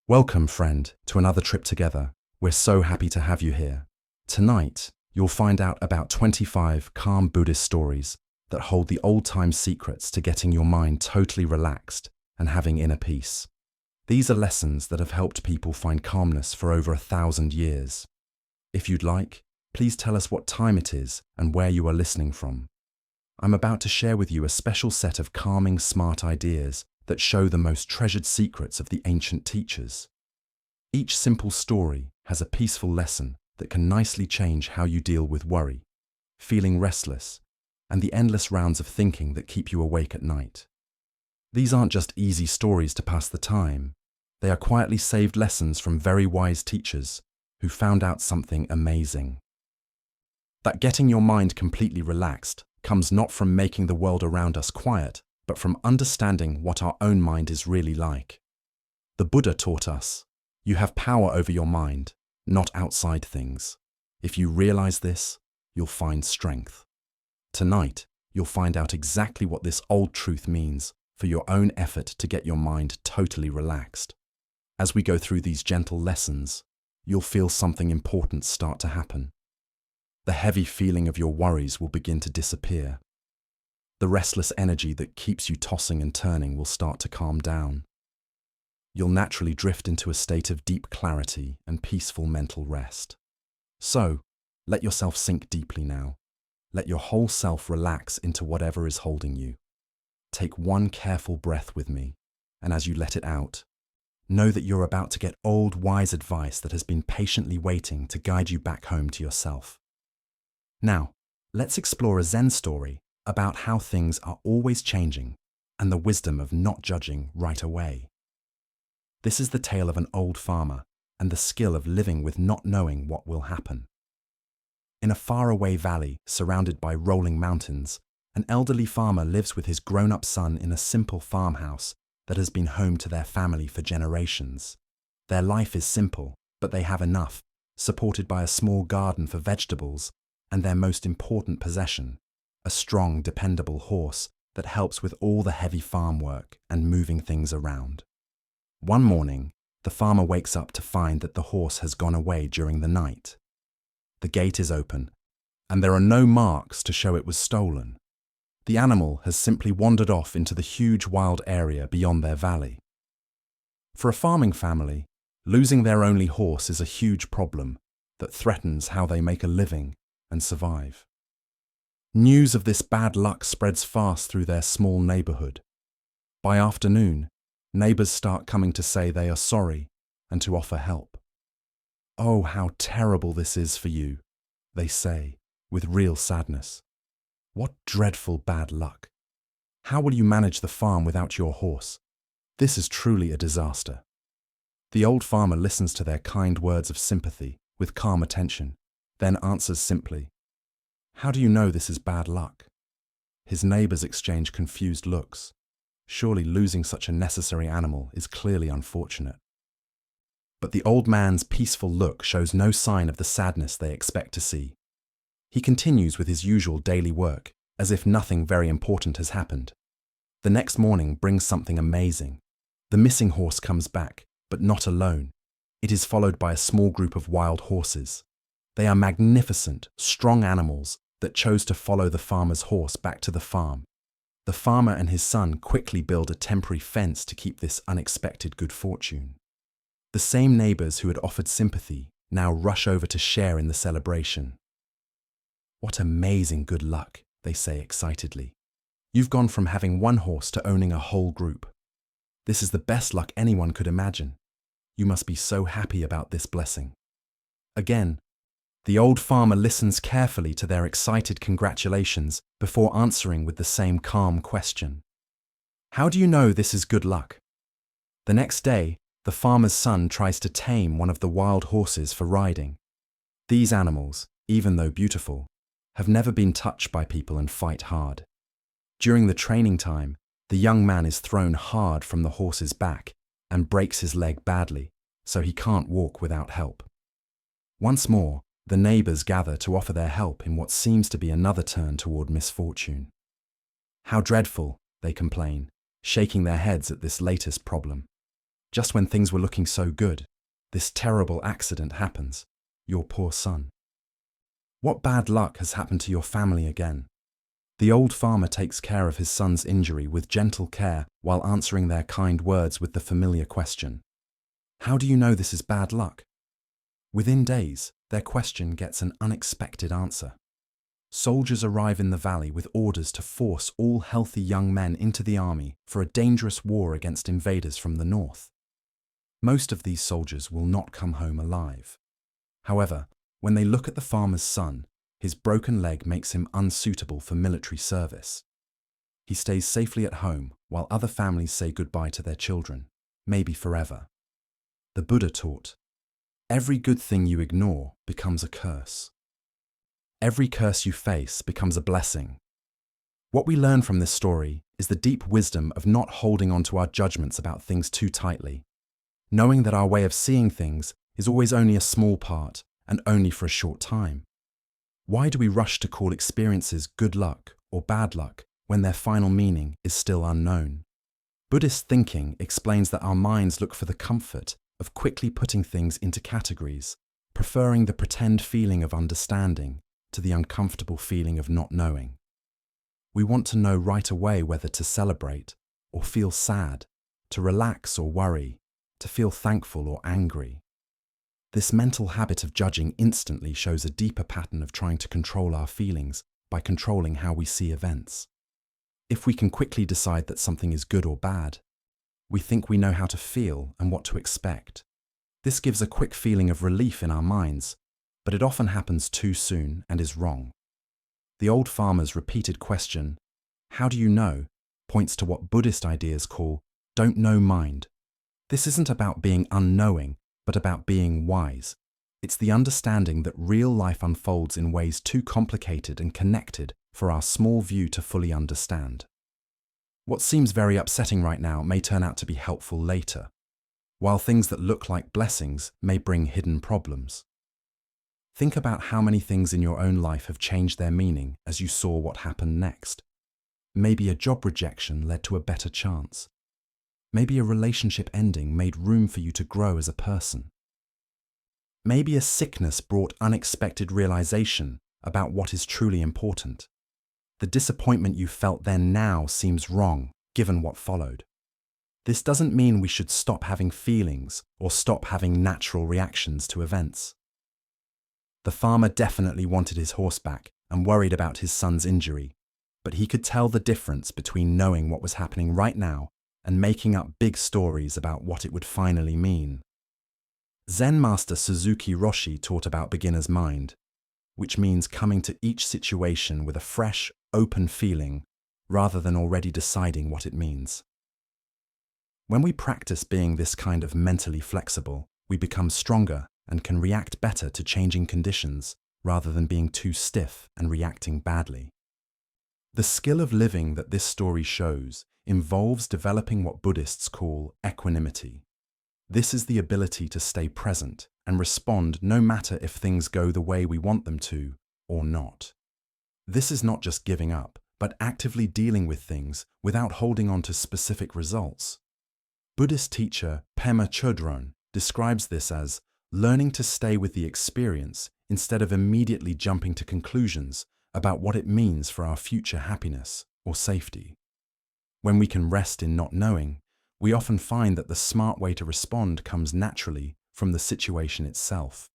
Welcome, friend, to another trip together. We're so happy to have you here. Tonight, you'll find out about 25 calm Buddhist stories that hold the old-time secrets to getting your mind totally relaxed and having inner peace. These are lessons that have helped people find calmness for over 1,000 years. If you'd like, please tell us what time it is and where you are listening from. I'm about to share with you a special set of calming, smart ideas that show the most treasured secrets of the ancient teachers. Each simple story has a peaceful lesson that can nicely change how you deal with worry, feeling restless, and the endless rounds of thinking that keep you awake at night. These aren't just easy stories to pass the time. They are quietly saved lessons from very wise teachers who found out something amazing. That getting your mind completely relaxed comes not from making the world around us quiet, but from understanding what our own mind is really like. The Buddha taught us, you have power over your mind, not outside things. If you realize this, you'll find strength. Tonight, you'll find out exactly what this old truth means for your own effort to get your mind totally relaxed. As we go through these gentle lessons, you'll feel something important start to happen. The heavy feeling of your worries will begin to disappear. The restless energy that keeps you tossing and turning will start to calm down. You'll naturally drift into a state of deep clarity and peaceful mental rest. So, let yourself sink deeply now. Let your whole self relax into whatever is holding you. Take one careful breath with me, and as you let it out, know that you're about to get old, wise advice that has been patiently waiting to guide you back home to yourself. Now, let's explore a Zen story about how things are always changing and the wisdom of not judging right away. This is the tale of an old farmer and the skill of living with not knowing what will happen. In a faraway valley surrounded by rolling mountains, an elderly farmer lives with his grown-up son in a simple farmhouse that has been home to their family for generations. Their life is simple, but they have enough, supported by a small garden for vegetables and their most important possession, a strong, dependable horse that helps with all the heavy farm work and moving things around. One morning, the farmer wakes up to find that the horse has gone away during the night. The gate is open, and there are no marks to show it was stolen. The animal has simply wandered off into the huge wild area beyond their valley. For a farming family, losing their only horse is a huge problem that threatens how they make a living and survive. News of this bad luck spreads fast through their small neighborhood. By afternoon, neighbors start coming to say they are sorry and to offer help. "Oh, how terrible this is for you," they say, with real sadness. "What dreadful bad luck. How will you manage the farm without your horse? This is truly a disaster." The old farmer listens to their kind words of sympathy with calm attention, then answers simply, "How do you know this is bad luck?" His neighbors exchange confused looks. Surely losing such a necessary animal is clearly unfortunate. But the old man's peaceful look shows no sign of the sadness they expect to see. He continues with his usual daily work, as if nothing very important has happened. The next morning brings something amazing. The missing horse comes back, but not alone. It is followed by a small group of wild horses. They are magnificent, strong animals that chose to follow the farmer's horse back to the farm. The farmer and his son quickly build a temporary fence to keep this unexpected good fortune. The same neighbors who had offered sympathy now rush over to share in the celebration. "What amazing good luck," they say excitedly. "You've gone from having one horse to owning a whole group. This is the best luck anyone could imagine. You must be so happy about this blessing." Again, the old farmer listens carefully to their excited congratulations before answering with the same calm question. "How do you know this is good luck?" The next day, the farmer's son tries to tame one of the wild horses for riding. These animals, even though beautiful, have never been touched by people and fight hard. During the training time, the young man is thrown hard from the horse's back and breaks his leg badly, so he can't walk without help. Once more, the neighbors gather to offer their help in what seems to be another turn toward misfortune. "How dreadful," they complain, shaking their heads at this latest problem. Just when things were looking so good, this terrible accident happens. Your poor son. What bad luck has happened to your family again? The old farmer takes care of his son's injury with gentle care while answering their kind words with the familiar question. How do you know this is bad luck? Within days, their question gets an unexpected answer. Soldiers arrive in the valley with orders to force all healthy young men into the army for a dangerous war against invaders from the north. Most of these soldiers will not come home alive. However, when they look at the farmer's son, his broken leg makes him unsuitable for military service. He stays safely at home while other families say goodbye to their children, maybe forever. The Buddha taught, every good thing you ignore becomes a curse. Every curse you face becomes a blessing. What we learn from this story is the deep wisdom of not holding on to our judgments about things too tightly, knowing that our way of seeing things is always only a small part and only for a short time. Why do we rush to call experiences good luck or bad luck when their final meaning is still unknown? Buddhist thinking explains that our minds look for the comfort of quickly putting things into categories, preferring the pretend feeling of understanding to the uncomfortable feeling of not knowing. We want to know right away whether to celebrate or feel sad, to relax or worry, to feel thankful or angry. This mental habit of judging instantly shows a deeper pattern of trying to control our feelings by controlling how we see events. If we can quickly decide that something is good or bad, we think we know how to feel and what to expect. This gives a quick feeling of relief in our minds, but it often happens too soon and is wrong. The old farmer's repeated question, how do you know, points to what Buddhist ideas call don't know mind. This isn't about being unknowing, but about being wise. It's the understanding that real life unfolds in ways too complicated and connected for our small view to fully understand. What seems very upsetting right now may turn out to be helpful later, while things that look like blessings may bring hidden problems. Think about how many things in your own life have changed their meaning as you saw what happened next. Maybe a job rejection led to a better chance. Maybe a relationship ending made room for you to grow as a person. Maybe a sickness brought unexpected realization about what is truly important. The disappointment you felt then now seems wrong, given what followed. This doesn't mean we should stop having feelings or stop having natural reactions to events. The farmer definitely wanted his horse back and worried about his son's injury, but he could tell the difference between knowing what was happening right now and making up big stories about what it would finally mean. Zen master Suzuki Roshi taught about beginner's mind, which means coming to each situation with a fresh, open feeling rather than already deciding what it means. When we practice being this kind of mentally flexible, we become stronger and can react better to changing conditions rather than being too stiff and reacting badly. The skill of living that this story shows involves developing what Buddhists call equanimity. This is the ability to stay present and respond no matter if things go the way we want them to or not. This is not just giving up, but actively dealing with things without holding on to specific results. Buddhist teacher Pema Chodron describes this as learning to stay with the experience instead of immediately jumping to conclusions about what it means for our future happiness or safety. When we can rest in not knowing, we often find that the smart way to respond comes naturally from the situation itself.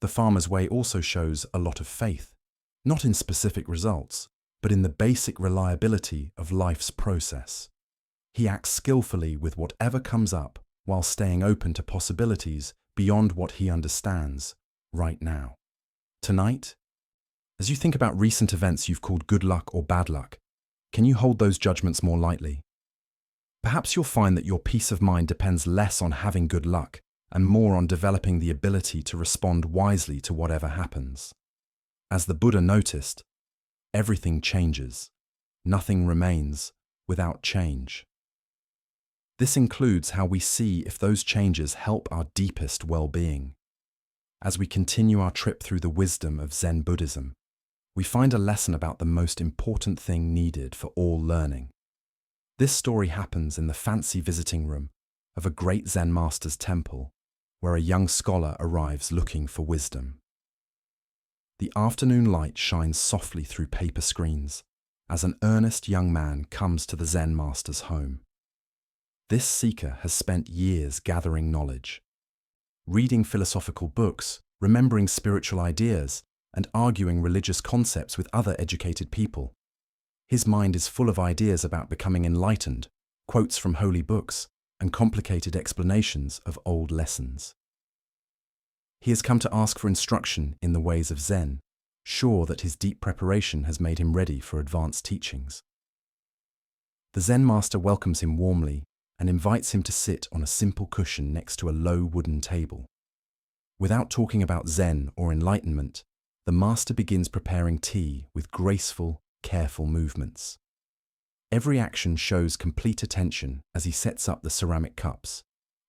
The farmer's way also shows a lot of faith, not in specific results, but in the basic reliability of life's process. He acts skillfully with whatever comes up while staying open to possibilities beyond what he understands right now. Tonight, as you think about recent events you've called good luck or bad luck, can you hold those judgments more lightly? Perhaps you'll find that your peace of mind depends less on having good luck and more on developing the ability to respond wisely to whatever happens. As the Buddha noticed, everything changes. Nothing remains without change. This includes how we see if those changes help our deepest well-being. As we continue our trip through the wisdom of Zen Buddhism, we find a lesson about the most important thing needed for all learning. This story happens in the fancy visiting room of a great Zen master's temple, where a young scholar arrives looking for wisdom. The afternoon light shines softly through paper screens as an earnest young man comes to the Zen master's home. This seeker has spent years gathering knowledge, reading philosophical books, remembering spiritual ideas, and arguing religious concepts with other educated people. His mind is full of ideas about becoming enlightened, quotes from holy books, and complicated explanations of old lessons. He has come to ask for instruction in the ways of Zen, sure that his deep preparation has made him ready for advanced teachings. The Zen master welcomes him warmly and invites him to sit on a simple cushion next to a low wooden table. Without talking about Zen or enlightenment, the master begins preparing tea with graceful, careful movements. Every action shows complete attention as he sets up the ceramic cups,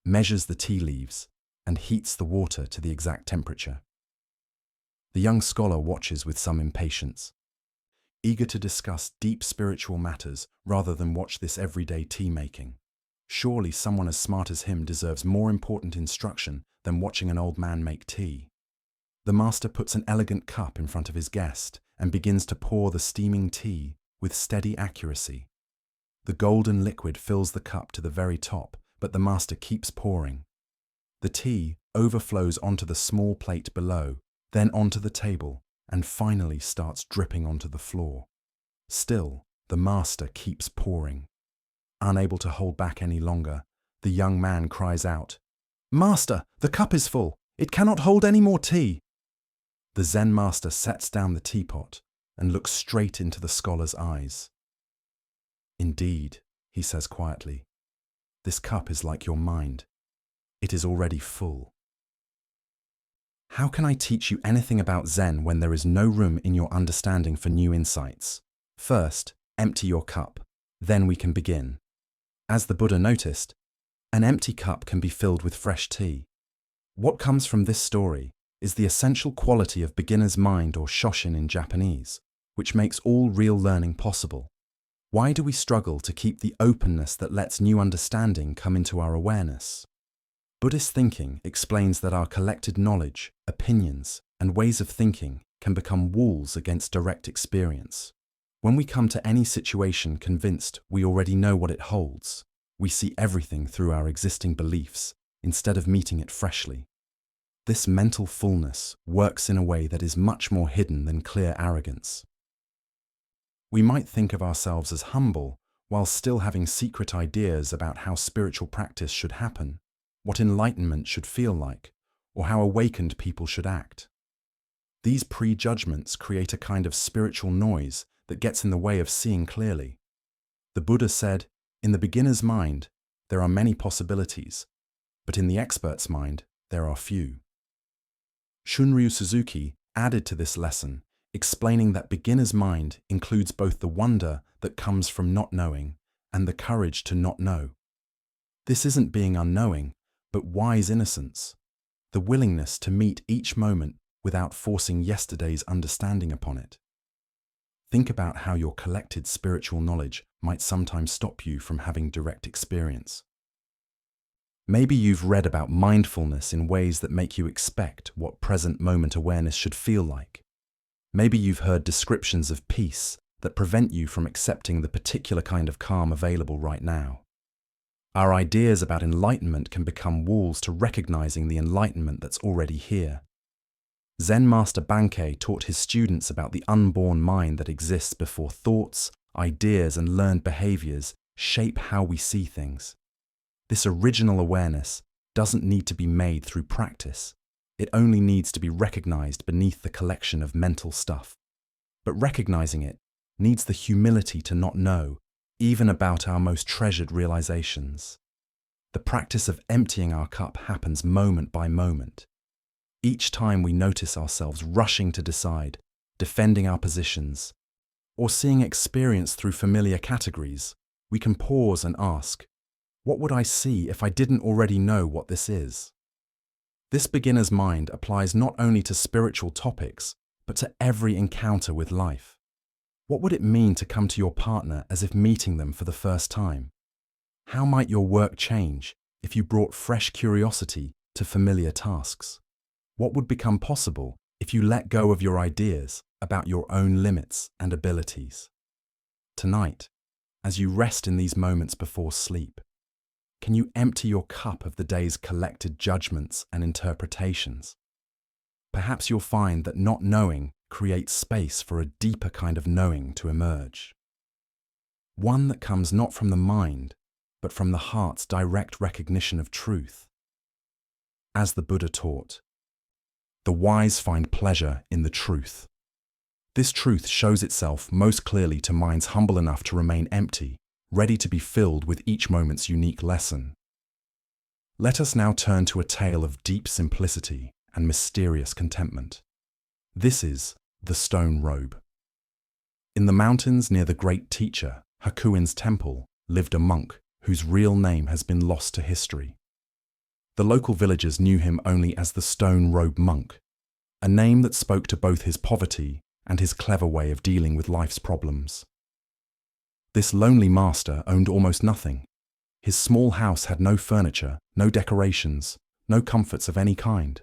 measures the tea leaves, and heats the water to the exact temperature. The young scholar watches with some impatience, eager to discuss deep spiritual matters rather than watch this everyday tea-making. Surely someone as smart as him deserves more important instruction than watching an old man make tea. The master puts an elegant cup in front of his guest and begins to pour the steaming tea with steady accuracy. The golden liquid fills the cup to the very top, but the master keeps pouring. The tea overflows onto the small plate below, then onto the table, and finally starts dripping onto the floor. Still, the master keeps pouring. Unable to hold back any longer, the young man cries out, "Master, the cup is full. It cannot hold any more tea." The Zen master sets down the teapot and looks straight into the scholar's eyes. "Indeed," he says quietly, "this cup is like your mind. It is already full." How can I teach you anything about Zen when there is no room in your understanding for new insights? First, empty your cup. Then we can begin. As the Buddha noticed, an empty cup can be filled with fresh tea. What comes from this story is the essential quality of beginner's mind, or shoshin in Japanese, which makes all real learning possible. Why do we struggle to keep the openness that lets new understanding come into our awareness? Buddhist thinking explains that our collected knowledge, opinions, and ways of thinking can become walls against direct experience. When we come to any situation convinced we already know what it holds, we see everything through our existing beliefs instead of meeting it freshly. This mental fullness works in a way that is much more hidden than clear arrogance. We might think of ourselves as humble while still having secret ideas about how spiritual practice should happen, what enlightenment should feel like, or how awakened people should act. These prejudgments create a kind of spiritual noise that gets in the way of seeing clearly. The Buddha said, "In the beginner's mind, there are many possibilities, but in the expert's mind, there are few." Shunryu Suzuki added to this lesson, explaining that beginner's mind includes both the wonder that comes from not knowing and the courage to not know. This isn't being unknowing, but wise innocence, the willingness to meet each moment without forcing yesterday's understanding upon it. Think about how your collected spiritual knowledge might sometimes stop you from having direct experience. Maybe you've read about mindfulness in ways that make you expect what present moment awareness should feel like. Maybe you've heard descriptions of peace that prevent you from accepting the particular kind of calm available right now. Our ideas about enlightenment can become walls to recognizing the enlightenment that's already here. Zen Master Bankei taught his students about the unborn mind that exists before thoughts, ideas, and learned behaviors shape how we see things. This original awareness doesn't need to be made through practice. It only needs to be recognized beneath the collection of mental stuff. But recognizing it needs the humility to not know, even about our most treasured realizations. The practice of emptying our cup happens moment by moment. Each time we notice ourselves rushing to decide, defending our positions, or seeing experience through familiar categories, we can pause and ask, what would I see if I didn't already know what this is? This beginner's mind applies not only to spiritual topics, but to every encounter with life. What would it mean to come to your partner as if meeting them for the first time? How might your work change if you brought fresh curiosity to familiar tasks? What would become possible if you let go of your ideas about your own limits and abilities? Tonight, as you rest in these moments before sleep, can you empty your cup of the day's collected judgments and interpretations? Perhaps you'll find that not knowing creates space for a deeper kind of knowing to emerge. One that comes not from the mind, but from the heart's direct recognition of truth. As the Buddha taught, the wise find pleasure in the truth. This truth shows itself most clearly to minds humble enough to remain empty, ready to be filled with each moment's unique lesson. Let us now turn to a tale of deep simplicity and mysterious contentment. This is the stone robe. In the mountains near the great teacher, Hakuin's temple, lived a monk whose real name has been lost to history. The local villagers knew him only as the stone robe monk, a name that spoke to both his poverty and his clever way of dealing with life's problems. This lonely master owned almost nothing. His small house had no furniture, no decorations, no comforts of any kind.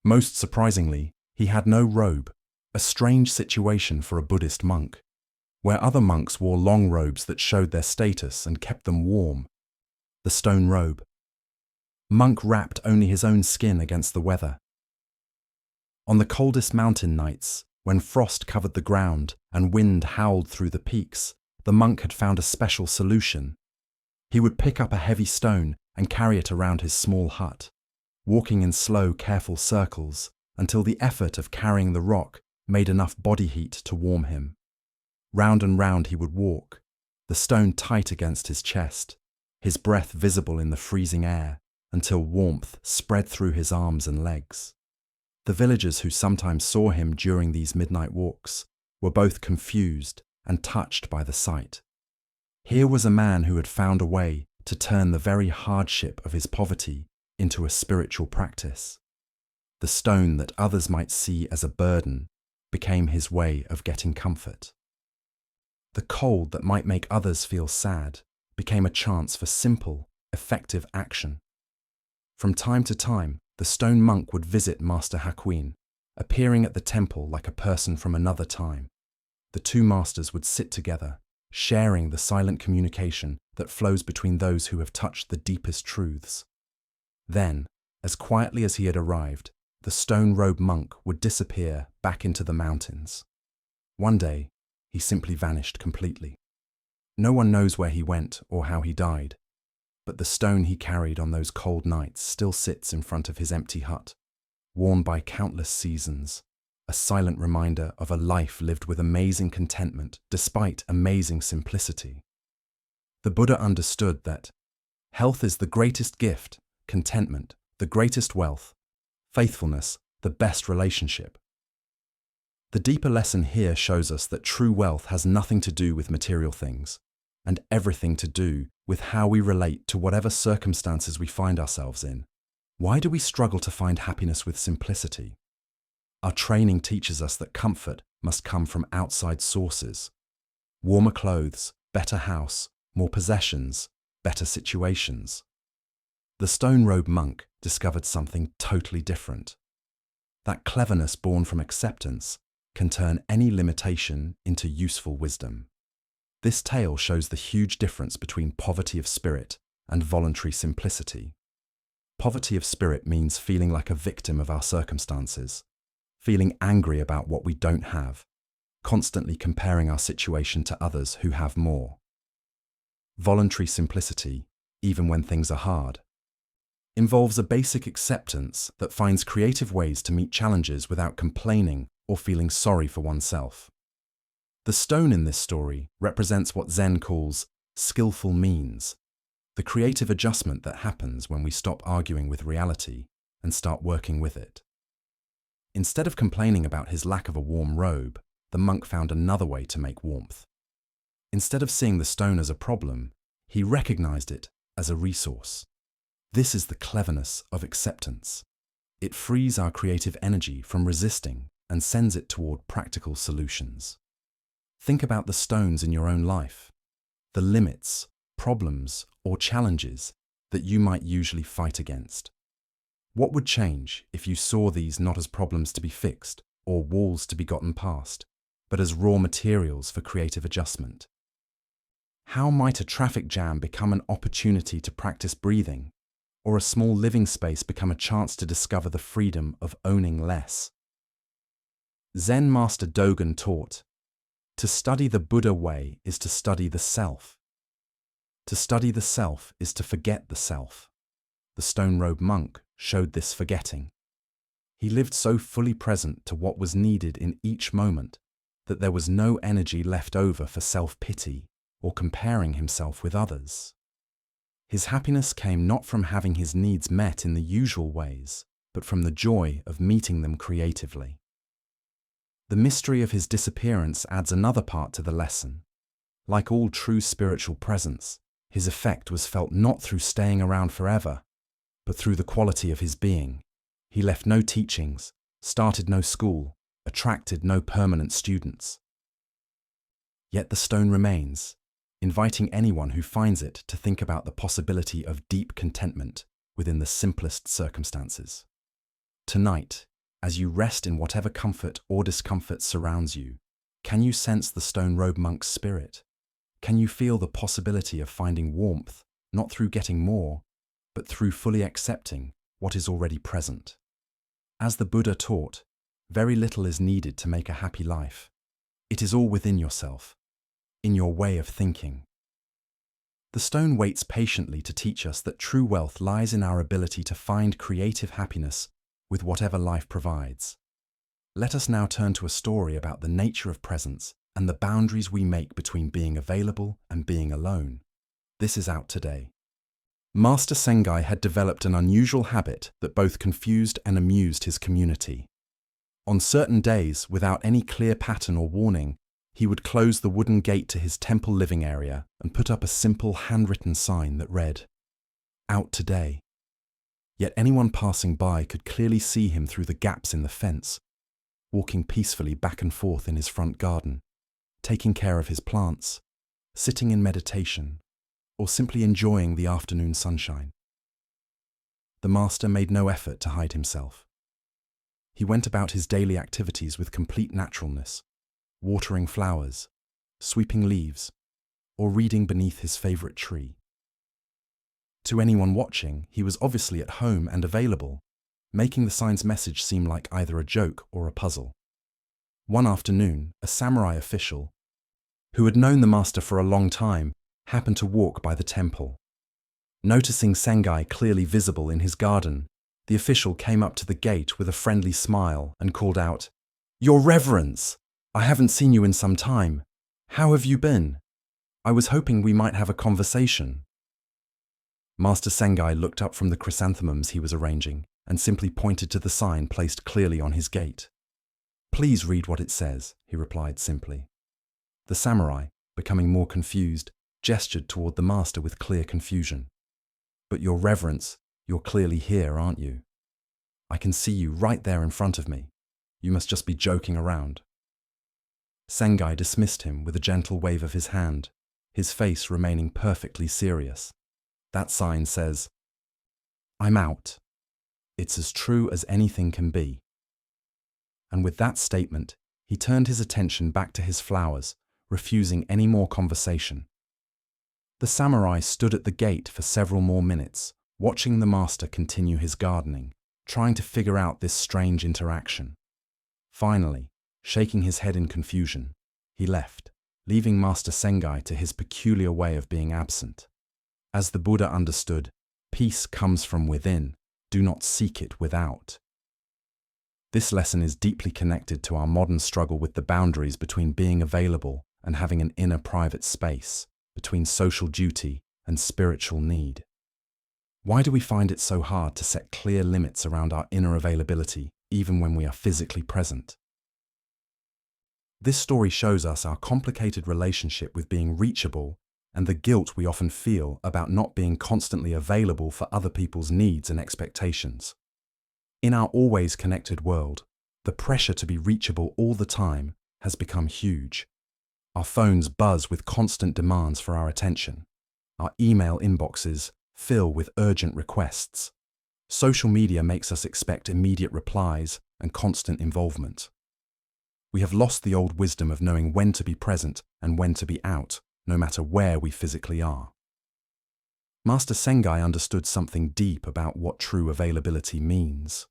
Most surprisingly, he had no robe, a strange situation for a Buddhist monk. Where other monks wore long robes that showed their status and kept them warm. The stone robe. Monk wrapped only his own skin against the weather. On the coldest mountain nights, when frost covered the ground and wind howled through the peaks, the monk had found a special solution. He would pick up a heavy stone and carry it around his small hut, walking in slow, careful circles until the effort of carrying the rock made enough body heat to warm him. Round and round he would walk, the stone tight against his chest, his breath visible in the freezing air, until warmth spread through his arms and legs. The villagers who sometimes saw him during these midnight walks were both confused and touched by the sight. Here was a man who had found a way to turn the very hardship of his poverty into a spiritual practice. The stone that others might see as a burden became his way of getting comfort. The cold that might make others feel sad became a chance for simple, effective action. From time to time, the stone monk would visit Master Hakuin, appearing at the temple like a person from another time. The two masters would sit together, sharing the silent communication that flows between those who have touched the deepest truths. Then, as quietly as he had arrived, the stone robe monk would disappear back into the mountains. One day, he simply vanished completely. No one knows where he went or how he died, but the stone he carried on those cold nights still sits in front of his empty hut, worn by countless seasons, a silent reminder of a life lived with amazing contentment despite amazing simplicity. The Buddha understood that health is the greatest gift, contentment the greatest wealth, faithfulness the best relationship. The deeper lesson here shows us that true wealth has nothing to do with material things, and everything to do with how we relate to whatever circumstances we find ourselves in. Why do we struggle to find happiness with simplicity? Our training teaches us that comfort must come from outside sources. Warmer clothes, better house, more possessions, better situations. The stone robe monk discovered something totally different. That cleverness born from acceptance can turn any limitation into useful wisdom. This tale shows the huge difference between poverty of spirit and voluntary simplicity. Poverty of spirit means feeling like a victim of our circumstances, feeling angry about what we don't have, constantly comparing our situation to others who have more. Voluntary simplicity, even when things are hard, involves a basic acceptance that finds creative ways to meet challenges without complaining or feeling sorry for oneself. The stone in this story represents what Zen calls skillful means, the creative adjustment that happens when we stop arguing with reality and start working with it. Instead of complaining about his lack of a warm robe, the monk found another way to make warmth. Instead of seeing the stone as a problem, he recognized it as a resource. This is the cleverness of acceptance. It frees our creative energy from resisting and sends it toward practical solutions. Think about the stones in your own life, the limits, problems, or challenges that you might usually fight against. What would change if you saw these not as problems to be fixed or walls to be gotten past, but as raw materials for creative adjustment? How might a traffic jam become an opportunity to practice breathing, or a small living space become a chance to discover the freedom of owning less? Zen master Dogen taught, "To study the Buddha way is to study the self. To study the self is to forget the self." The stone-robed monk showed this forgetting. He lived so fully present to what was needed in each moment that there was no energy left over for self-pity or comparing himself with others. His happiness came not from having his needs met in the usual ways, but from the joy of meeting them creatively. The mystery of his disappearance adds another part to the lesson. Like all true spiritual presence, his effect was felt not through staying around forever, but through the quality of his being. He left no teachings, started no school, attracted no permanent students. Yet the stone remains, inviting anyone who finds it to think about the possibility of deep contentment within the simplest circumstances. Tonight, as you rest in whatever comfort or discomfort surrounds you, can you sense the stone-robed monk's spirit? Can you feel the possibility of finding warmth, not through getting more, but through fully accepting what is already present? As the Buddha taught, very little is needed to make a happy life. It is all within yourself, in your way of thinking. The stone waits patiently to teach us that true wealth lies in our ability to find creative happiness with whatever life provides. Let us now turn to a story about the nature of presence and the boundaries we make between being available and being alone. This is out today. Master Sengai had developed an unusual habit that both confused and amused his community. On certain days, without any clear pattern or warning, he would close the wooden gate to his temple living area and put up a simple handwritten sign that read, "Out today." Yet anyone passing by could clearly see him through the gaps in the fence, walking peacefully back and forth in his front garden, taking care of his plants, sitting in meditation, or simply enjoying the afternoon sunshine. The master made no effort to hide himself. He went about his daily activities with complete naturalness, watering flowers, sweeping leaves, or reading beneath his favorite tree. To anyone watching, he was obviously at home and available, making the sign's message seem like either a joke or a puzzle. One afternoon, a samurai official, who had known the master for a long time, happened to walk by the temple. Noticing Sengai clearly visible in his garden, the official came up to the gate with a friendly smile and called out, "Your Reverence! I haven't seen you in some time. How have you been? I was hoping we might have a conversation." Master Sengai looked up from the chrysanthemums he was arranging and simply pointed to the sign placed clearly on his gate. "Please read what it says," he replied simply. The samurai, becoming more confused, gestured toward the master with clear confusion. "But Your Reverence, you're clearly here, aren't you? I can see you right there in front of me. You must just be joking around." Sengai dismissed him with a gentle wave of his hand, his face remaining perfectly serious. "That sign says, 'I'm out. It's as true as anything can be.'" And with that statement, he turned his attention back to his flowers, refusing any more conversation. The samurai stood at the gate for several more minutes, watching the master continue his gardening, trying to figure out this strange interaction. Finally, shaking his head in confusion, he left, leaving Master Sengai to his peculiar way of being absent. As the Buddha understood, peace comes from within, do not seek it without. This lesson is deeply connected to our modern struggle with the boundaries between being available and having an inner private space, between social duty and spiritual need. Why do we find it so hard to set clear limits around our inner availability, even when we are physically present? This story shows us our complicated relationship with being reachable and the guilt we often feel about not being constantly available for other people's needs and expectations. In our always connected world, the pressure to be reachable all the time has become huge. Our phones buzz with constant demands for our attention. Our email inboxes fill with urgent requests. Social media makes us expect immediate replies and constant involvement. We have lost the old wisdom of knowing when to be present and when to be out, no matter where we physically are. Master Sengai understood something deep about what true availability means.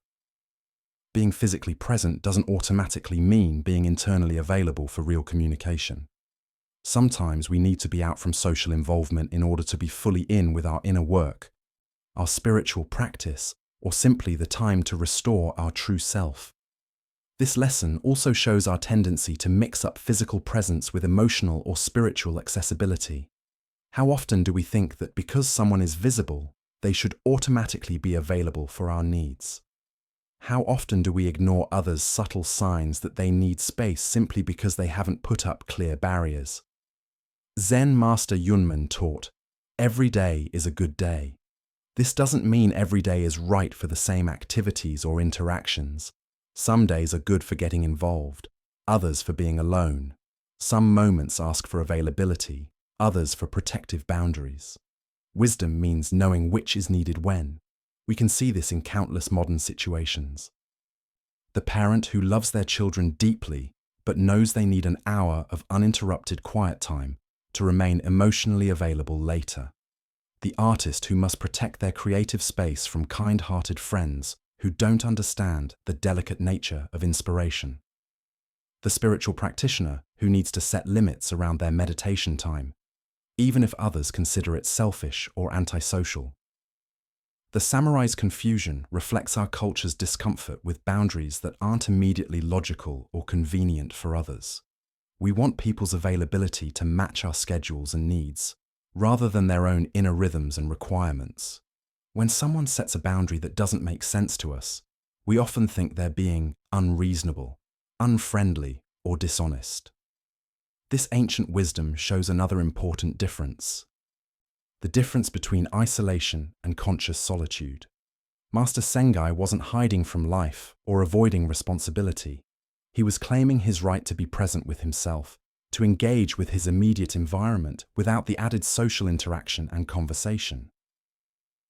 Being physically present doesn't automatically mean being internally available for real communication. Sometimes we need to be out from social involvement in order to be fully in with our inner work, our spiritual practice, or simply the time to restore our true self. This lesson also shows our tendency to mix up physical presence with emotional or spiritual accessibility. How often do we think that because someone is visible, they should automatically be available for our needs? How often do we ignore others' subtle signs that they need space simply because they haven't put up clear barriers? Zen Master Yunmen taught, "Every day is a good day." This doesn't mean every day is right for the same activities or interactions. Some days are good for getting involved, others for being alone. Some moments ask for availability, others for protective boundaries. Wisdom means knowing which is needed when. We can see this in countless modern situations. The parent who loves their children deeply but knows they need an hour of uninterrupted quiet time to remain emotionally available later. The artist who must protect their creative space from kind-hearted friends who don't understand the delicate nature of inspiration. The spiritual practitioner who needs to set limits around their meditation time, even if others consider it selfish or antisocial. The samurai's confusion reflects our culture's discomfort with boundaries that aren't immediately logical or convenient for others. We want people's availability to match our schedules and needs, rather than their own inner rhythms and requirements. When someone sets a boundary that doesn't make sense to us, we often think they're being unreasonable, unfriendly, or dishonest. This ancient wisdom shows another important difference: the difference between isolation and conscious solitude. Master Sengai wasn't hiding from life or avoiding responsibility. He was claiming his right to be present with himself, to engage with his immediate environment without the added social interaction and conversation.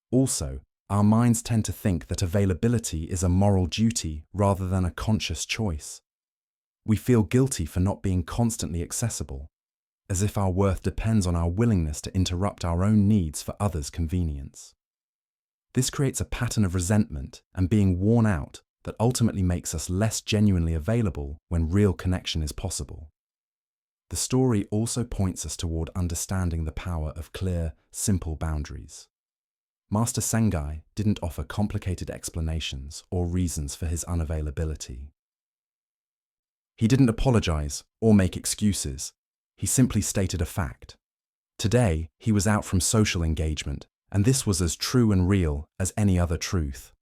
Also, our minds tend to think that availability is a moral duty rather than a conscious choice. We feel guilty for not being constantly accessible, as if our worth depends on our willingness to interrupt our own needs for others' convenience. This creates a pattern of resentment and being worn out that ultimately makes us less genuinely available when real connection is possible. The story also points us toward understanding the power of clear, simple boundaries. Master Sengai didn't offer complicated explanations or reasons for his unavailability. He didn't apologize or make excuses. He simply stated a fact. Today, he was out from social engagement, and this was as true and real as any other truth.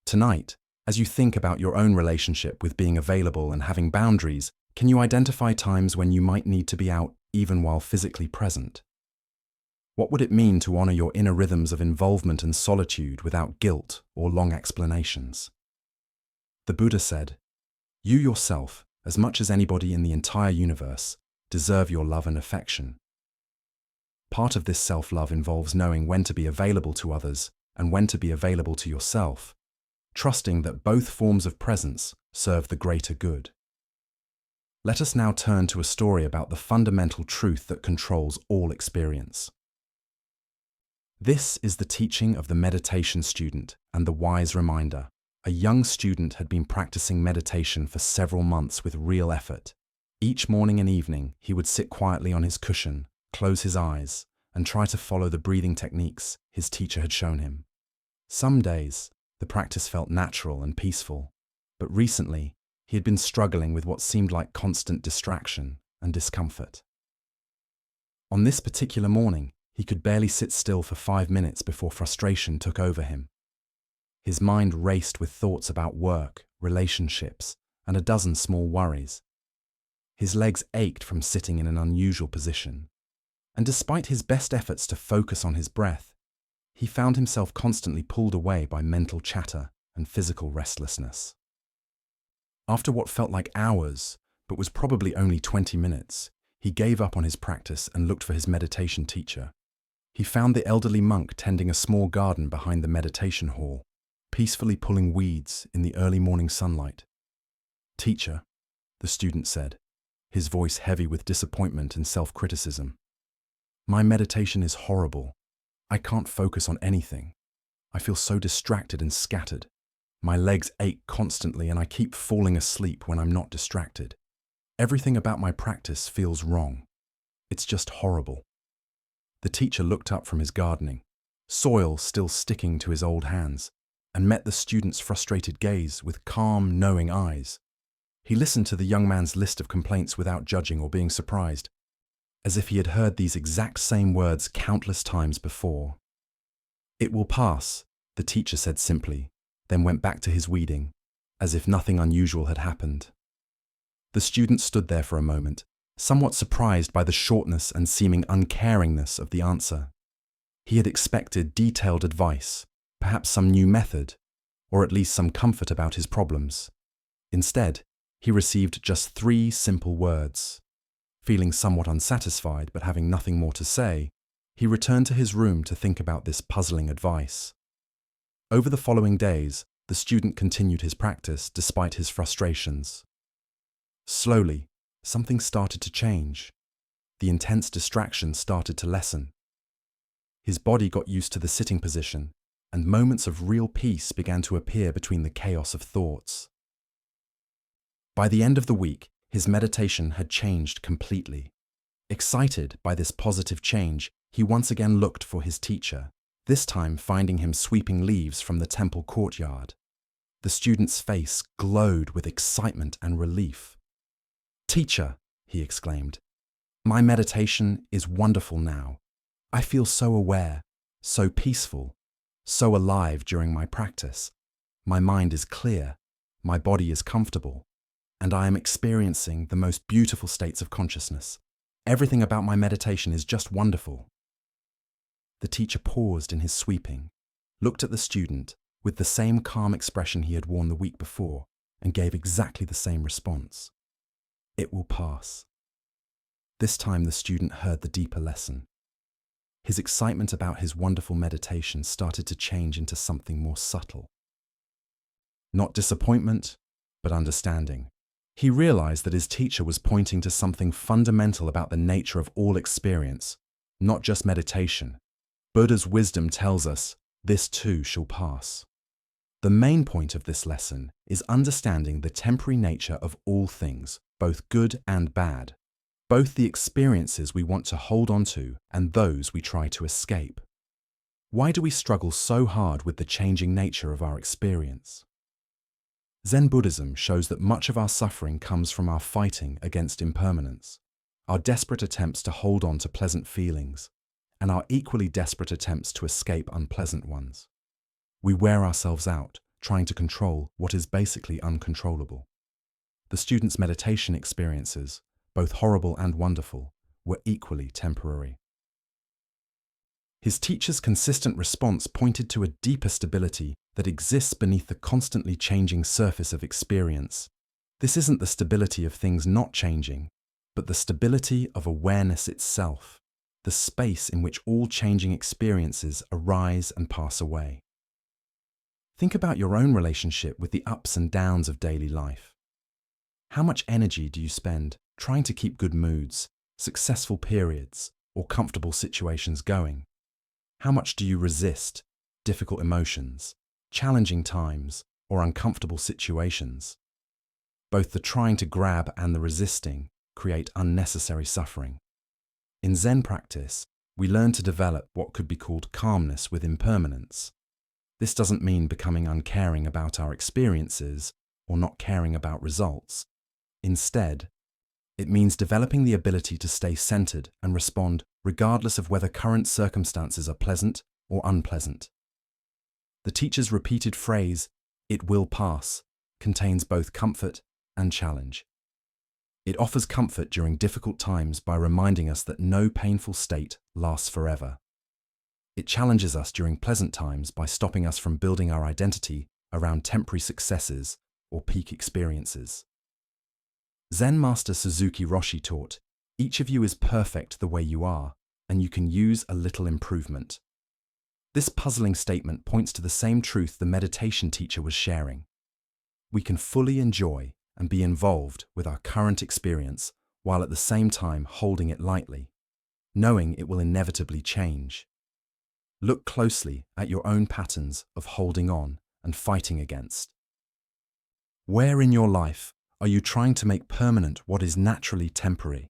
Tonight, as you think about your own relationship with being available and having boundaries, can you identify times when you might need to be out even while physically present? What would it mean to honor your inner rhythms of involvement and solitude without guilt or long explanations? The Buddha said, "You yourself, as much as anybody in the entire universe, deserve your love and affection." Part of this self-love involves knowing when to be available to others and when to be available to yourself, trusting that both forms of presence serve the greater good. Let us now turn to a story about the fundamental truth that controls all experience. This is the teaching of the meditation student and the wise reminder. A young student had been practicing meditation for several months with real effort. Each morning and evening, he would sit quietly on his cushion, close his eyes, and try to follow the breathing techniques his teacher had shown him. Some days, the practice felt natural and peaceful, but recently, he had been struggling with what seemed like constant distraction and discomfort. On this particular morning, he could barely sit still for 5 minutes before frustration took over him. His mind raced with thoughts about work, relationships, and a dozen small worries. His legs ached from sitting in an unusual position, and despite his best efforts to focus on his breath, he found himself constantly pulled away by mental chatter and physical restlessness. After what felt like hours, but was probably only 20 minutes, he gave up on his practice and looked for his meditation teacher. He found the elderly monk tending a small garden behind the meditation hall, peacefully pulling weeds in the early morning sunlight. "Teacher," the student said, his voice heavy with disappointment and self-criticism, "my meditation is horrible. I can't focus on anything. I feel so distracted and scattered. My legs ache constantly and I keep falling asleep when I'm not distracted. Everything about my practice feels wrong. It's just horrible." The teacher looked up from his gardening, soil still sticking to his old hands, and met the student's frustrated gaze with calm, knowing eyes. He listened to the young man's list of complaints without judging or being surprised, as if he had heard these exact same words countless times before. "It will pass," the teacher said simply, then went back to his weeding, as if nothing unusual had happened. The student stood there for a moment, somewhat surprised by the shortness and seeming uncaringness of the answer. He had expected detailed advice, perhaps some new method, or at least some comfort about his problems. Instead, he received just 3 simple words. Feeling somewhat unsatisfied but having nothing more to say, he returned to his room to think about this puzzling advice. Over the following days, the student continued his practice despite his frustrations. Slowly, something started to change. The intense distraction started to lessen. His body got used to the sitting position, and moments of real peace began to appear between the chaos of thoughts. By the end of the week, his meditation had changed completely. Excited by this positive change, he once again looked for his teacher, this time finding him sweeping leaves from the temple courtyard. The student's face glowed with excitement and relief. "Teacher," he exclaimed, "my meditation is wonderful now. I feel so aware, so peaceful, so alive during my practice. My mind is clear, my body is comfortable, and I am experiencing the most beautiful states of consciousness. Everything about my meditation is just wonderful." The teacher paused in his sweeping, looked at the student with the same calm expression he had worn the week before, and gave exactly the same response. "It will pass." This time the student heard the deeper lesson. His excitement about his wonderful meditation started to change into something more subtle. Not disappointment, but understanding. He realized that his teacher was pointing to something fundamental about the nature of all experience, not just meditation. Buddha's wisdom tells us, this too shall pass. The main point of this lesson is understanding the temporary nature of all things, both good and bad, both the experiences we want to hold on to and those we try to escape. Why do we struggle so hard with the changing nature of our experience? Zen Buddhism shows that much of our suffering comes from our fighting against impermanence, our desperate attempts to hold on to pleasant feelings, and our equally desperate attempts to escape unpleasant ones. We wear ourselves out trying to control what is basically uncontrollable. The student's meditation experiences, both horrible and wonderful, were equally temporary. His teacher's consistent response pointed to a deeper stability that exists beneath the constantly changing surface of experience. This isn't the stability of things not changing, but the stability of awareness itself, the space in which all changing experiences arise and pass away. Think about your own relationship with the ups and downs of daily life. How much energy do you spend trying to keep good moods, successful periods, or comfortable situations going? How much do you resist difficult emotions, challenging times, or uncomfortable situations? Both the trying to grab and the resisting create unnecessary suffering. In Zen practice, we learn to develop what could be called calmness with impermanence. This doesn't mean becoming uncaring about our experiences or not caring about results. Instead, it means developing the ability to stay centered and respond regardless of whether current circumstances are pleasant or unpleasant. The teacher's repeated phrase, "It will pass," contains both comfort and challenge. It offers comfort during difficult times by reminding us that no painful state lasts forever. It challenges us during pleasant times by stopping us from building our identity around temporary successes or peak experiences. Zen master Suzuki Roshi taught, "Each of you is perfect the way you are, and you can use a little improvement. This puzzling statement points to the same truth the meditation teacher was sharing. We can fully enjoy and be involved with our current experience while at the same time holding it lightly, knowing it will inevitably change. Look closely at your own patterns of holding on and fighting against. Where in your life are you trying to make permanent what is naturally temporary?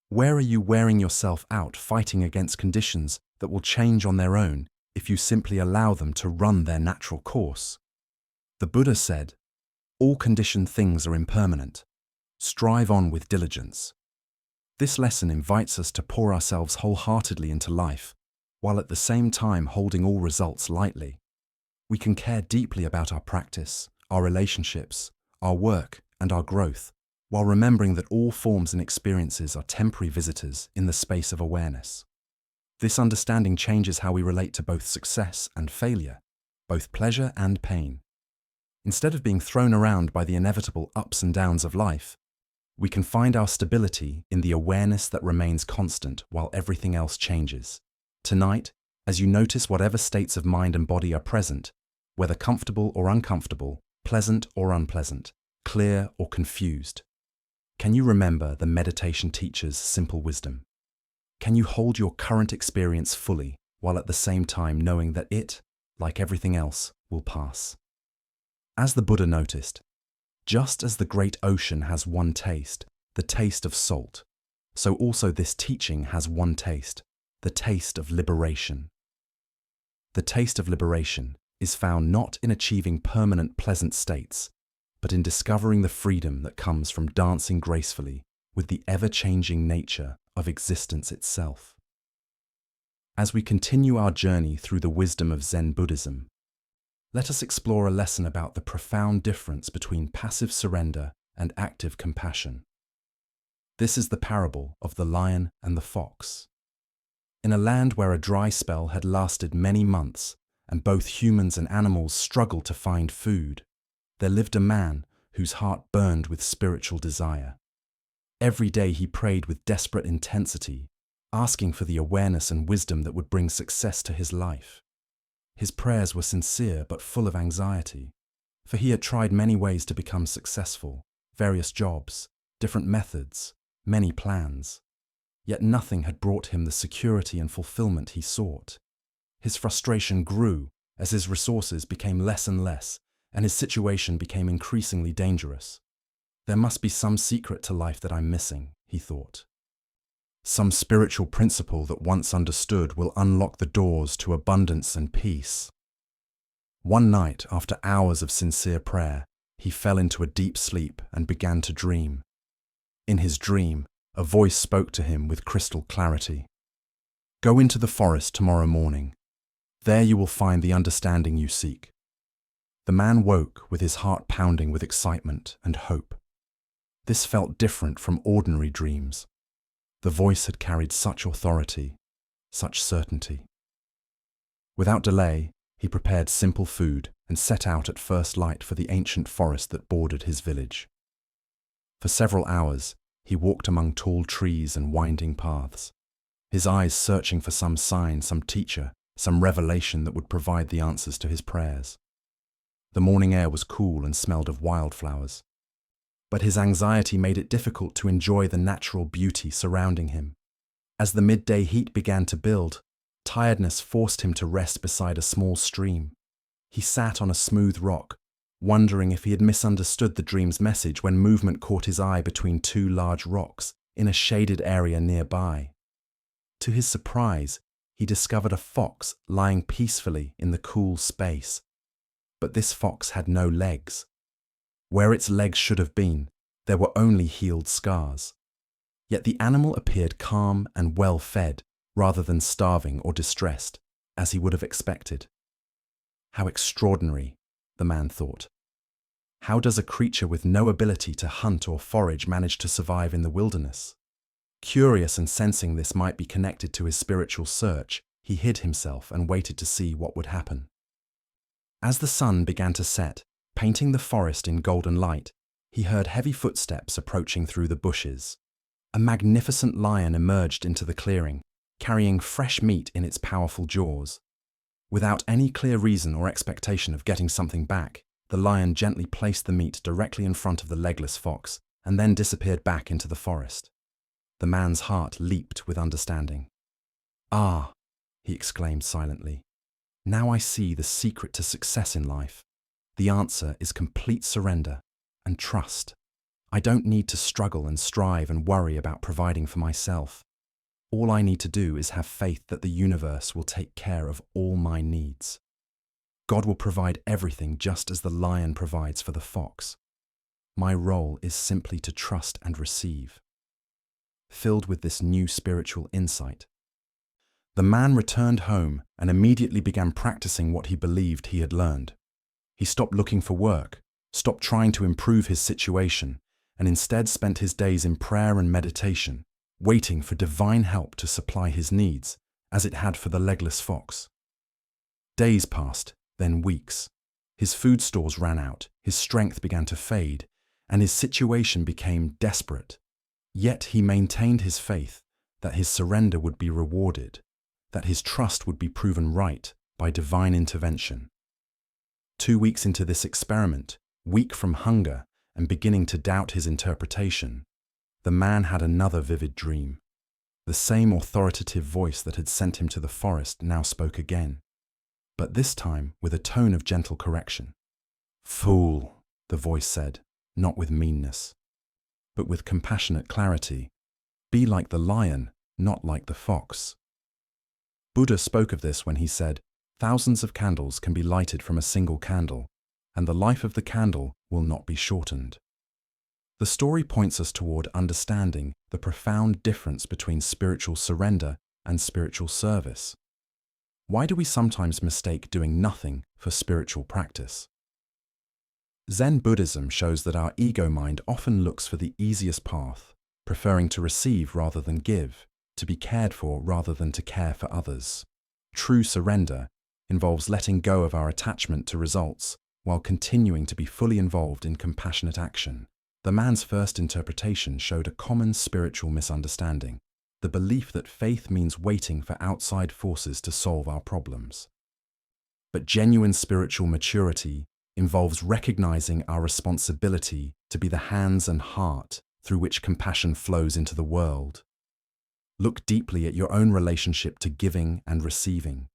Where are you wearing yourself out fighting against conditions that will change on their own if you simply allow them to run their natural course? The Buddha said, "All conditioned things are impermanent. Strive on with diligence." This lesson invites us to pour ourselves wholeheartedly into life, while at the same time holding all results lightly. We can care deeply about our practice, our relationships, our work, and our growth, while remembering that all forms and experiences are temporary visitors in the space of awareness. This understanding changes how we relate to both success and failure, both pleasure and pain. Instead of being thrown around by the inevitable ups and downs of life, we can find our stability in the awareness that remains constant while everything else changes. Tonight, as you notice whatever states of mind and body are present, whether comfortable or uncomfortable, pleasant or unpleasant, clear or confused, can you remember the meditation teacher's simple wisdom? Can you hold your current experience fully while at the same time knowing that it, like everything else, will pass? As the Buddha noticed, just as the great ocean has one taste, the taste of salt, so also this teaching has one taste, the taste of liberation. The taste of liberation is found not in achieving permanent pleasant states, but in discovering the freedom that comes from dancing gracefully with the ever-changing nature of existence itself. As we continue our journey through the wisdom of Zen Buddhism, let us explore a lesson about the profound difference between passive surrender and active compassion. This is the parable of the lion and the fox. In a land where a dry spell had lasted many months and both humans and animals struggled to find food, there lived a man whose heart burned with spiritual desire. Every day he prayed with desperate intensity, asking for the awareness and wisdom that would bring success to his life. His prayers were sincere but full of anxiety, for he had tried many ways to become successful, various jobs, different methods, many plans. Yet nothing had brought him the security and fulfillment he sought. His frustration grew as his resources became less and less, and his situation became increasingly dangerous. There must be some secret to life that I'm missing, he thought. Some spiritual principle that once understood will unlock the doors to abundance and peace. One night, after hours of sincere prayer, he fell into a deep sleep and began to dream. In his dream, a voice spoke to him with crystal clarity. "Go into the forest tomorrow morning. There you will find the understanding you seek." The man woke with his heart pounding with excitement and hope. This felt different from ordinary dreams. The voice had carried such authority, such certainty. Without delay, he prepared simple food and set out at first light for the ancient forest that bordered his village. For several hours, he walked among tall trees and winding paths, his eyes searching for some sign, some teacher, some revelation that would provide the answers to his prayers. The morning air was cool and smelled of wildflowers, but his anxiety made it difficult to enjoy the natural beauty surrounding him. As the midday heat began to build, tiredness forced him to rest beside a small stream. He sat on a smooth rock, wondering if he had misunderstood the dream's message when movement caught his eye between two large rocks in a shaded area nearby. To his surprise, he discovered a fox lying peacefully in the cool space. But this fox had no legs. Where its legs should have been, there were only healed scars. Yet the animal appeared calm and well-fed, rather than starving or distressed, as he would have expected. How extraordinary, the man thought. How does a creature with no ability to hunt or forage manage to survive in the wilderness? Curious and sensing this might be connected to his spiritual search, he hid himself and waited to see what would happen. As the sun began to set, painting the forest in golden light, he heard heavy footsteps approaching through the bushes. A magnificent lion emerged into the clearing, carrying fresh meat in its powerful jaws. Without any clear reason or expectation of getting something back, the lion gently placed the meat directly in front of the legless fox and then disappeared back into the forest. The man's heart leaped with understanding. "Ah," he exclaimed silently, "now I see the secret to success in life. The answer is complete surrender and trust. I don't need to struggle and strive and worry about providing for myself. All I need to do is have faith that the universe will take care of all my needs. God will provide everything just as the lion provides for the fox. My role is simply to trust and receive." Filled with this new spiritual insight, the man returned home and immediately began practicing what he believed he had learned. He stopped looking for work, stopped trying to improve his situation, and instead spent his days in prayer and meditation, waiting for divine help to supply his needs, as it had for the legless fox. Days passed, then weeks. His food stores ran out, his strength began to fade, and his situation became desperate. Yet he maintained his faith that his surrender would be rewarded, that his trust would be proven right by divine intervention. 2 weeks into this experiment, weak from hunger and beginning to doubt his interpretation, the man had another vivid dream. The same authoritative voice that had sent him to the forest now spoke again, but this time with a tone of gentle correction. "Fool," the voice said, not with meanness, but with compassionate clarity. "Be like the lion, not like the fox." Buddha spoke of this when he said, "Thousands of candles can be lighted from a single candle, and the life of the candle will not be shortened." The story points us toward understanding the profound difference between spiritual surrender and spiritual service. Why do we sometimes mistake doing nothing for spiritual practice? Zen Buddhism shows that our ego mind often looks for the easiest path, preferring to receive rather than give, to be cared for rather than to care for others. True surrender involves letting go of our attachment to results while continuing to be fully involved in compassionate action. The man's first interpretation showed a common spiritual misunderstanding, the belief that faith means waiting for outside forces to solve our problems. But genuine spiritual maturity involves recognizing our responsibility to be the hands and heart through which compassion flows into the world. Look deeply at your own relationship to giving and receiving.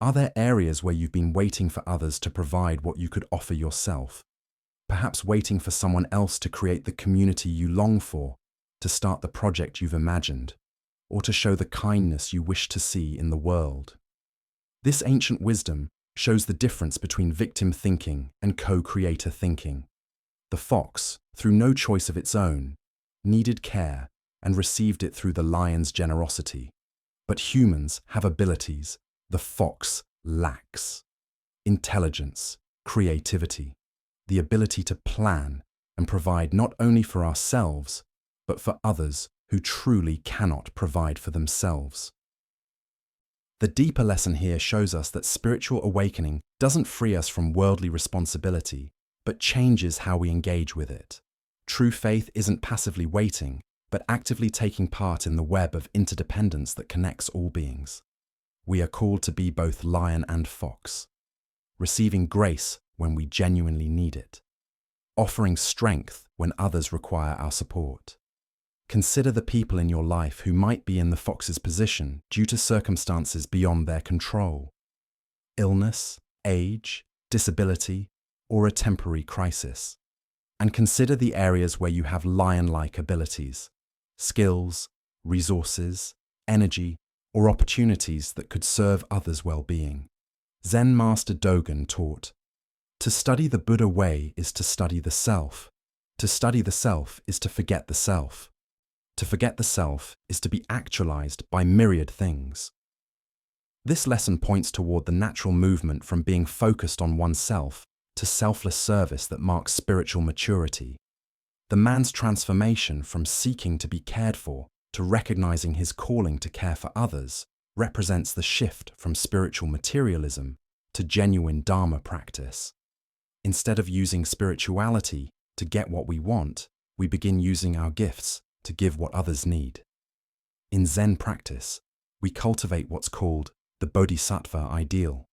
Are there areas where you've been waiting for others to provide what you could offer yourself? Perhaps waiting for someone else to create the community you long for, to start the project you've imagined, or to show the kindness you wish to see in the world. This ancient wisdom shows the difference between victim thinking and co-creator thinking. The fox, through no choice of its own, needed care and received it through the lion's generosity. But humans have abilities the fox lacks: intelligence, creativity, the ability to plan and provide not only for ourselves, but for others who truly cannot provide for themselves. The deeper lesson here shows us that spiritual awakening doesn't free us from worldly responsibility, but changes how we engage with it. True faith isn't passively waiting, but actively taking part in the web of interdependence that connects all beings. We are called to be both lion and fox, receiving grace when we genuinely need it, offering strength when others require our support. Consider the people in your life who might be in the fox's position due to circumstances beyond their control: illness, age, disability, or a temporary crisis. And consider the areas where you have lion-like abilities, skills, resources, energy, or opportunities that could serve others' well-being. Zen Master Dogen taught, "To study the Buddha way is to study the self. To study the self is to forget the self. To forget the self is to be actualized by myriad things." This lesson points toward the natural movement from being focused on oneself to selfless service that marks spiritual maturity. The man's transformation from seeking to be cared for to recognizing his calling to care for others represents the shift from spiritual materialism to genuine Dharma practice. Instead of using spirituality to get what we want, we begin using our gifts to give what others need. In Zen practice, we cultivate what's called the bodhisattva ideal,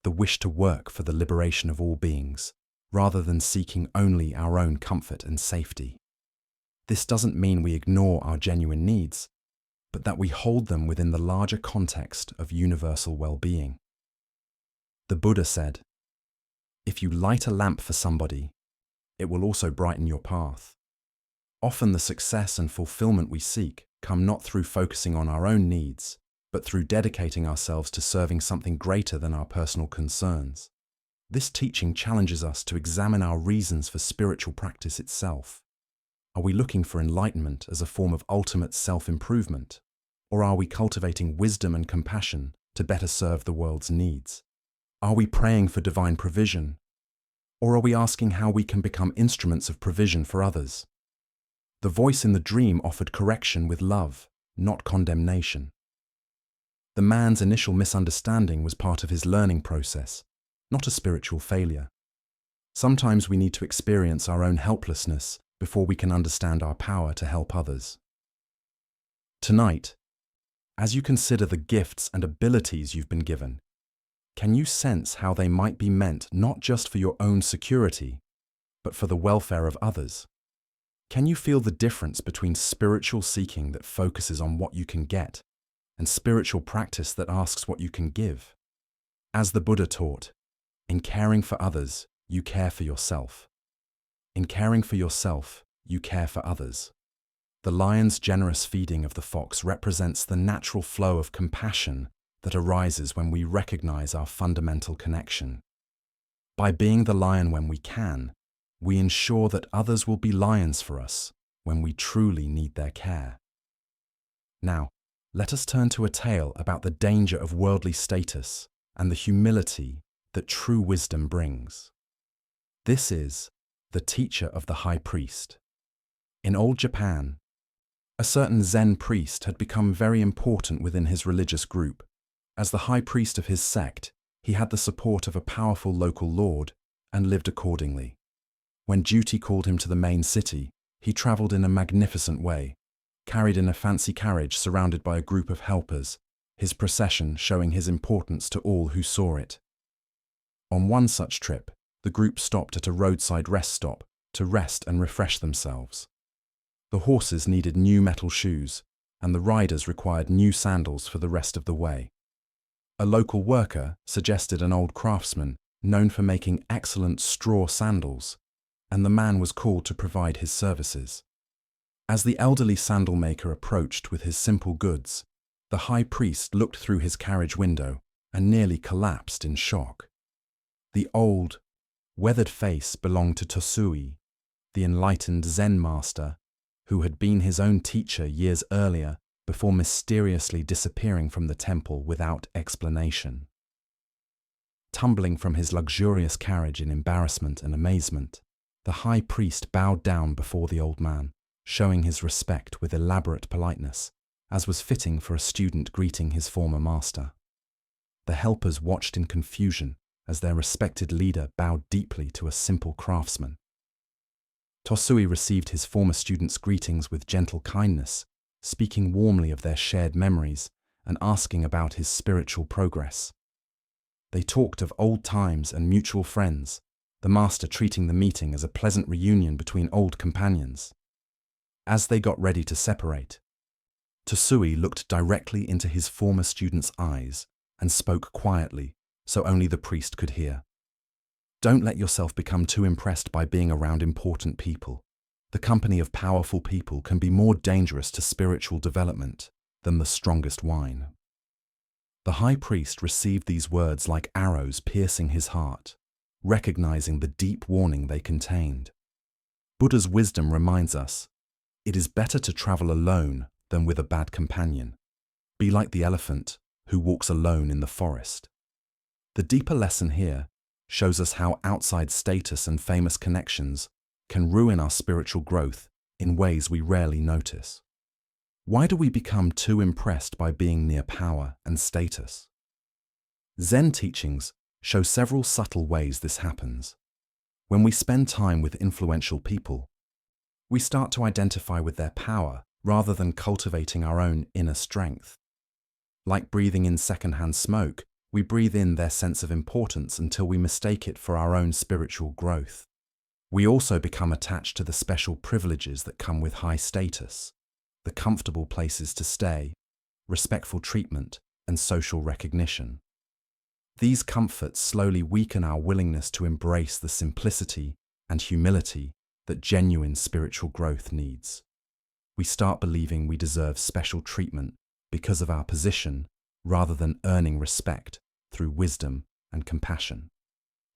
the wish to work for the liberation of all beings, rather than seeking only our own comfort and safety. This doesn't mean we ignore our genuine needs, but that we hold them within the larger context of universal well-being. The Buddha said, "If you light a lamp for somebody, it will also brighten your path." Often the success and fulfillment we seek come not through focusing on our own needs, but through dedicating ourselves to serving something greater than our personal concerns. This teaching challenges us to examine our reasons for spiritual practice itself. Are we looking for enlightenment as a form of ultimate self-improvement, or are we cultivating wisdom and compassion to better serve the world's needs? Are we praying for divine provision, or are we asking how we can become instruments of provision for others? The voice in the dream offered correction with love, not condemnation. The man's initial misunderstanding was part of his learning process, not a spiritual failure. Sometimes we need to experience our own helplessness before we can understand our power to help others. Tonight, as you consider the gifts and abilities you've been given, can you sense how they might be meant not just for your own security, but for the welfare of others? Can you feel the difference between spiritual seeking that focuses on what you can get and spiritual practice that asks what you can give? As the Buddha taught, in caring for others, you care for yourself. In caring for yourself, you care for others. The lion's generous feeding of the fox represents the natural flow of compassion that arises when we recognize our fundamental connection. By being the lion when we can, we ensure that others will be lions for us when we truly need their care. Now, let us turn to a tale about the danger of worldly status and the humility that true wisdom brings. This is the teacher of the high priest. In old Japan, a certain Zen priest had become very important within his religious group. As the high priest of his sect, he had the support of a powerful local lord and lived accordingly. When duty called him to the main city, he traveled in a magnificent way, carried in a fancy carriage surrounded by a group of helpers, his procession showing his importance to all who saw it. On one such trip, the group stopped at a roadside rest stop to rest and refresh themselves. The horses needed new metal shoes, and the riders required new sandals for the rest of the way. A local worker suggested an old craftsman known for making excellent straw sandals, and the man was called to provide his services. As the elderly sandal maker approached with his simple goods, the high priest looked through his carriage window and nearly collapsed in shock. The old, weathered face belonged to Tosui, the enlightened Zen master, who had been his own teacher years earlier before mysteriously disappearing from the temple without explanation. Tumbling from his luxurious carriage in embarrassment and amazement, the high priest bowed down before the old man, showing his respect with elaborate politeness, as was fitting for a student greeting his former master. The helpers watched in confusion as their respected leader bowed deeply to a simple craftsman. Tosui received his former students' greetings with gentle kindness, speaking warmly of their shared memories and asking about his spiritual progress. They talked of old times and mutual friends, the master treating the meeting as a pleasant reunion between old companions. As they got ready to separate, Tosui looked directly into his former student's eyes and spoke quietly, so only the priest could hear. Don't let yourself become too impressed by being around important people. The company of powerful people can be more dangerous to spiritual development than the strongest wine. The high priest received these words like arrows piercing his heart, recognizing the deep warning they contained. Buddha's wisdom reminds us, it is better to travel alone than with a bad companion. Be like the elephant who walks alone in the forest. The deeper lesson here shows us how outside status and famous connections can ruin our spiritual growth in ways we rarely notice. Why do we become too impressed by being near power and status? Zen teachings show several subtle ways this happens. When we spend time with influential people, we start to identify with their power rather than cultivating our own inner strength. Like breathing in secondhand smoke, we breathe in their sense of importance until we mistake it for our own spiritual growth. We also become attached to the special privileges that come with high status, the comfortable places to stay, respectful treatment, and social recognition. These comforts slowly weaken our willingness to embrace the simplicity and humility that genuine spiritual growth needs. We start believing we deserve special treatment because of our position rather than earning respect through wisdom and compassion.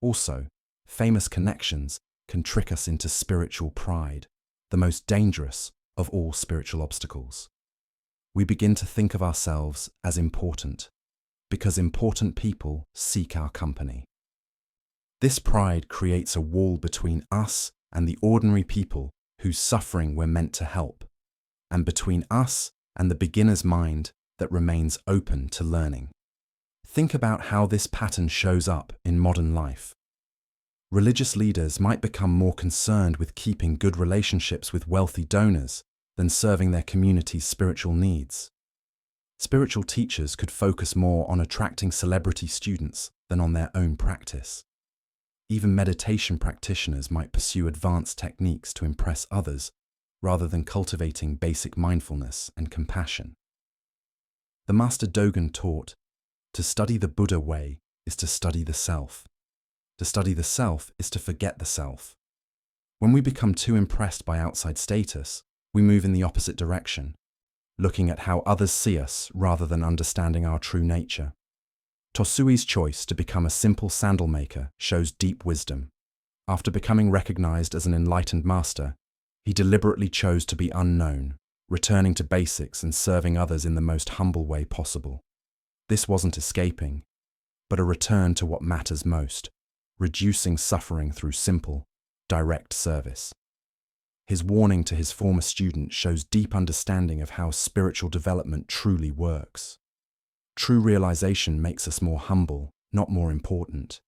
Also, famous connections can trick us into spiritual pride, the most dangerous of all spiritual obstacles. We begin to think of ourselves as important because important people seek our company. This pride creates a wall between us and the ordinary people whose suffering we're meant to help, and between us and the beginner's mind that remains open to learning. Think about how this pattern shows up in modern life. Religious leaders might become more concerned with keeping good relationships with wealthy donors than serving their community's spiritual needs. Spiritual teachers could focus more on attracting celebrity students than on their own practice. Even meditation practitioners might pursue advanced techniques to impress others rather than cultivating basic mindfulness and compassion. The Master Dogen taught, to study the Buddha way is to study the self. To study the self is to forget the self. When we become too impressed by outside status, we move in the opposite direction, looking at how others see us rather than understanding our true nature. Tosui's choice to become a simple sandal maker shows deep wisdom. After becoming recognized as an enlightened master, he deliberately chose to be unknown, returning to basics and serving others in the most humble way possible. This wasn't escaping, but a return to what matters most, reducing suffering through simple, direct service. His warning to his former student shows deep understanding of how spiritual development truly works. True realization makes us more humble, not more important.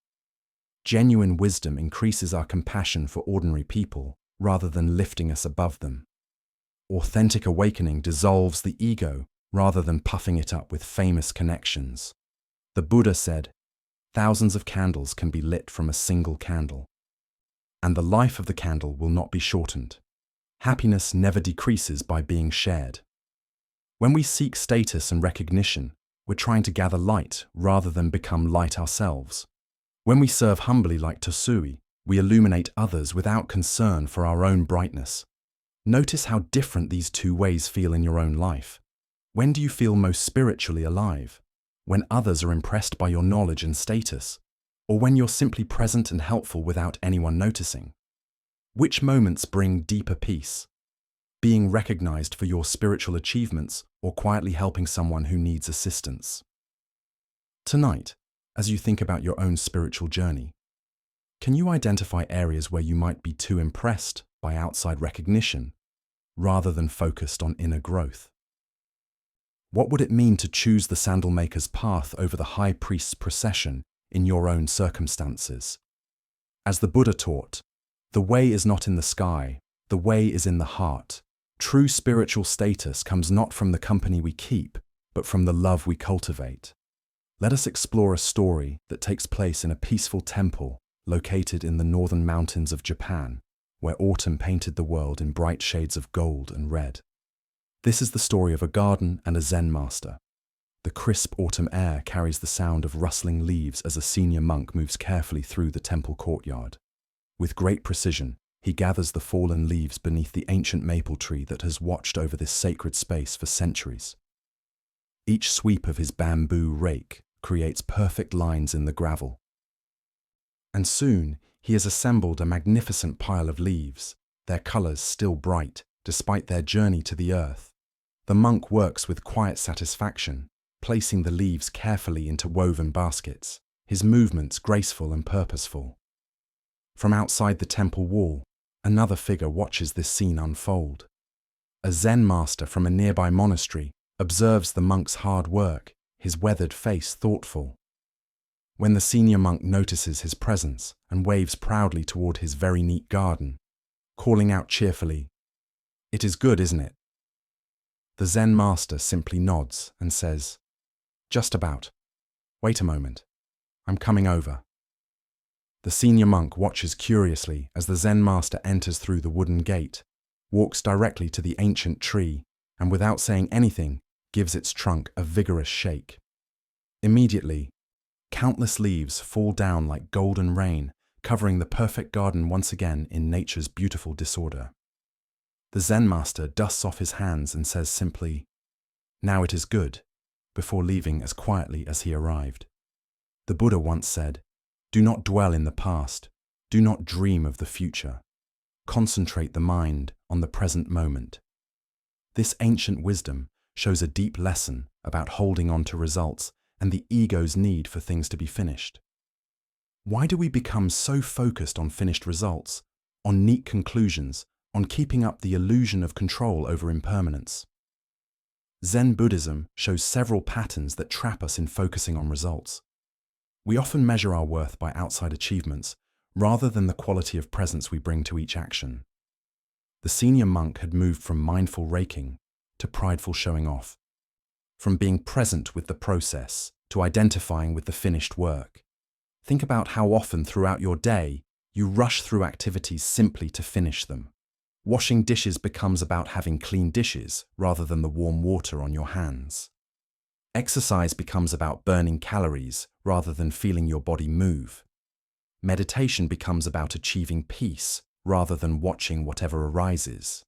Genuine wisdom increases our compassion for ordinary people rather than lifting us above them. Authentic awakening dissolves the ego rather than puffing it up with famous connections. The Buddha said, "Thousands of candles can be lit from a single candle, and the life of the candle will not be shortened. Happiness never decreases by being shared." When we seek status and recognition, we're trying to gather light rather than become light ourselves. When we serve humbly like Tosui, we illuminate others without concern for our own brightness. Notice how different these two ways feel in your own life. When do you feel most spiritually alive? When others are impressed by your knowledge and status, or when you're simply present and helpful without anyone noticing? Which moments bring deeper peace? Being recognized for your spiritual achievements or quietly helping someone who needs assistance? Tonight, as you think about your own spiritual journey, can you identify areas where you might be too impressed by outside recognition rather than focused on inner growth? What would it mean to choose the sandal maker's path over the high priest's procession in your own circumstances? As the Buddha taught, the way is not in the sky, the way is in the heart. True spiritual status comes not from the company we keep, but from the love we cultivate. Let us explore a story that takes place in a peaceful temple located in the northern mountains of Japan, where autumn painted the world in bright shades of gold and red. This is the story of a garden and a Zen master. The crisp autumn air carries the sound of rustling leaves as a senior monk moves carefully through the temple courtyard. With great precision, he gathers the fallen leaves beneath the ancient maple tree that has watched over this sacred space for centuries. Each sweep of his bamboo rake creates perfect lines in the gravel. And soon, he has assembled a magnificent pile of leaves, their colors still bright despite their journey to the earth. The monk works with quiet satisfaction, placing the leaves carefully into woven baskets, his movements graceful and purposeful. From outside the temple wall, another figure watches this scene unfold. A Zen master from a nearby monastery observes the monk's hard work, his weathered face thoughtful. When the senior monk notices his presence and waves proudly toward his very neat garden, calling out cheerfully, "It is good, isn't it?" The Zen master simply nods and says, Just about. Wait a moment. I'm coming over. The senior monk watches curiously as the Zen master enters through the wooden gate, walks directly to the ancient tree, and without saying anything, gives its trunk a vigorous shake. Immediately, countless leaves fall down like golden rain, covering the perfect garden once again in nature's beautiful disorder. The Zen master dusts off his hands and says simply, "Now it is good," before leaving as quietly as he arrived. The Buddha once said, "Do not dwell in the past, do not dream of the future. Concentrate the mind on the present moment." This ancient wisdom shows a deep lesson about holding on to results and the ego's need for things to be finished. Why do we become so focused on finished results, on neat conclusions, on keeping up the illusion of control over impermanence? Zen Buddhism shows several patterns that trap us in focusing on results. We often measure our worth by outside achievements, rather than the quality of presence we bring to each action. The senior monk had moved from mindful raking to prideful showing off, from being present with the process to identifying with the finished work. Think about how often throughout your day you rush through activities simply to finish them. Washing dishes becomes about having clean dishes rather than the warm water on your hands. Exercise becomes about burning calories rather than feeling your body move. Meditation becomes about achieving peace rather than watching whatever arises.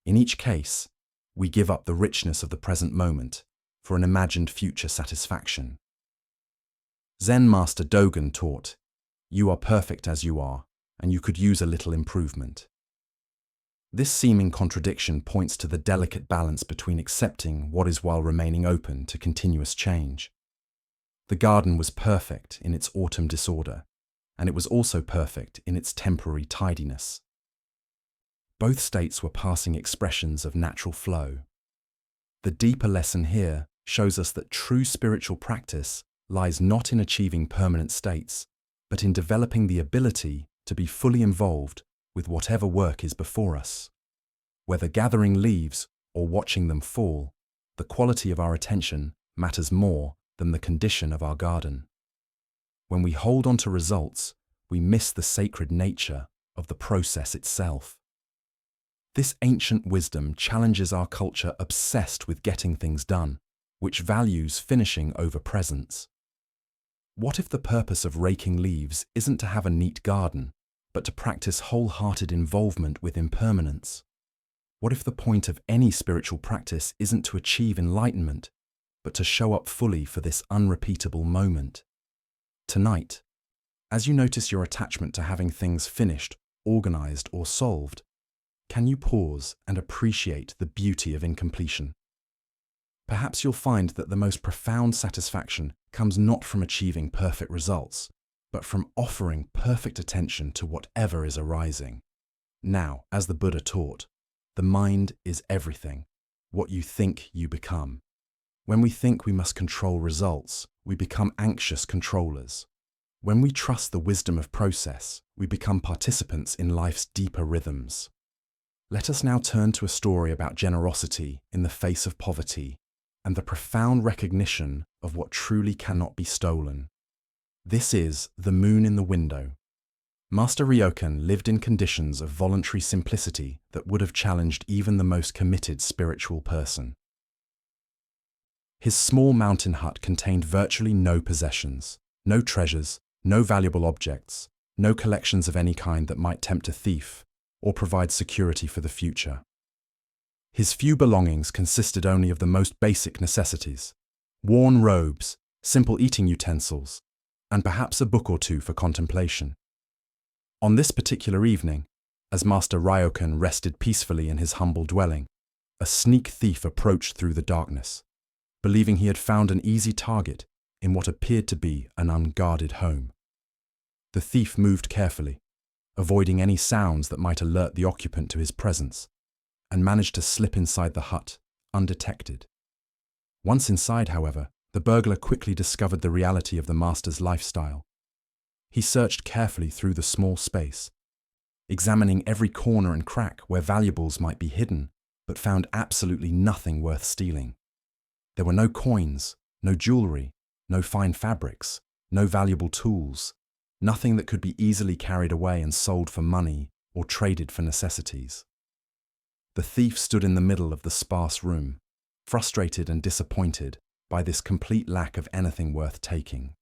In each case, we give up the richness of the present moment for an imagined future satisfaction. Zen Master Dogen taught, "You are perfect as you are, and you could use a little improvement." This seeming contradiction points to the delicate balance between accepting what is while remaining open to continuous change. The garden was perfect in its autumn disorder, and it was also perfect in its temporary tidiness. Both states were passing expressions of natural flow. The deeper lesson here shows us that true spiritual practice lies not in achieving permanent states, but in developing the ability to be fully involved with whatever work is before us. Whether gathering leaves or watching them fall, the quality of our attention matters more than the condition of our garden. When we hold on to results, we miss the sacred nature of the process itself. This ancient wisdom challenges our culture obsessed with getting things done, which values finishing over presence. What if the purpose of raking leaves isn't to have a neat garden, but to practice wholehearted involvement with impermanence? What if the point of any spiritual practice isn't to achieve enlightenment, but to show up fully for this unrepeatable moment? Tonight, as you notice your attachment to having things finished, organized, or solved, can you pause and appreciate the beauty of incompletion? Perhaps you'll find that the most profound satisfaction comes not from achieving perfect results, but from offering perfect attention to whatever is arising. Now, as the Buddha taught, the mind is everything. What you think, you become. When we think we must control results, we become anxious controllers. When we trust the wisdom of process, we become participants in life's deeper rhythms. Let us now turn to a story about generosity in the face of poverty and the profound recognition of what truly cannot be stolen. This is The Moon in the Window. Master Ryokan lived in conditions of voluntary simplicity that would have challenged even the most committed spiritual person. His small mountain hut contained virtually no possessions, no treasures, no valuable objects, no collections of any kind that might tempt a thief or provide security for the future. His few belongings consisted only of the most basic necessities: worn robes, simple eating utensils, and perhaps a book or two for contemplation. On this particular evening, as Master Ryokan rested peacefully in his humble dwelling, a sneak thief approached through the darkness, believing he had found an easy target in what appeared to be an unguarded home. The thief moved carefully, avoiding any sounds that might alert the occupant to his presence, and managed to slip inside the hut, undetected. Once inside, however, the burglar quickly discovered the reality of the master's lifestyle. He searched carefully through the small space, examining every corner and crack where valuables might be hidden, but found absolutely nothing worth stealing. There were no coins, No jewelry, no fine fabrics, no valuable tools, nothing that could be easily carried away and sold for money or traded for necessities. The thief stood in the middle of the sparse room, frustrated and disappointed by this complete lack of anything worth taking.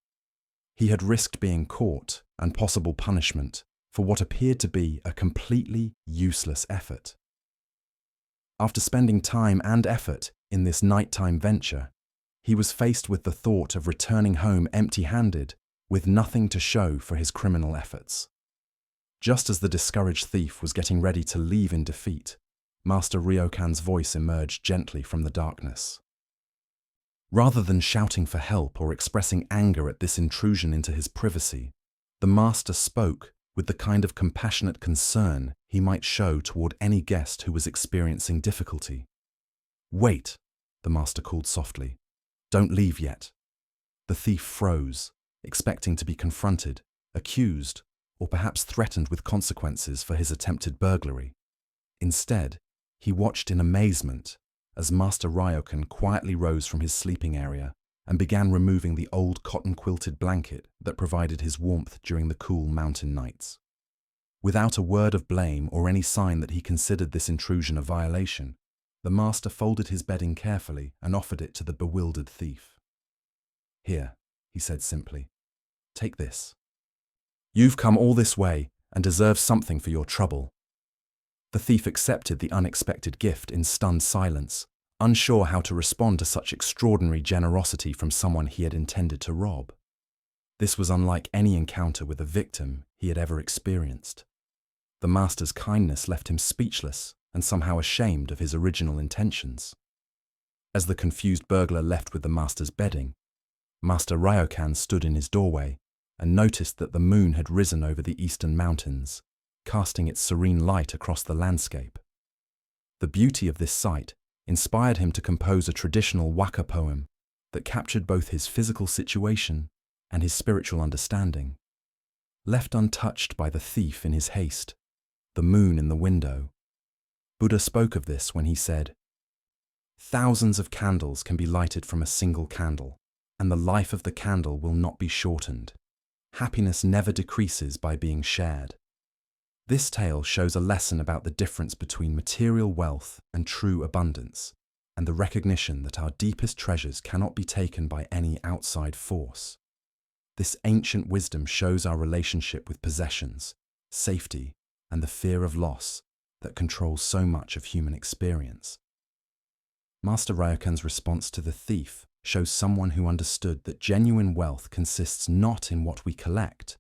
He had risked being caught and possible punishment for what appeared to be a completely useless effort. After spending time and effort in this nighttime venture, he was faced with the thought of returning home empty-handed with nothing to show for his criminal efforts. Just as the discouraged thief was getting ready to leave in defeat, Master Ryokan's voice emerged gently from the darkness. Rather than shouting for help or expressing anger at this intrusion into his privacy, the master spoke with the kind of compassionate concern he might show toward any guest who was experiencing difficulty. "Wait," the master called softly. "Don't leave yet." The thief froze, expecting to be confronted, accused, or perhaps threatened with consequences for his attempted burglary. Instead, he watched in amazement as Master Ryokan quietly rose from his sleeping area and began removing the old cotton-quilted blanket that provided his warmth during the cool mountain nights. Without a word of blame or any sign that he considered this intrusion a violation, the master folded his bedding carefully and offered it to the bewildered thief. "Here," he said simply. "Take this. You've come all this way and deserve something for your trouble." The thief accepted the unexpected gift in stunned silence, unsure how to respond to such extraordinary generosity from someone he had intended to rob. This was unlike any encounter with a victim he had ever experienced. The master's kindness left him speechless and somehow ashamed of his original intentions. As the confused burglar left with the master's bedding, Master Ryokan stood in his doorway and noticed that the moon had risen over the eastern mountains, casting its serene light across the landscape. The beauty of this sight inspired him to compose a traditional waka poem that captured both his physical situation and his spiritual understanding. Left untouched by the thief in his haste, the moon in the window, Buddha spoke of this when he said, "Thousands of candles can be lighted from a single candle, and the life of the candle will not be shortened. Happiness never decreases by being shared." This tale shows a lesson about the difference between material wealth and true abundance, and the recognition that our deepest treasures cannot be taken by any outside force. This ancient wisdom shows our relationship with possessions, safety, and the fear of loss that controls so much of human experience. Master Ryokan's response to the thief shows someone who understood that genuine wealth consists not in what we collect,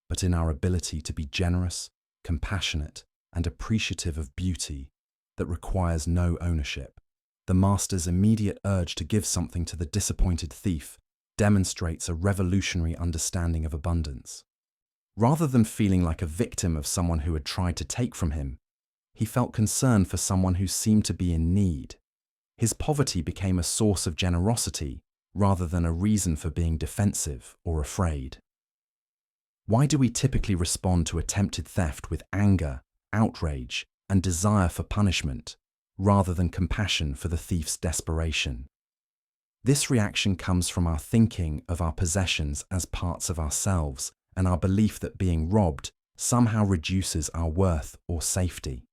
but in our ability to be generous, compassionate, and appreciative of beauty that requires no ownership. The master's immediate urge to give something to the disappointed thief demonstrates a revolutionary understanding of abundance. Rather than feeling like a victim of someone who had tried to take from him, he felt concern for someone who seemed to be in need. His poverty became a source of generosity rather than a reason for being defensive or afraid. Why do we typically respond to attempted theft with anger, outrage, and desire for punishment, rather than compassion for the thief's desperation? This reaction comes from our thinking of our possessions as parts of ourselves and our belief that being robbed somehow reduces our worth or safety.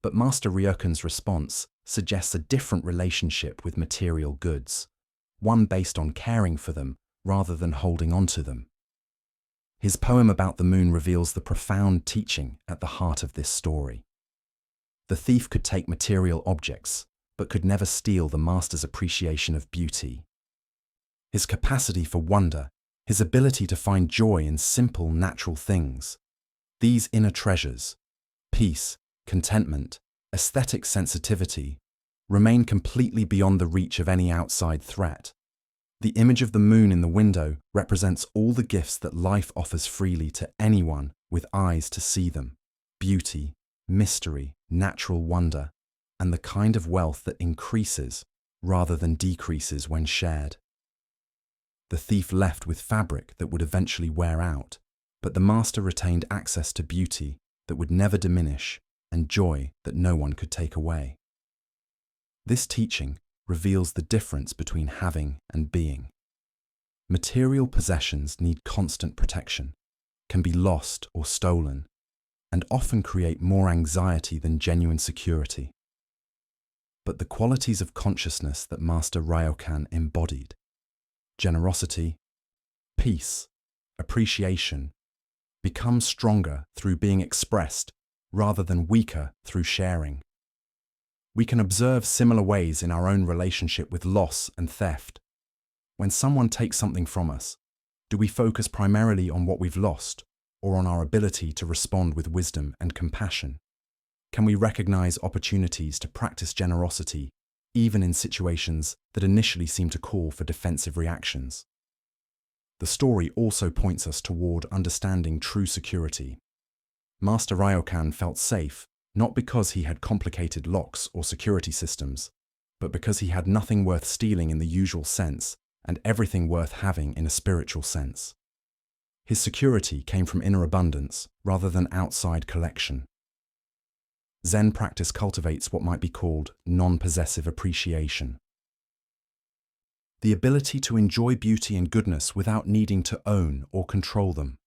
But Master Ryokan's response suggests a different relationship with material goods, one based on caring for them rather than holding on to them. His poem about the moon reveals the profound teaching at the heart of this story. The thief could take material objects, but could never steal the master's appreciation of beauty. His capacity for wonder, his ability to find joy in simple, natural things, these inner treasures, peace, contentment, aesthetic sensitivity, remain completely beyond the reach of any outside threat. The image of the moon in the window represents all the gifts that life offers freely to anyone with eyes to see them: beauty, mystery, natural wonder, and the kind of wealth that increases rather than decreases when shared. The thief left with fabric that would eventually wear out, but the master retained access to beauty that would never diminish and joy that no one could take away. This teaching, reveals the difference between having and being. Material possessions need constant protection, can be lost or stolen, and often create more anxiety than genuine security. But the qualities of consciousness that Master Ryokan embodied, generosity, peace, appreciation, become stronger through being expressed rather than weaker through sharing. We can observe similar ways in our own relationship with loss and theft. When someone takes something from us, do we focus primarily on what we've lost or on our ability to respond with wisdom and compassion? Can we recognize opportunities to practice generosity even in situations that initially seem to call for defensive reactions? The story also points us toward understanding true security. Master Ryokan felt safe not because he had complicated locks or security systems, but because he had nothing worth stealing in the usual sense and everything worth having in a spiritual sense. His security came from inner abundance rather than outside collection. Zen practice cultivates what might be called non-possessive appreciation. The ability to enjoy beauty and goodness without needing to own or control them.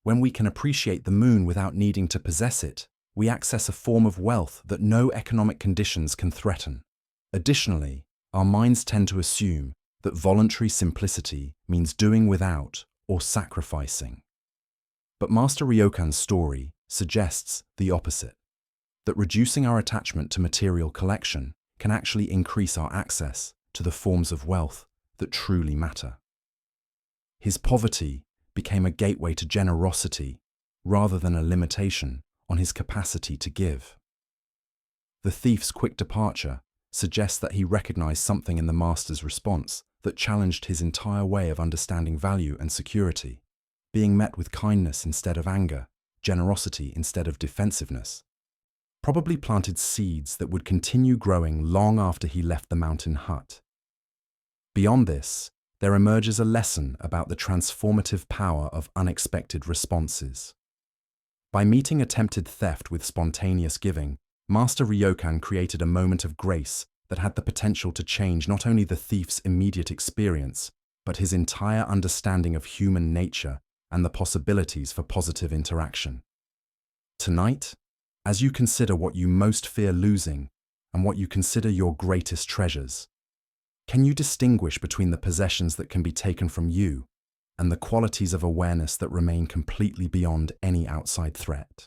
When we can appreciate the moon without needing to possess it, we access a form of wealth that no economic conditions can threaten. Additionally, our minds tend to assume that voluntary simplicity means doing without or sacrificing. But Master Ryokan's story suggests the opposite, that reducing our attachment to material collection can actually increase our access to the forms of wealth that truly matter. His poverty became a gateway to generosity rather than a limitation on his capacity to give. The thief's quick departure suggests that he recognized something in the master's response that challenged his entire way of understanding value and security, being met with kindness instead of anger, generosity instead of defensiveness. Probably planted seeds that would continue growing long after he left the mountain hut. Beyond this, there emerges a lesson about the transformative power of unexpected responses. By meeting attempted theft with spontaneous giving, Master Ryokan created a moment of grace that had the potential to change not only the thief's immediate experience, but his entire understanding of human nature and the possibilities for positive interaction. Tonight, as you consider what you most fear losing and what you consider your greatest treasures, can you distinguish between the possessions that can be taken from you and the qualities of awareness that remain completely beyond any outside threat?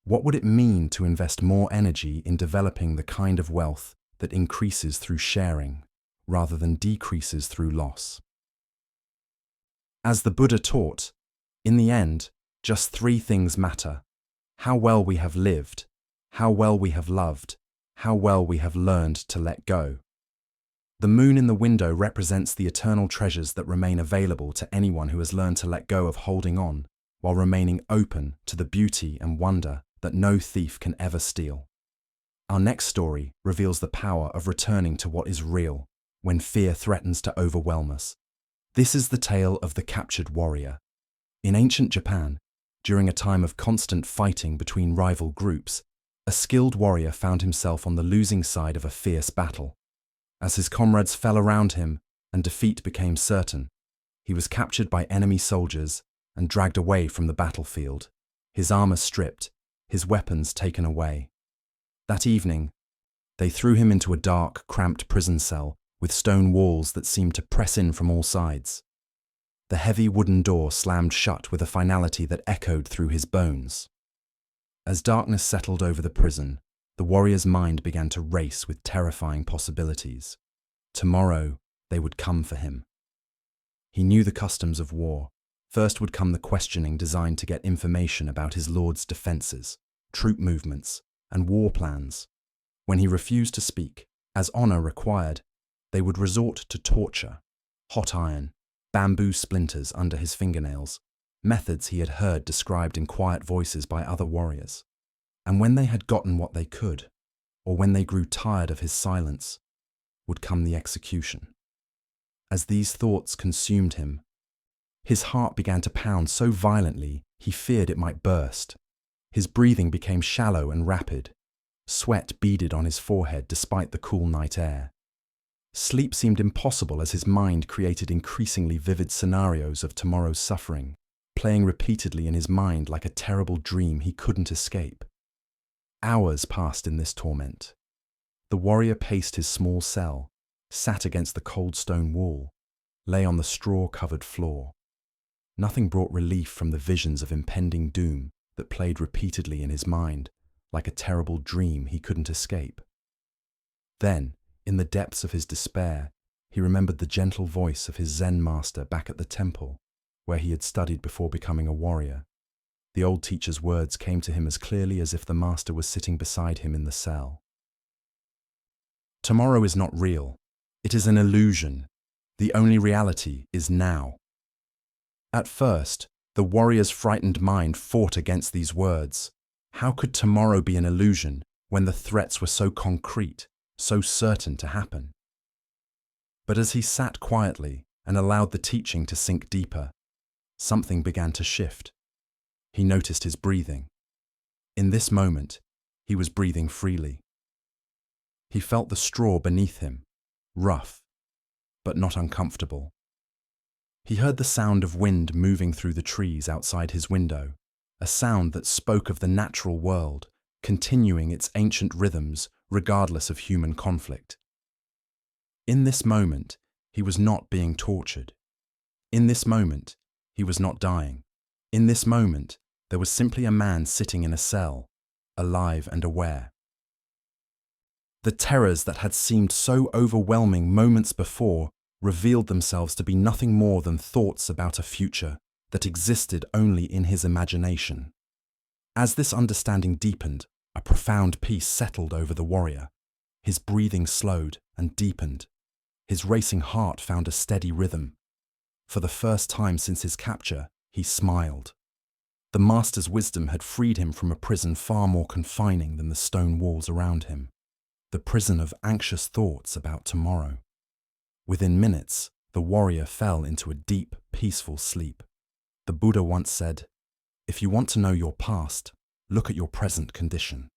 What would it mean to invest more energy in developing the kind of wealth that increases through sharing rather than decreases through loss? As the Buddha taught, in the end, just three things matter: how well we have lived, how well we have loved, how well we have learned to let go. The moon in the window represents the eternal treasures that remain available to anyone who has learned to let go of holding on, while remaining open to the beauty and wonder that no thief can ever steal. Our next story reveals the power of returning to what is real when fear threatens to overwhelm us. This is the tale of the captured warrior. In ancient Japan, during a time of constant fighting between rival groups, a skilled warrior found himself on the losing side of a fierce battle. As his comrades fell around him and defeat became certain, he was captured by enemy soldiers and dragged away from the battlefield, his armor stripped, his weapons taken away. That evening, they threw him into a dark, cramped prison cell with stone walls that seemed to press in from all sides. The heavy wooden door slammed shut with a finality that echoed through his bones. As darkness settled over the prison, the warrior's mind began to race with terrifying possibilities. Tomorrow, they would come for him. He knew the customs of war. First would come the questioning designed to get information about his lord's defenses, troop movements, and war plans. When he refused to speak, as honor required, they would resort to torture, hot iron, bamboo splinters under his fingernails, methods he had heard described in quiet voices by other warriors. And when they had gotten what they could, or when they grew tired of his silence, would come the execution. As these thoughts consumed him, his heart began to pound so violently he feared it might burst. His breathing became shallow and rapid. Sweat beaded on his forehead despite the cool night air. Sleep seemed impossible as his mind created increasingly vivid scenarios of tomorrow's suffering, playing repeatedly in his mind like a terrible dream he couldn't escape. Hours passed in this torment. The warrior paced his small cell, sat against the cold stone wall, lay on the straw-covered floor. Nothing brought relief from the visions of impending doom that played repeatedly in his mind, like a terrible dream he couldn't escape. Then, in the depths of his despair, he remembered the gentle voice of his Zen master back at the temple, where he had studied before becoming a warrior. The old teacher's words came to him as clearly as if the master was sitting beside him in the cell. Tomorrow is not real. It is an illusion. The only reality is now. At first, the warrior's frightened mind fought against these words. How could tomorrow be an illusion when the threats were so concrete, so certain to happen? But as he sat quietly and allowed the teaching to sink deeper, something began to shift. He noticed his breathing. In this moment, he was breathing freely. He felt the straw beneath him, rough, but not uncomfortable. He heard the sound of wind moving through the trees outside his window, a sound that spoke of the natural world, continuing its ancient rhythms regardless of human conflict. In this moment, he was not being tortured. In this moment, he was not dying. In this moment, there was simply a man sitting in a cell, alive and aware. The terrors that had seemed so overwhelming moments before revealed themselves to be nothing more than thoughts about a future that existed only in his imagination. As this understanding deepened, a profound peace settled over the warrior. His breathing slowed and deepened. His racing heart found a steady rhythm. For the first time since his capture, he smiled. The master's wisdom had freed him from a prison far more confining than the stone walls around him, the prison of anxious thoughts about tomorrow. Within minutes, the warrior fell into a deep, peaceful sleep. The Buddha once said, "If you want to know your past, look at your present condition.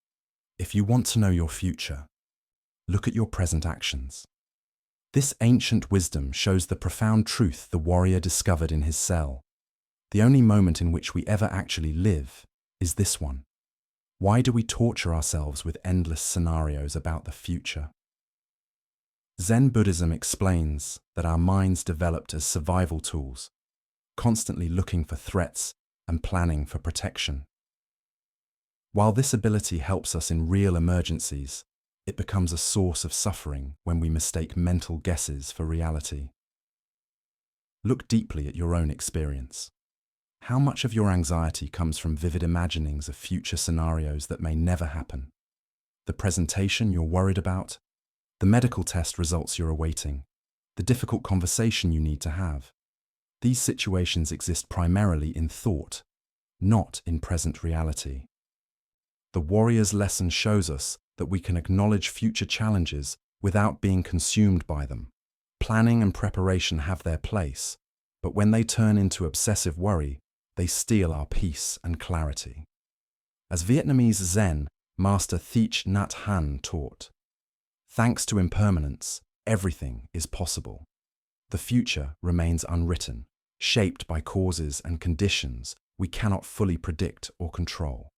If you want to know your future, look at your present actions." This ancient wisdom shows the profound truth the warrior discovered in his cell. The only moment in which we ever actually live is this one. Why do we torture ourselves with endless scenarios about the future? Zen Buddhism explains that our minds developed as survival tools, constantly looking for threats and planning for protection. While this ability helps us in real emergencies, it becomes a source of suffering when we mistake mental guesses for reality. Look deeply at your own experience. How much of your anxiety comes from vivid imaginings of future scenarios that may never happen? The presentation you're worried about? The medical test results you're awaiting? The difficult conversation you need to have? These situations exist primarily in thought, not in present reality. The warrior's lesson shows us that we can acknowledge future challenges without being consumed by them. Planning and preparation have their place, but when they turn into obsessive worry, they steal our peace and clarity. As Vietnamese Zen master Thich Nhat Hanh taught, thanks to impermanence, everything is possible. The future remains unwritten, shaped by causes and conditions we cannot fully predict or control.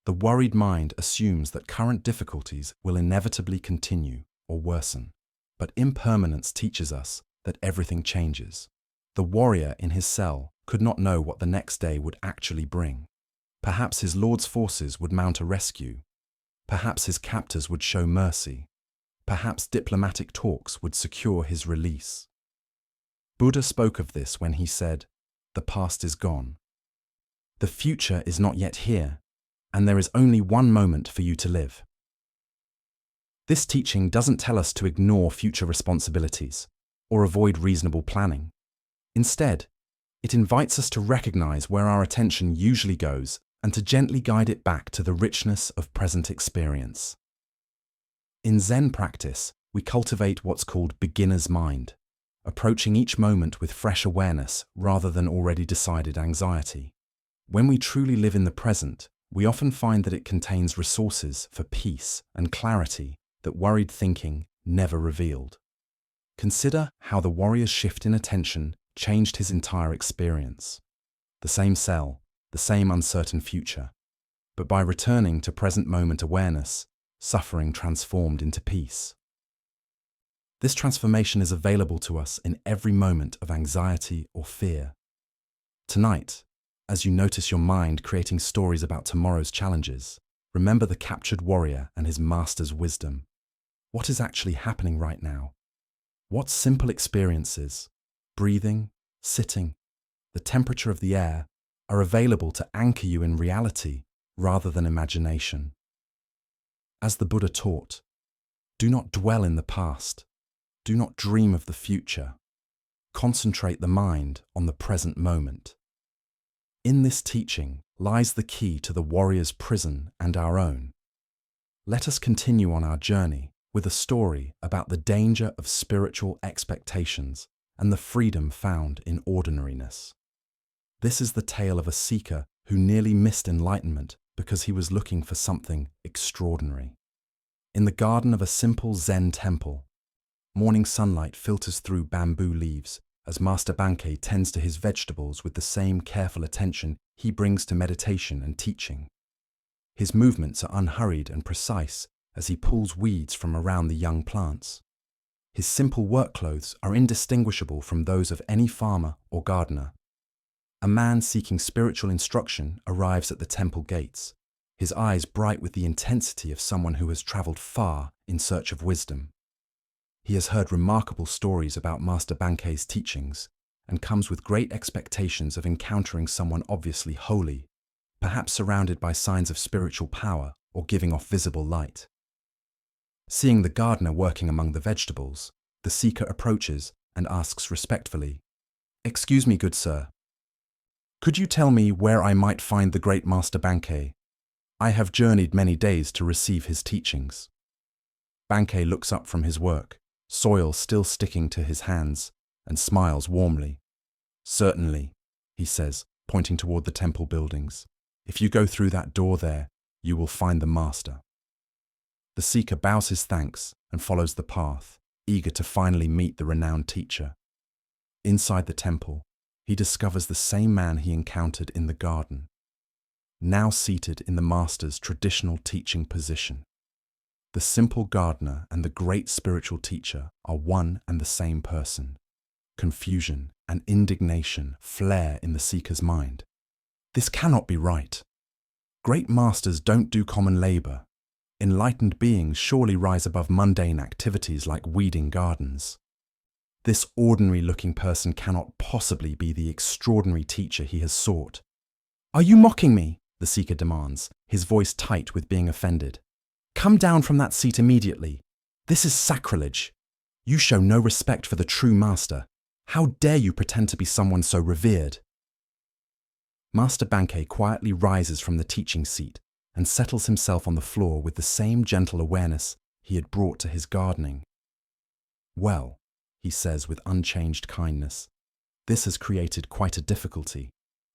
The worried mind assumes that current difficulties will inevitably continue or worsen, but impermanence teaches us that everything changes. The warrior in his cell could not know what the next day would actually bring. Perhaps his lord's forces would mount a rescue. Perhaps his captors would show mercy. Perhaps diplomatic talks would secure his release. Buddha spoke of this when he said, "The past is gone. The future is not yet here, and there is only one moment for you to live." This teaching doesn't tell us to ignore future responsibilities or avoid reasonable planning. Instead, it invites us to recognize where our attention usually goes and to gently guide it back to the richness of present experience. In Zen practice, we cultivate what's called beginner's mind, approaching each moment with fresh awareness rather than already decided anxiety. When we truly live in the present, we often find that it contains resources for peace and clarity that worried thinking never revealed. Consider how the warrior's shift in attention changed his entire experience. The same cell, the same uncertain future, but by returning to present moment awareness, suffering transformed into peace. This transformation is available to us in every moment of anxiety or fear. Tonight, as you notice your mind creating stories about tomorrow's challenges, remember the captured warrior and his master's wisdom. What is actually happening right now? What simple experiences, breathing, sitting, the temperature of the air, are available to anchor you in reality rather than imagination? As the Buddha taught, do not dwell in the past. Do not dream of the future. Concentrate the mind on the present moment. In this teaching lies the key to the warrior's prison and our own. Let us continue on our journey with a story about the danger of spiritual expectations and the freedom found in ordinariness. This is the tale of a seeker who nearly missed enlightenment because he was looking for something extraordinary. In the garden of a simple Zen temple, morning sunlight filters through bamboo leaves as Master Bankei tends to his vegetables with the same careful attention he brings to meditation and teaching. His movements are unhurried and precise as he pulls weeds from around the young plants. His simple work clothes are indistinguishable from those of any farmer or gardener. A man seeking spiritual instruction arrives at the temple gates, his eyes bright with the intensity of someone who has traveled far in search of wisdom. He has heard remarkable stories about Master Bankei's teachings and comes with great expectations of encountering someone obviously holy, perhaps surrounded by signs of spiritual power or giving off visible light. Seeing the gardener working among the vegetables, the seeker approaches and asks respectfully, "Excuse me, good sir. Could you tell me where I might find the great Master Bankei? I have journeyed many days to receive his teachings." Bankei looks up from his work, soil still sticking to his hands, and smiles warmly. "Certainly," he says, pointing toward the temple buildings. "If you go through that door there, you will find the master." The seeker bows his thanks and follows the path, eager to finally meet the renowned teacher. Inside the temple, he discovers the same man he encountered in the garden, now seated in the master's traditional teaching position. The simple gardener and the great spiritual teacher are one and the same person. Confusion and indignation flare in the seeker's mind. This cannot be right. Great masters don't do common labor. Enlightened beings surely rise above mundane activities like weeding gardens. This ordinary-looking person cannot possibly be the extraordinary teacher he has sought. "Are you mocking me?" the seeker demands, his voice tight with being offended. "Come down from that seat immediately. This is sacrilege. You show no respect for the true master. How dare you pretend to be someone so revered?" Master Bankei quietly rises from the teaching seat and settles himself on the floor with the same gentle awareness he had brought to his gardening. "Well," he says with unchanged kindness, "this has created quite a difficulty.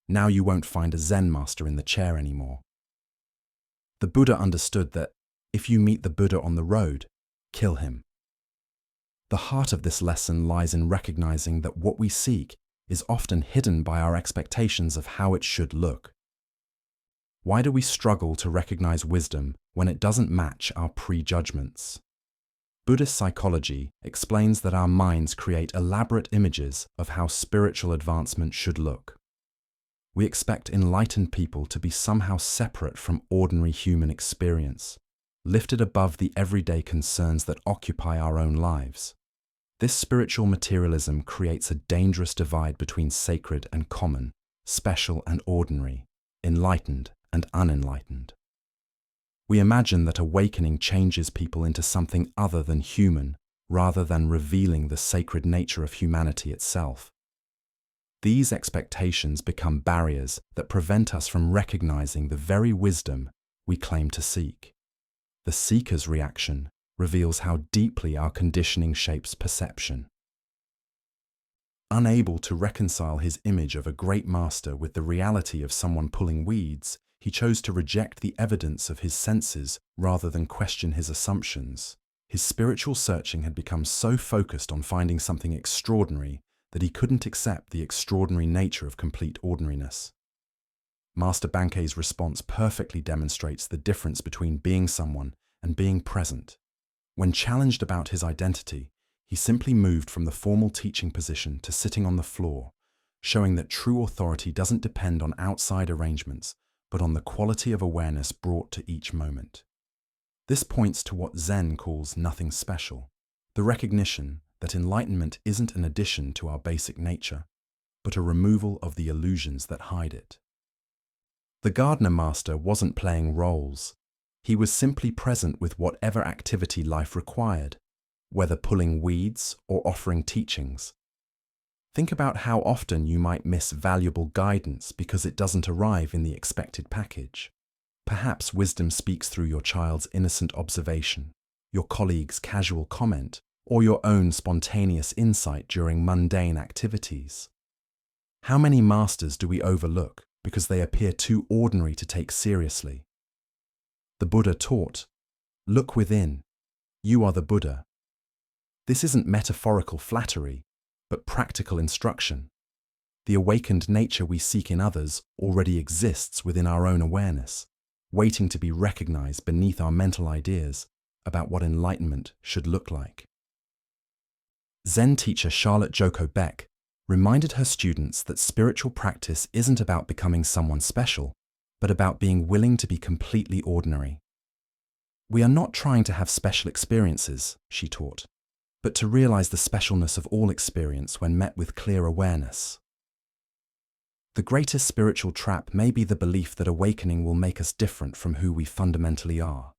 Now you won't find a Zen master in the chair anymore." The Buddha understood that if you meet the Buddha on the road, kill him. The heart of this lesson lies in recognizing that what we seek is often hidden by our expectations of how it should look. Why do we struggle to recognize wisdom when it doesn't match our prejudgments? Buddhist psychology explains that our minds create elaborate images of how spiritual advancement should look. We expect enlightened people to be somehow separate from ordinary human experience, lifted above the everyday concerns that occupy our own lives. This spiritual materialism creates a dangerous divide between sacred and common, special and ordinary, enlightened and unenlightened. We imagine that awakening changes people into something other than human, rather than revealing the sacred nature of humanity itself. These expectations become barriers that prevent us from recognizing the very wisdom we claim to seek. The seeker's reaction reveals how deeply our conditioning shapes perception. Unable to reconcile his image of a great master with the reality of someone pulling weeds, he chose to reject the evidence of his senses rather than question his assumptions. His spiritual searching had become so focused on finding something extraordinary that he couldn't accept the extraordinary nature of complete ordinariness. Master Bankei's response perfectly demonstrates the difference between being someone and being present. When challenged about his identity, he simply moved from the formal teaching position to sitting on the floor, showing that true authority doesn't depend on outside arrangements, but on the quality of awareness brought to each moment. This points to what Zen calls nothing special, the recognition that enlightenment isn't an addition to our basic nature, but a removal of the illusions that hide it. The gardener master wasn't playing roles. He was simply present with whatever activity life required, whether pulling weeds or offering teachings. Think about how often you might miss valuable guidance because it doesn't arrive in the expected package. Perhaps wisdom speaks through your child's innocent observation, your colleague's casual comment, or your own spontaneous insight during mundane activities. How many masters do we overlook because they appear too ordinary to take seriously? The Buddha taught, "Look within. You are the Buddha." This isn't metaphorical flattery, but practical instruction. The awakened nature we seek in others already exists within our own awareness, waiting to be recognized beneath our mental ideas about what enlightenment should look like. Zen teacher Charlotte Joko Beck reminded her students that spiritual practice isn't about becoming someone special, but about being willing to be completely ordinary. We are not trying to have special experiences, she taught, but to realize the specialness of all experience when met with clear awareness. The greatest spiritual trap may be the belief that awakening will make us different from who we fundamentally are.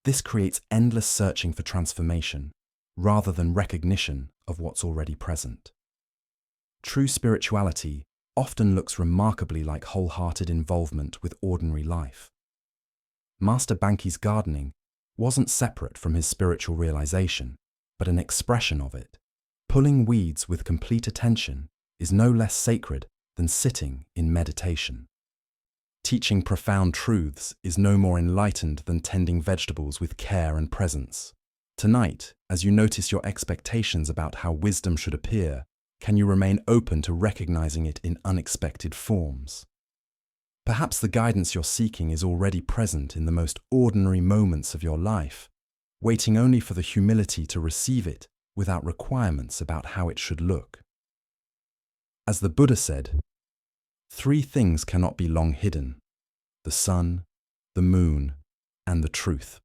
This creates endless searching for transformation, rather than recognition of what's already present. True spirituality often looks remarkably like wholehearted involvement with ordinary life. Master Bankei's gardening wasn't separate from his spiritual realization, but an expression of it. Pulling weeds with complete attention is no less sacred than sitting in meditation. Teaching profound truths is no more enlightened than tending vegetables with care and presence. Tonight, as you notice your expectations about how wisdom should appear, can you remain open to recognizing it in unexpected forms? Perhaps the guidance you're seeking is already present in the most ordinary moments of your life, waiting only for the humility to receive it without requirements about how it should look. As the Buddha said, 3 things cannot be long hidden: the sun, the moon, and the truth.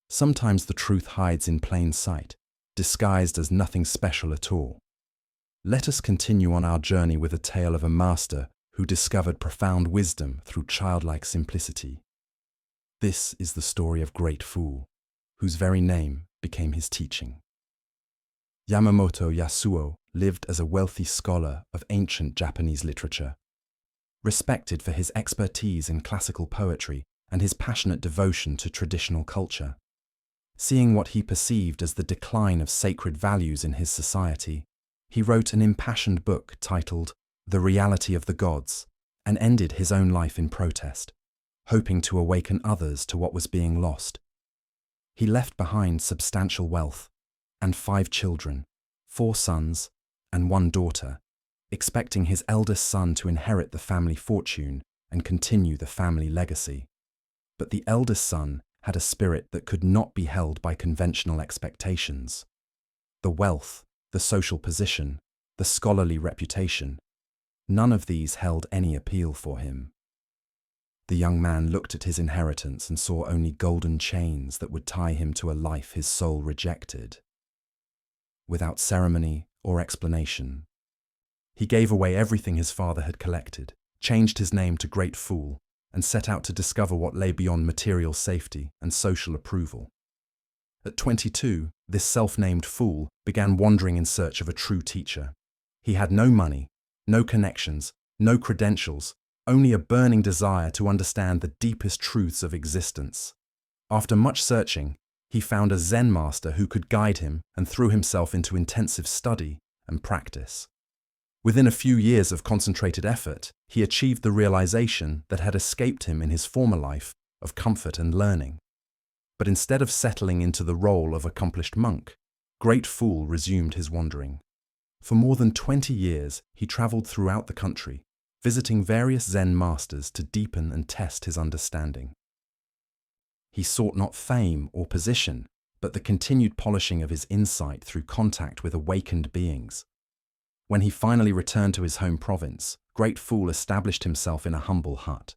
Sometimes the truth hides in plain sight, disguised as nothing special at all. Let us continue on our journey with a tale of a master who discovered profound wisdom through childlike simplicity. This is the story of Great Fool, whose very name became his teaching. Yamamoto Yasuo lived as a wealthy scholar of ancient Japanese literature, respected for his expertise in classical poetry and his passionate devotion to traditional culture. Seeing what he perceived as the decline of sacred values in his society, he wrote an impassioned book titled The Reality of the Gods and ended his own life in protest, hoping to awaken others to what was being lost. He left behind substantial wealth and 5 children, 4 sons and 1 daughter, expecting his eldest son to inherit the family fortune and continue the family legacy. But the eldest son had a spirit that could not be held by conventional expectations. The wealth, the social position, the scholarly reputation, none of these held any appeal for him. The young man looked at his inheritance and saw only golden chains that would tie him to a life his soul rejected. Without ceremony or explanation, he gave away everything his father had collected, changed his name to Great Fool, and set out to discover what lay beyond material safety and social approval. At 22, this self-named fool began wandering in search of a true teacher. He had no money, no connections, no credentials, only a burning desire to understand the deepest truths of existence. After much searching, he found a Zen master who could guide him and threw himself into intensive study and practice. Within a few years of concentrated effort, he achieved the realization that had escaped him in his former life of comfort and learning. But instead of settling into the role of accomplished monk, Grateful resumed his wandering. For more than 20 years, he traveled throughout the country, visiting various Zen masters to deepen and test his understanding. He sought not fame or position, but the continued polishing of his insight through contact with awakened beings. When he finally returned to his home province, Grateful established himself in a humble hut.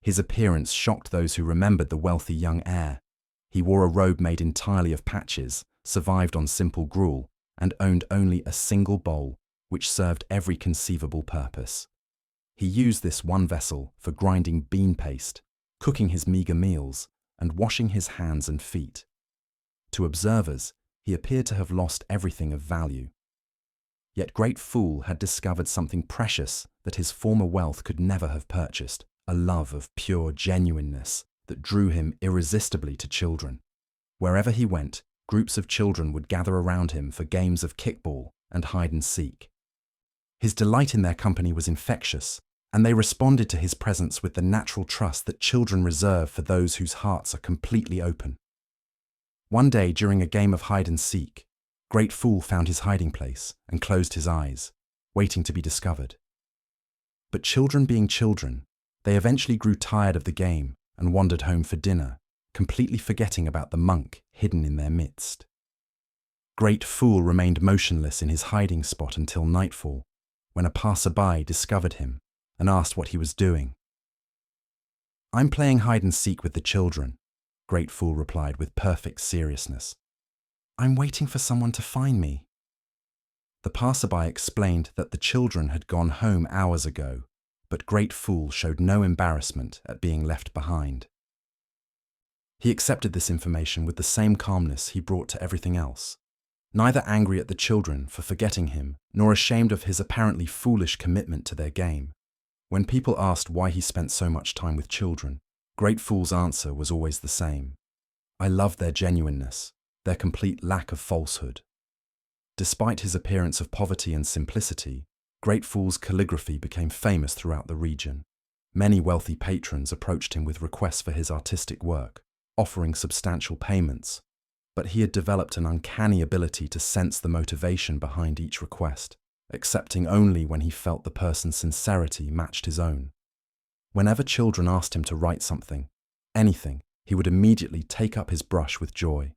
His appearance shocked those who remembered the wealthy young heir. He wore a robe made entirely of patches, survived on simple gruel, and owned only a single bowl, which served every conceivable purpose. He used this one vessel for grinding bean paste, cooking his meager meals, and washing his hands and feet. To observers, he appeared to have lost everything of value. Yet Grateful had discovered something precious that his former wealth could never have purchased, a love of pure genuineness that drew him irresistibly to children. Wherever he went, groups of children would gather around him for games of kickball and hide and seek. His delight in their company was infectious, and they responded to his presence with the natural trust that children reserve for those whose hearts are completely open. One day, during a game of hide and seek, Grateful found his hiding place and closed his eyes, waiting to be discovered. But children being children, they eventually grew tired of the game and wandered home for dinner, completely forgetting about the monk hidden in their midst. Grateful remained motionless in his hiding spot until nightfall, when a passerby discovered him and asked what he was doing. "I'm playing hide and seek with the children," Grateful replied with perfect seriousness. "I'm waiting for someone to find me." The passerby explained that the children had gone home hours ago, but Grateful showed no embarrassment at being left behind. He accepted this information with the same calmness he brought to everything else, neither angry at the children for forgetting him, nor ashamed of his apparently foolish commitment to their game. When people asked why he spent so much time with children, Grateful's answer was always the same: "I love their genuineness, their complete lack of falsehood." Despite his appearance of poverty and simplicity, Grateful's calligraphy became famous throughout the region. Many wealthy patrons approached him with requests for his artistic work, offering substantial payments, but he had developed an uncanny ability to sense the motivation behind each request, accepting only when he felt the person's sincerity matched his own. Whenever children asked him to write something, anything, he would immediately take up his brush with joy,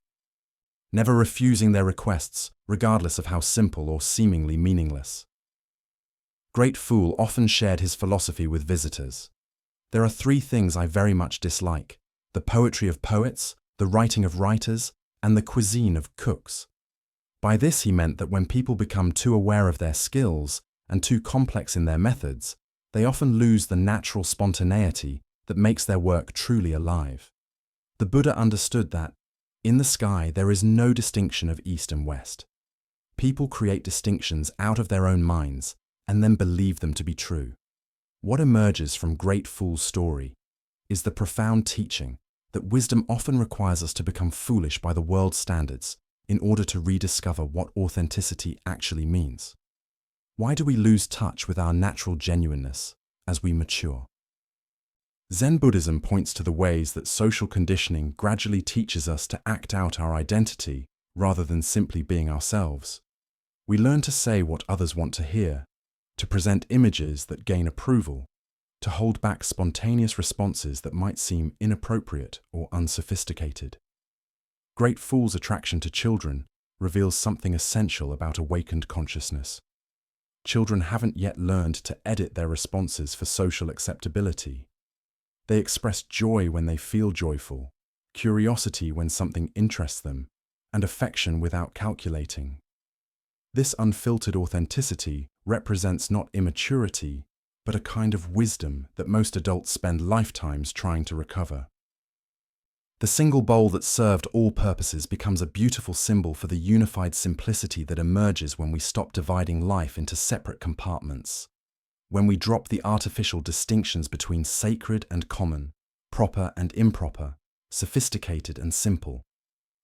never refusing their requests, regardless of how simple or seemingly meaningless. Grateful often shared his philosophy with visitors. "There are 3 things I very much dislike: the poetry of poets, the writing of writers, and the cuisine of cooks." By this he meant that when people become too aware of their skills and too complex in their methods, they often lose the natural spontaneity that makes their work truly alive. The Buddha understood that, in the sky, there is no distinction of east and west. People create distinctions out of their own minds and then believe them to be true. What emerges from Grateful's story is the profound teaching that wisdom often requires us to become foolish by the world's standards in order to rediscover what authenticity actually means. Why do we lose touch with our natural genuineness as we mature? Zen Buddhism points to the ways that social conditioning gradually teaches us to act out our identity rather than simply being ourselves. We learn to say what others want to hear, to present images that gain approval, to hold back spontaneous responses that might seem inappropriate or unsophisticated. Grateful's attraction to children reveals something essential about awakened consciousness. Children haven't yet learned to edit their responses for social acceptability. They express joy when they feel joyful, curiosity when something interests them, and affection without calculating. This unfiltered authenticity represents not immaturity, but a kind of wisdom that most adults spend lifetimes trying to recover. The single bowl that served all purposes becomes a beautiful symbol for the unified simplicity that emerges when we stop dividing life into separate compartments. When we drop the artificial distinctions between sacred and common, proper and improper, sophisticated and simple,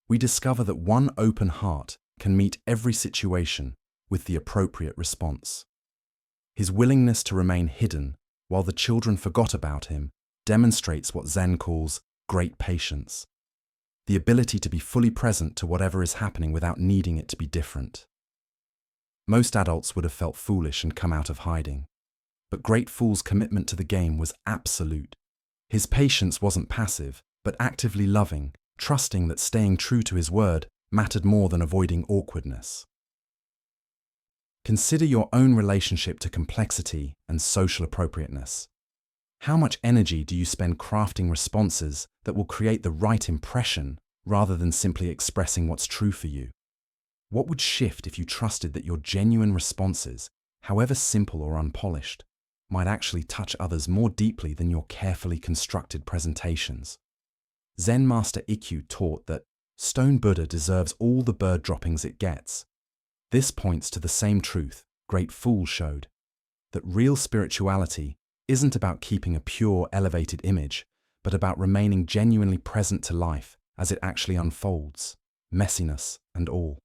we discover that one open heart can meet every situation with the appropriate response. His willingness to remain hidden while the children forgot about him demonstrates what Zen calls great patience. the ability to be fully present to whatever is happening without needing it to be different. Most adults would have felt foolish and come out of hiding. But Grateful's commitment to the game was absolute. His patience wasn't passive, but actively loving, trusting that staying true to his word mattered more than avoiding awkwardness. Consider your own relationship to complexity and social appropriateness. How much energy do you spend crafting responses that will create the right impression rather than simply expressing what's true for you? What would shift if you trusted that your genuine responses, however simple or unpolished, might actually touch others more deeply than your carefully constructed presentations? Zen Master Ikkyu taught that Stone Buddha deserves all the bird droppings it gets. This points to the same truth Grateful showed, that real spirituality isn't about keeping a pure, elevated image, but about remaining genuinely present to life as it actually unfolds, messiness and all.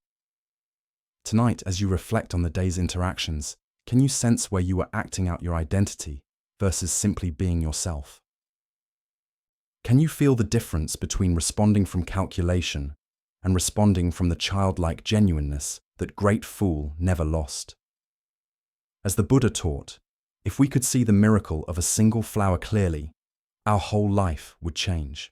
Tonight, as you reflect on the day's interactions, can you sense where you are acting out your identity versus simply being yourself? Can you feel the difference between responding from calculation and responding from the childlike genuineness that Grateful never lost? As the Buddha taught, if we could see the miracle of a single flower clearly, our whole life would change.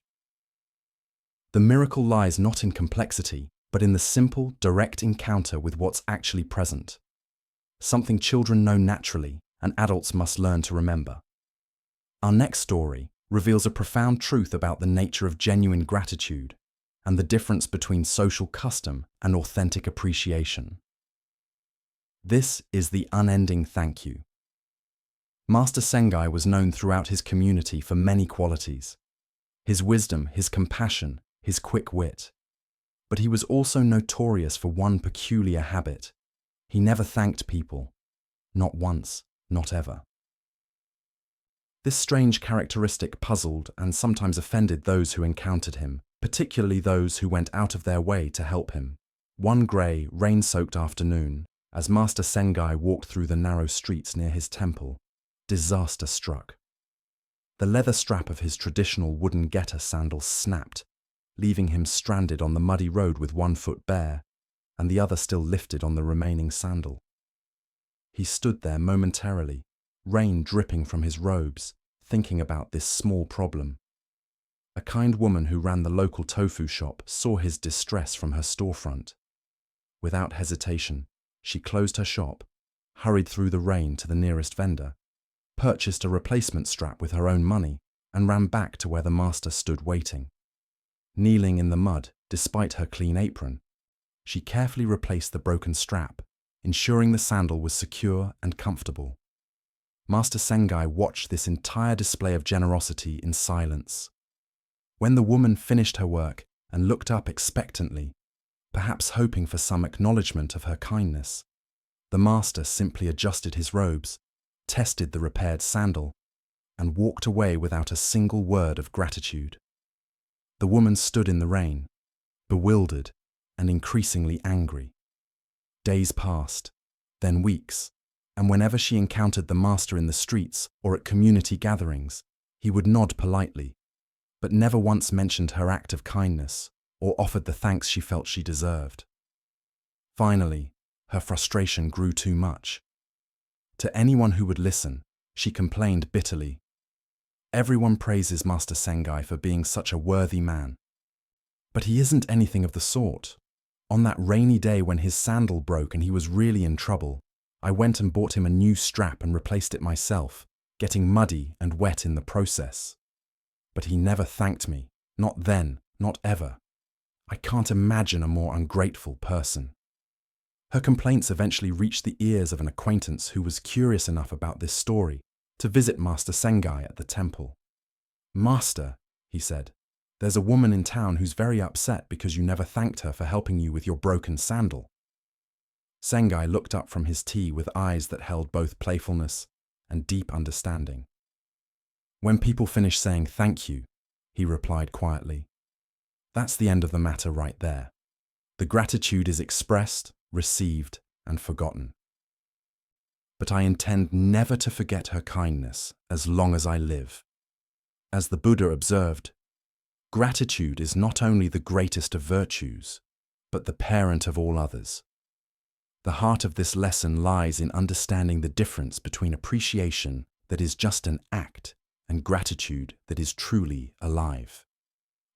The miracle lies not in complexity, but in the simple, direct encounter with what's actually present. Something children know naturally and adults must learn to remember. Our next story reveals a profound truth about the nature of genuine gratitude and the difference between social custom and authentic appreciation. This is the unending thank you. Master Sengai was known throughout his community for many qualities: his wisdom, his compassion, his quick wit. But he was also notorious for one peculiar habit. He never thanked people. Not once, not ever. This strange characteristic puzzled and sometimes offended those who encountered him, particularly those who went out of their way to help him. One grey, rain-soaked afternoon, as Master Sengai walked through the narrow streets near his temple, disaster struck. The leather strap of his traditional wooden getter sandal snapped, leaving him stranded on the muddy road with one foot bare and the other still lifted on the remaining sandal. He stood there momentarily, rain dripping from his robes, thinking about this small problem. A kind woman who ran the local tofu shop saw his distress from her storefront. Without hesitation, she closed her shop, hurried through the rain to the nearest vendor, purchased a replacement strap with her own money, and ran back to where the master stood waiting. Kneeling in the mud, despite her clean apron, she carefully replaced the broken strap, ensuring the sandal was secure and comfortable. Master Sengai watched this entire display of generosity in silence. When the woman finished her work and looked up expectantly, perhaps hoping for some acknowledgement of her kindness, the master simply adjusted his robes, tested the repaired sandal, and walked away without a single word of gratitude. The woman stood in the rain, bewildered and increasingly angry. Days passed, then weeks, and whenever she encountered the master in the streets or at community gatherings, he would nod politely, but never once mentioned her act of kindness or offered the thanks she felt she deserved. Finally, her frustration grew too much. To anyone who would listen, she complained bitterly. Everyone praises Master Sengai for being such a worthy man. But he isn't anything of the sort. On that rainy day when his sandal broke and he was really in trouble, I went and bought him a new strap and replaced it myself, getting muddy and wet in the process. But he never thanked me, not then, not ever. I can't imagine a more ungrateful person. Her complaints eventually reached the ears of an acquaintance who was curious enough about this story to visit Master Sengai at the temple. "Master," he said, "there's a woman in town who's very upset because you never thanked her for helping you with your broken sandal." Sengai looked up from his tea with eyes that held both playfulness and deep understanding. "When people finish saying thank you," he replied quietly, "that's the end of the matter right there. The gratitude is expressed, received, and forgotten. But I intend never to forget her kindness as long as I live. As the Buddha observed, Gratitude is not only the greatest of virtues, but the parent of all others. The heart of this lesson lies in understanding the difference between appreciation that is just an act and gratitude that is truly alive.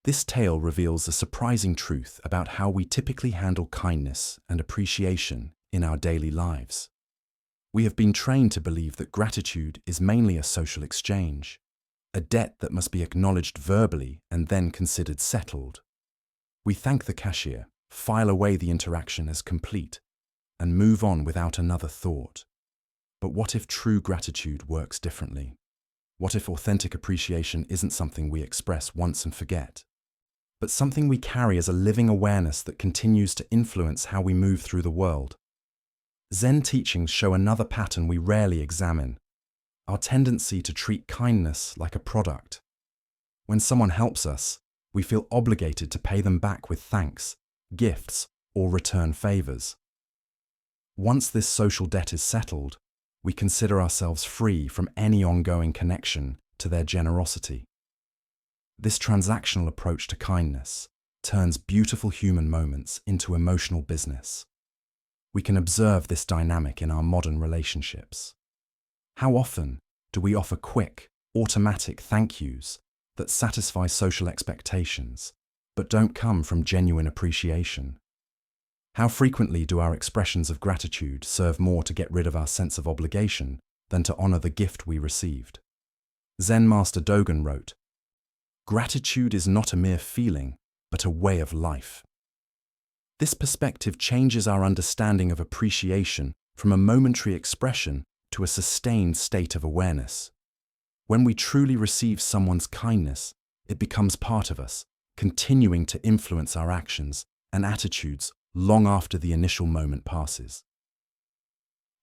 This tale reveals a surprising truth about how we typically handle kindness and appreciation in our daily lives. We have been trained to believe that gratitude is mainly a social exchange, a debt that must be acknowledged verbally and then considered settled. We thank the cashier, file away the interaction as complete, and move on without another thought. But what if true gratitude works differently? What if authentic appreciation isn't something we express once and forget, but something we carry as a living awareness that continues to influence how we move through the world? Zen teachings show another pattern we rarely examine: our tendency to treat kindness like a product. When someone helps us, we feel obligated to pay them back with thanks, gifts, or return favors. Once this social debt is settled, we consider ourselves free from any ongoing connection to their generosity. This transactional approach to kindness turns beautiful human moments into emotional business. We can observe this dynamic in our modern relationships. How often do we offer quick, automatic thank yous that satisfy social expectations, but don't come from genuine appreciation? How frequently do our expressions of gratitude serve more to get rid of our sense of obligation than to honor the gift we received? Zen Master Dogen wrote, "Gratitude is not a mere feeling, but a way of life." This perspective changes our understanding of appreciation from a momentary expression to a sustained state of awareness. When we truly receive someone's kindness, it becomes part of us, continuing to influence our actions and attitudes long after the initial moment passes.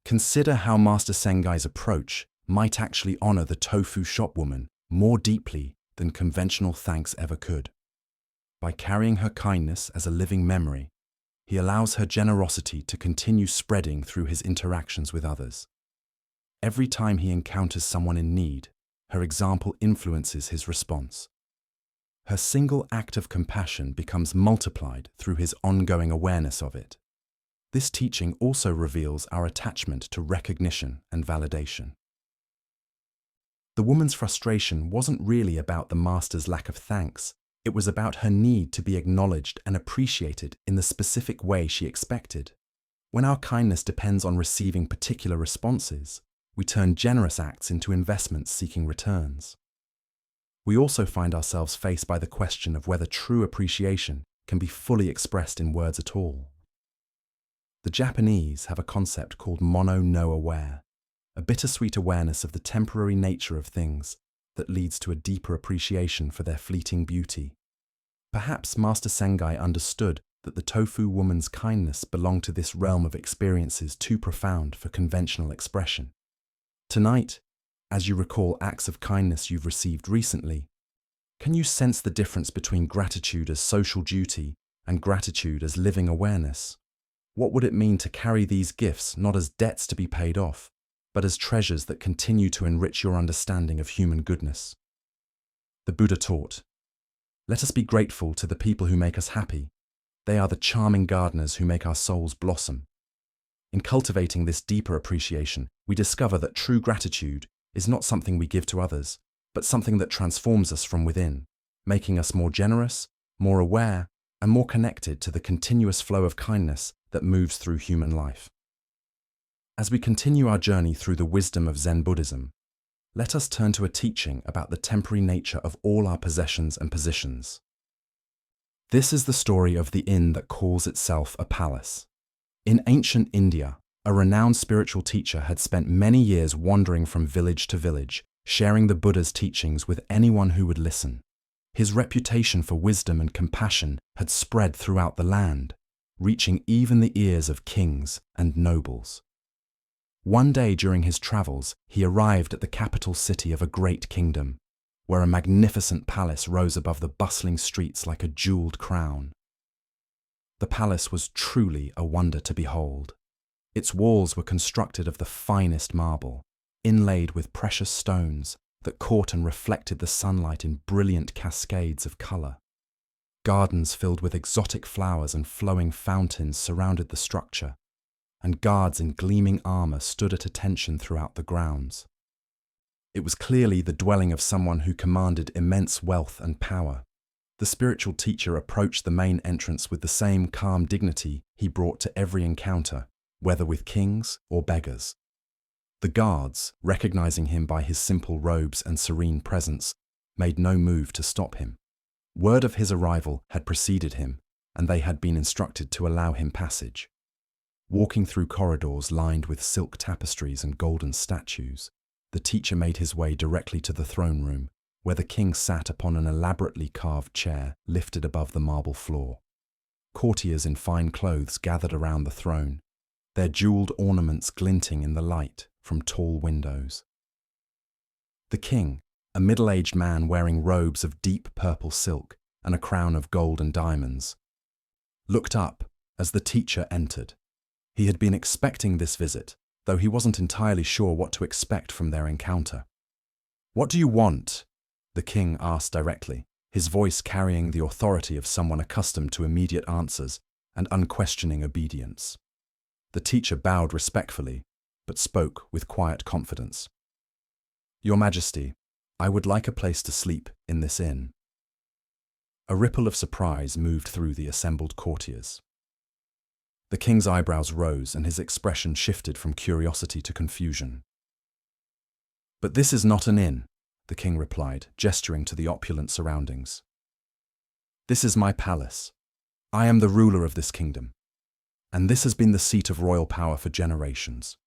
Consider how Master Sengai's approach might actually honor the tofu shopwoman more deeply than conventional thanks ever could. By carrying her kindness as a living memory, he allows her generosity to continue spreading through his interactions with others. Every time he encounters someone in need, her example influences his response. Her single act of compassion becomes multiplied through his ongoing awareness of it. This teaching also reveals our attachment to recognition and validation. The woman's frustration wasn't really about the master's lack of thanks. It was about her need to be acknowledged and appreciated in the specific way she expected. When our kindness depends on receiving particular responses, we turn generous acts into investments seeking returns. We also find ourselves faced by the question of whether true appreciation can be fully expressed in words at all. The Japanese have a concept called mono no aware, a bittersweet awareness of the temporary nature of things that leads to a deeper appreciation for their fleeting beauty. Perhaps Master Sengai understood that the tofu woman's kindness belonged to this realm of experiences too profound for conventional expression. Tonight, as you recall acts of kindness you've received recently, can you sense the difference between gratitude as social duty and gratitude as living awareness? What would it mean to carry these gifts not as debts to be paid off, but as treasures that continue to enrich your understanding of human goodness? The Buddha taught, "Let us be grateful to the people who make us happy. They are the charming gardeners who make our souls blossom." In cultivating this deeper appreciation, we discover that true gratitude is not something we give to others, but something that transforms us from within, making us more generous, more aware, and more connected to the continuous flow of kindness that moves through human life. As we continue our journey through the wisdom of Zen Buddhism, let us turn to a teaching about the temporary nature of all our possessions and positions. This is the story of the inn that calls itself a palace. In ancient India, a renowned spiritual teacher had spent many years wandering from village to village, sharing the Buddha's teachings with anyone who would listen. His reputation for wisdom and compassion had spread throughout the land, reaching even the ears of kings and nobles. One day during his travels, he arrived at the capital city of a great kingdom, where a magnificent palace rose above the bustling streets like a jeweled crown. The palace was truly a wonder to behold. Its walls were constructed of the finest marble, inlaid with precious stones that caught and reflected the sunlight in brilliant cascades of color. Gardens filled with exotic flowers and flowing fountains surrounded the structure, and guards in gleaming armor stood at attention throughout the grounds. It was clearly the dwelling of someone who commanded immense wealth and power. The spiritual teacher approached the main entrance with the same calm dignity he brought to every encounter, whether with kings or beggars. The guards, recognizing him by his simple robes and serene presence, made no move to stop him. Word of his arrival had preceded him, and they had been instructed to allow him passage. Walking through corridors lined with silk tapestries and golden statues, the teacher made his way directly to the throne room, where the king sat upon an elaborately carved chair lifted above the marble floor. Courtiers in fine clothes gathered around the throne, their jeweled ornaments glinting in the light from tall windows. The king, a middle-aged man wearing robes of deep purple silk and a crown of gold and diamonds, looked up as the teacher entered. He had been expecting this visit, though he wasn't entirely sure what to expect from their encounter. "What do you want?" the king asked directly, his voice carrying the authority of someone accustomed to immediate answers and unquestioning obedience. The teacher bowed respectfully, but spoke with quiet confidence. "Your Majesty, I would like a place to sleep in this inn." A ripple of surprise moved through the assembled courtiers. The king's eyebrows rose and his expression shifted from curiosity to confusion. "But this is not an inn," the king replied, gesturing to the opulent surroundings. "This is my palace. I am the ruler of this kingdom, and this has been the seat of royal power for generations."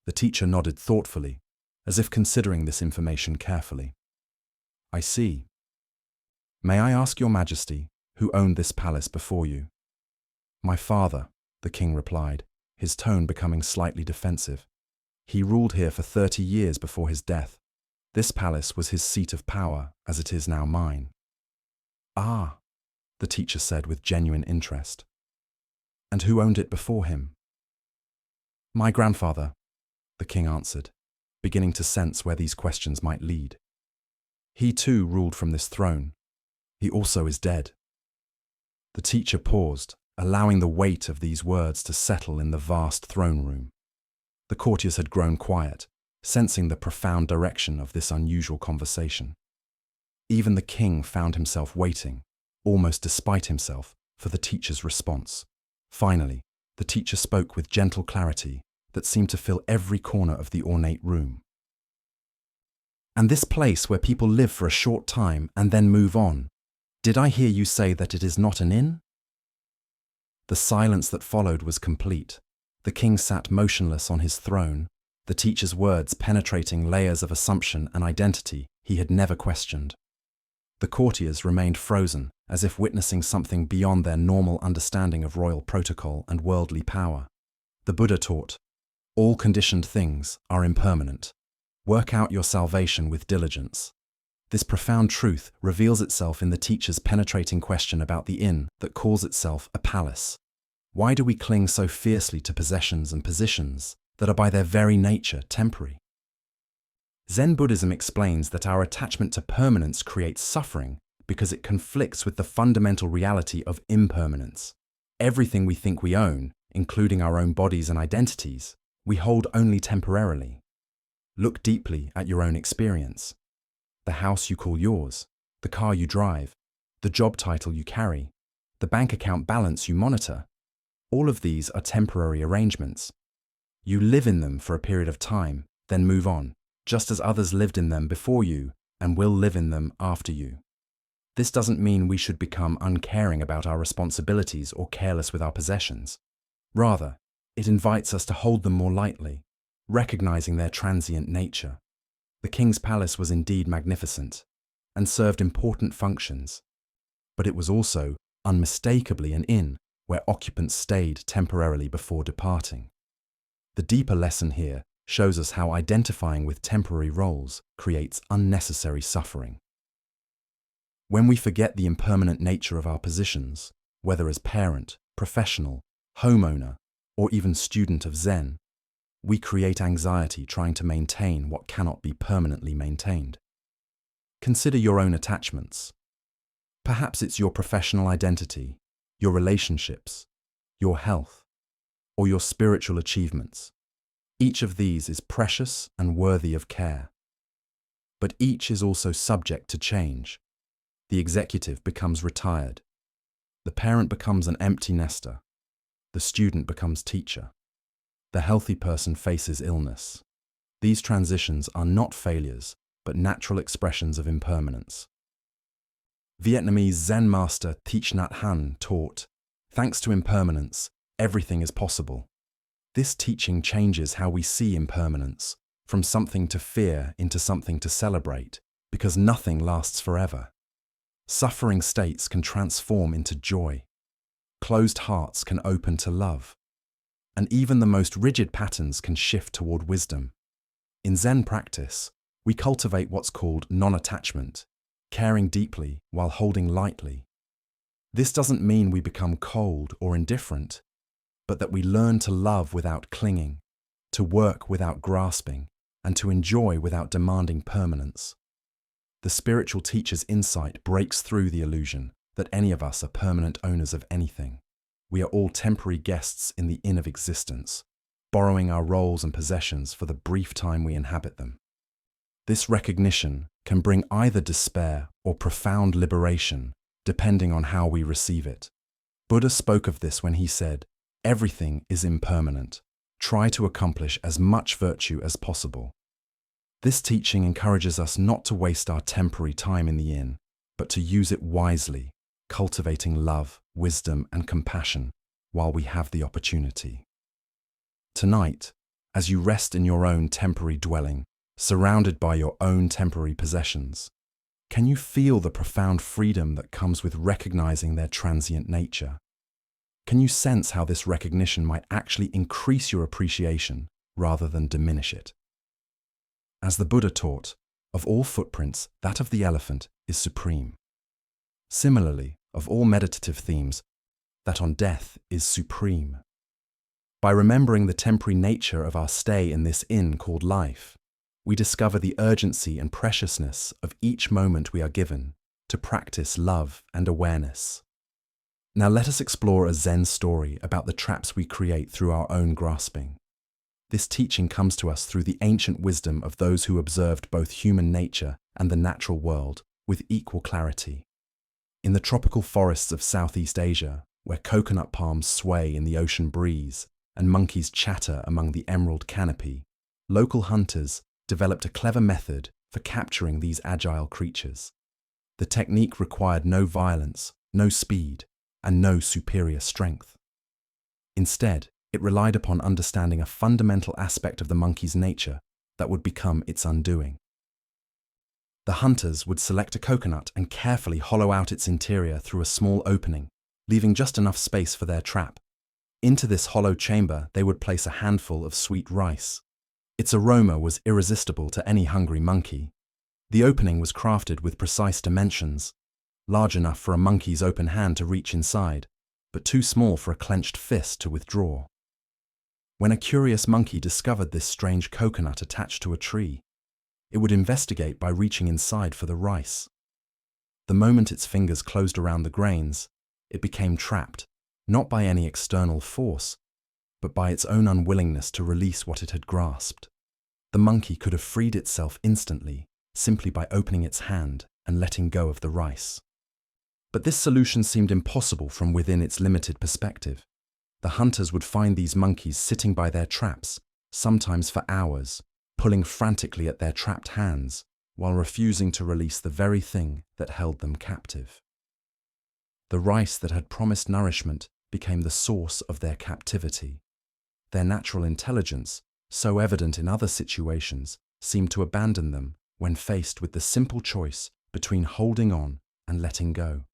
The teacher nodded thoughtfully, as if considering this information carefully. "I see. May I ask your Majesty, who owned this palace before you?" "My father," the king replied, his tone becoming slightly defensive. "He ruled here for 30 years before his death. This palace was his seat of power, as it is now mine." "Ah," the teacher said with genuine interest. "And who owned it before him?" "My grandfather," the king answered, beginning to sense where these questions might lead. "He too ruled from this throne. He also is dead." The teacher paused, allowing the weight of these words to settle in the vast throne room. The courtiers had grown quiet, sensing the profound direction of this unusual conversation. Even the king found himself waiting, almost despite himself, for the teacher's response. Finally, the teacher spoke with gentle clarity that seemed to fill every corner of the ornate room. "And this place where people live for a short time and then move on, did I hear you say that it is not an inn?" The silence that followed was complete. The king sat motionless on his throne, the teacher's words penetrating layers of assumption and identity he had never questioned. The courtiers remained frozen, as if witnessing something beyond their normal understanding of royal protocol and worldly power. The Buddha taught, "All conditioned things are impermanent. Work out your salvation with diligence." This profound truth reveals itself in the teacher's penetrating question about the inn that calls itself a palace. Why do we cling so fiercely to possessions and positions that are by their very nature temporary? Zen Buddhism explains that our attachment to permanence creates suffering because it conflicts with the fundamental reality of impermanence. Everything we think we own, including our own bodies and identities, we hold only temporarily. Look deeply at your own experience. The house you call yours, the car you drive, the job title you carry, the bank account balance you monitor. All of these are temporary arrangements. You live in them for a period of time, then move on, just as others lived in them before you and will live in them after you. This doesn't mean we should become uncaring about our responsibilities or careless with our possessions. Rather, it invites us to hold them more lightly, recognizing their transient nature. The king's palace was indeed magnificent and served important functions, but it was also unmistakably an inn where occupants stayed temporarily before departing. The deeper lesson here shows us how identifying with temporary roles creates unnecessary suffering. When we forget the impermanent nature of our positions, whether as parent, professional, homeowner, or even student of Zen, we create anxiety trying to maintain what cannot be permanently maintained. Consider your own attachments. Perhaps it's your professional identity, your relationships, your health, or your spiritual achievements. Each of these is precious and worthy of care. But each is also subject to change. The executive becomes retired. The parent becomes an empty nester. The student becomes teacher. The healthy person faces illness. These transitions are not failures, but natural expressions of impermanence. Vietnamese Zen master Thich Nhat Hanh taught, "Thanks to impermanence, everything is possible." This teaching changes how we see impermanence, from something to fear into something to celebrate, because nothing lasts forever. Suffering states can transform into joy. Closed hearts can open to love. And even the most rigid patterns can shift toward wisdom. In Zen practice, we cultivate what's called non-attachment, caring deeply while holding lightly. This doesn't mean we become cold or indifferent, but that we learn to love without clinging, to work without grasping, and to enjoy without demanding permanence. The spiritual teacher's insight breaks through the illusion that any of us are permanent owners of anything. We are all temporary guests in the inn of existence, borrowing our roles and possessions for the brief time we inhabit them. This recognition can bring either despair or profound liberation, depending on how we receive it. Buddha spoke of this when he said, "Everything is impermanent. Try to accomplish as much virtue as possible." This teaching encourages us not to waste our temporary time in the inn, but to use it wisely, cultivating love, wisdom, and compassion while we have the opportunity. Tonight, as you rest in your own temporary dwelling, surrounded by your own temporary possessions, can you feel the profound freedom that comes with recognizing their transient nature? Can you sense how this recognition might actually increase your appreciation rather than diminish it? As the Buddha taught, of all footprints, that of the elephant is supreme. Similarly, of all meditative themes, that on death is supreme. By remembering the temporary nature of our stay in this inn called life, we discover the urgency and preciousness of each moment we are given to practice love and awareness. Now let us explore a Zen story about the traps we create through our own grasping. This teaching comes to us through the ancient wisdom of those who observed both human nature and the natural world with equal clarity. In the tropical forests of Southeast Asia, where coconut palms sway in the ocean breeze and monkeys chatter among the emerald canopy, local hunters developed a clever method for capturing these agile creatures. The technique required no violence, no speed, and no superior strength. Instead, it relied upon understanding a fundamental aspect of the monkey's nature that would become its undoing. The hunters would select a coconut and carefully hollow out its interior through a small opening, leaving just enough space for their trap. Into this hollow chamber, they would place a handful of sweet rice. Its aroma was irresistible to any hungry monkey. The opening was crafted with precise dimensions, large enough for a monkey's open hand to reach inside, but too small for a clenched fist to withdraw. When a curious monkey discovered this strange coconut attached to a tree, it would investigate by reaching inside for the rice. The moment its fingers closed around the grains, it became trapped, not by any external force, but by its own unwillingness to release what it had grasped. The monkey could have freed itself instantly, simply by opening its hand and letting go of the rice. But this solution seemed impossible from within its limited perspective. The hunters would find these monkeys sitting by their traps, sometimes for hours, pulling frantically at their trapped hands, while refusing to release the very thing that held them captive. The rice that had promised nourishment became the source of their captivity. Their natural intelligence, so evident in other situations, seemed to abandon them when faced with the simple choice between holding on and letting go.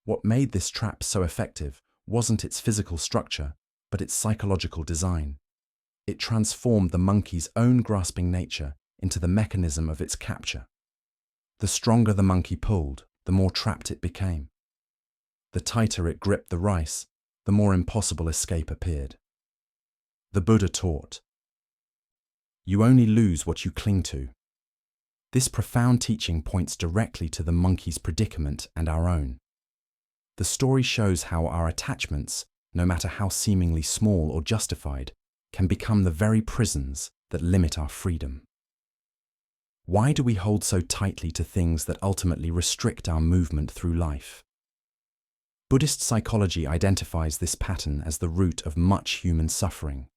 What made this trap so effective wasn't its physical structure, but its psychological design. It transformed the monkey's own grasping nature into the mechanism of its capture. The stronger the monkey pulled, the more trapped it became. The tighter it gripped the rice, the more impossible escape appeared. The Buddha taught, "You only lose what you cling to." This profound teaching points directly to the monkey's predicament and our own. The story shows how our attachments, no matter how seemingly small or justified, can become the very prisons that limit our freedom. Why do we hold so tightly to things that ultimately restrict our movement through life? Buddhist psychology identifies this pattern as the root of much human suffering.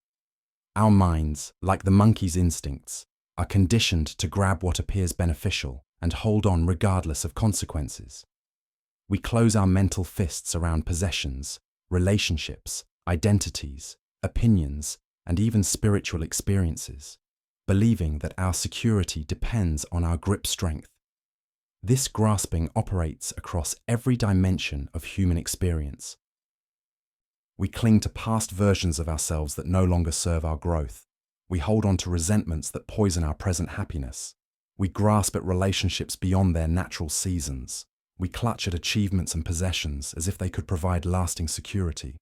Our minds, like the monkey's instincts, are conditioned to grab what appears beneficial and hold on regardless of consequences. We close our mental fists around possessions, relationships, identities, opinions, and even spiritual experiences, believing that our security depends on our grip strength. This grasping operates across every dimension of human experience. We cling to past versions of ourselves that no longer serve our growth. We hold on to resentments that poison our present happiness. We grasp at relationships beyond their natural seasons. We clutch at achievements and possessions as if they could provide lasting security.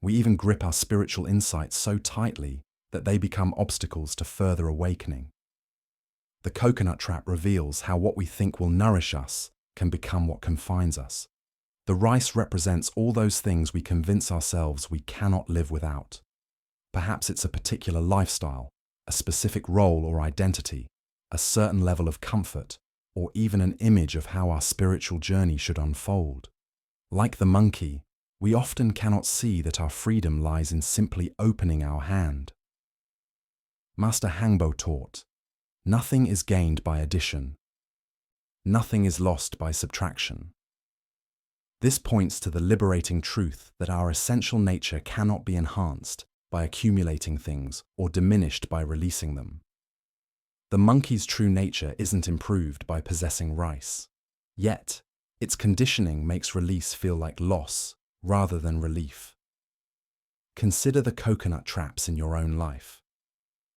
We even grip our spiritual insights so tightly that they become obstacles to further awakening. The coconut trap reveals how what we think will nourish us can become what confines us. The rice represents all those things we convince ourselves we cannot live without. Perhaps it's a particular lifestyle, a specific role or identity, a certain level of comfort, or even an image of how our spiritual journey should unfold. Like the monkey, we often cannot see that our freedom lies in simply opening our hand. Master Hangbo taught, "Nothing is gained by addition. Nothing is lost by subtraction." This points to the liberating truth that our essential nature cannot be enhanced by accumulating things or diminished by releasing them. The monkey's true nature isn't improved by possessing rice. Yet, its conditioning makes release feel like loss rather than relief. Consider the coconut traps in your own life.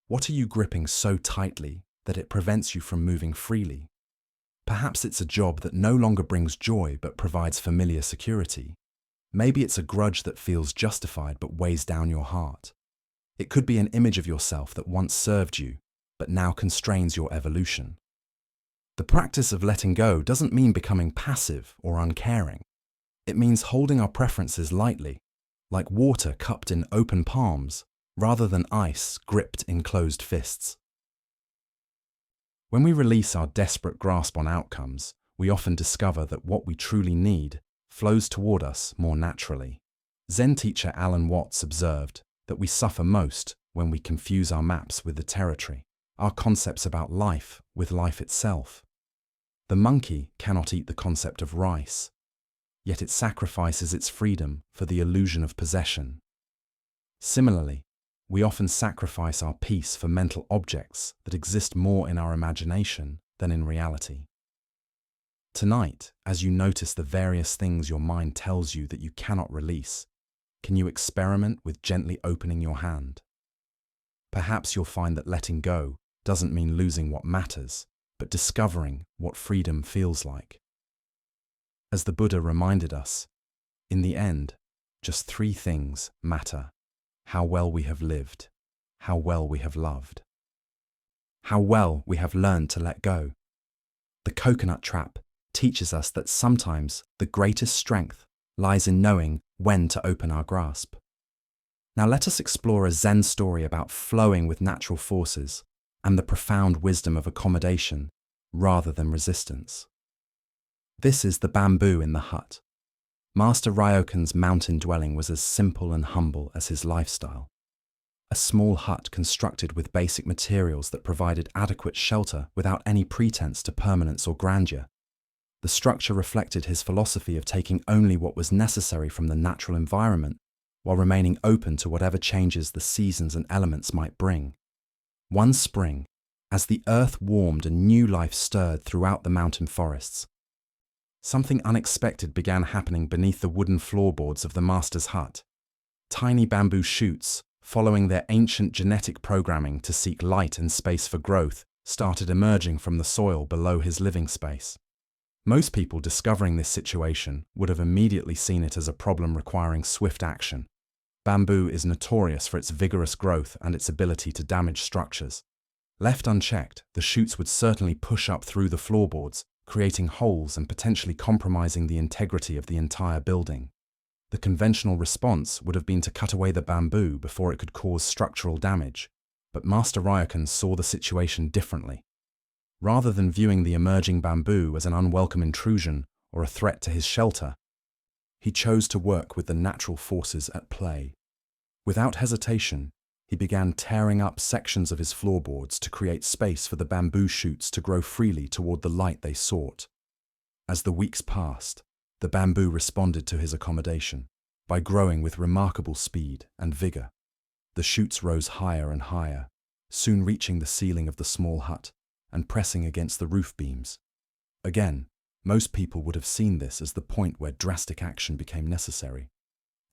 What are you gripping so tightly that it prevents you from moving freely? Perhaps it's a job that no longer brings joy but provides familiar security. Maybe it's a grudge that feels justified but weighs down your heart. It could be an image of yourself that once served you, but now constrains your evolution. The practice of letting go doesn't mean becoming passive or uncaring. It means holding our preferences lightly, like water cupped in open palms, rather than ice gripped in closed fists. When we release our desperate grasp on outcomes, we often discover that what we truly need flows toward us more naturally. Zen teacher Alan Watts observed that we suffer most when we confuse our maps with the territory, our concepts about life with life itself. The monkey cannot eat the concept of rice, yet it sacrifices its freedom for the illusion of possession. Similarly, we often sacrifice our peace for mental objects that exist more in our imagination than in reality. Tonight, as you notice the various things your mind tells you that you cannot release, can you experiment with gently opening your hand? Perhaps you'll find that letting go doesn't mean losing what matters, but discovering what freedom feels like. As the Buddha reminded us, in the end, just 3 things matter: how well we have lived, how well we have loved, how well we have learned to let go. The coconut trap teaches us that sometimes the greatest strength lies in knowing when to open our grasp. Now let us explore a Zen story about flowing with natural forces and the profound wisdom of accommodation rather than resistance. This is the bamboo in the hut. Master Ryokan's mountain dwelling was as simple and humble as his lifestyle. A small hut constructed with basic materials that provided adequate shelter without any pretense to permanence or grandeur. The structure reflected his philosophy of taking only what was necessary from the natural environment while remaining open to whatever changes the seasons and elements might bring. One spring, as the earth warmed and new life stirred throughout the mountain forests, something unexpected began happening beneath the wooden floorboards of the master's hut. Tiny bamboo shoots, following their ancient genetic programming to seek light and space for growth, started emerging from the soil below his living space. Most people discovering this situation would have immediately seen it as a problem requiring swift action. Bamboo is notorious for its vigorous growth and its ability to damage structures. Left unchecked, the shoots would certainly push up through the floorboards, creating holes and potentially compromising the integrity of the entire building. The conventional response would have been to cut away the bamboo before it could cause structural damage, but Master Ryokan saw the situation differently. Rather than viewing the emerging bamboo as an unwelcome intrusion or a threat to his shelter, he chose to work with the natural forces at play. Without hesitation, he began tearing up sections of his floorboards to create space for the bamboo shoots to grow freely toward the light they sought. As the weeks passed, the bamboo responded to his accommodation by growing with remarkable speed and vigor. The shoots rose higher and higher, soon reaching the ceiling of the small hut and pressing against the roof beams. Again, most people would have seen this as the point where drastic action became necessary.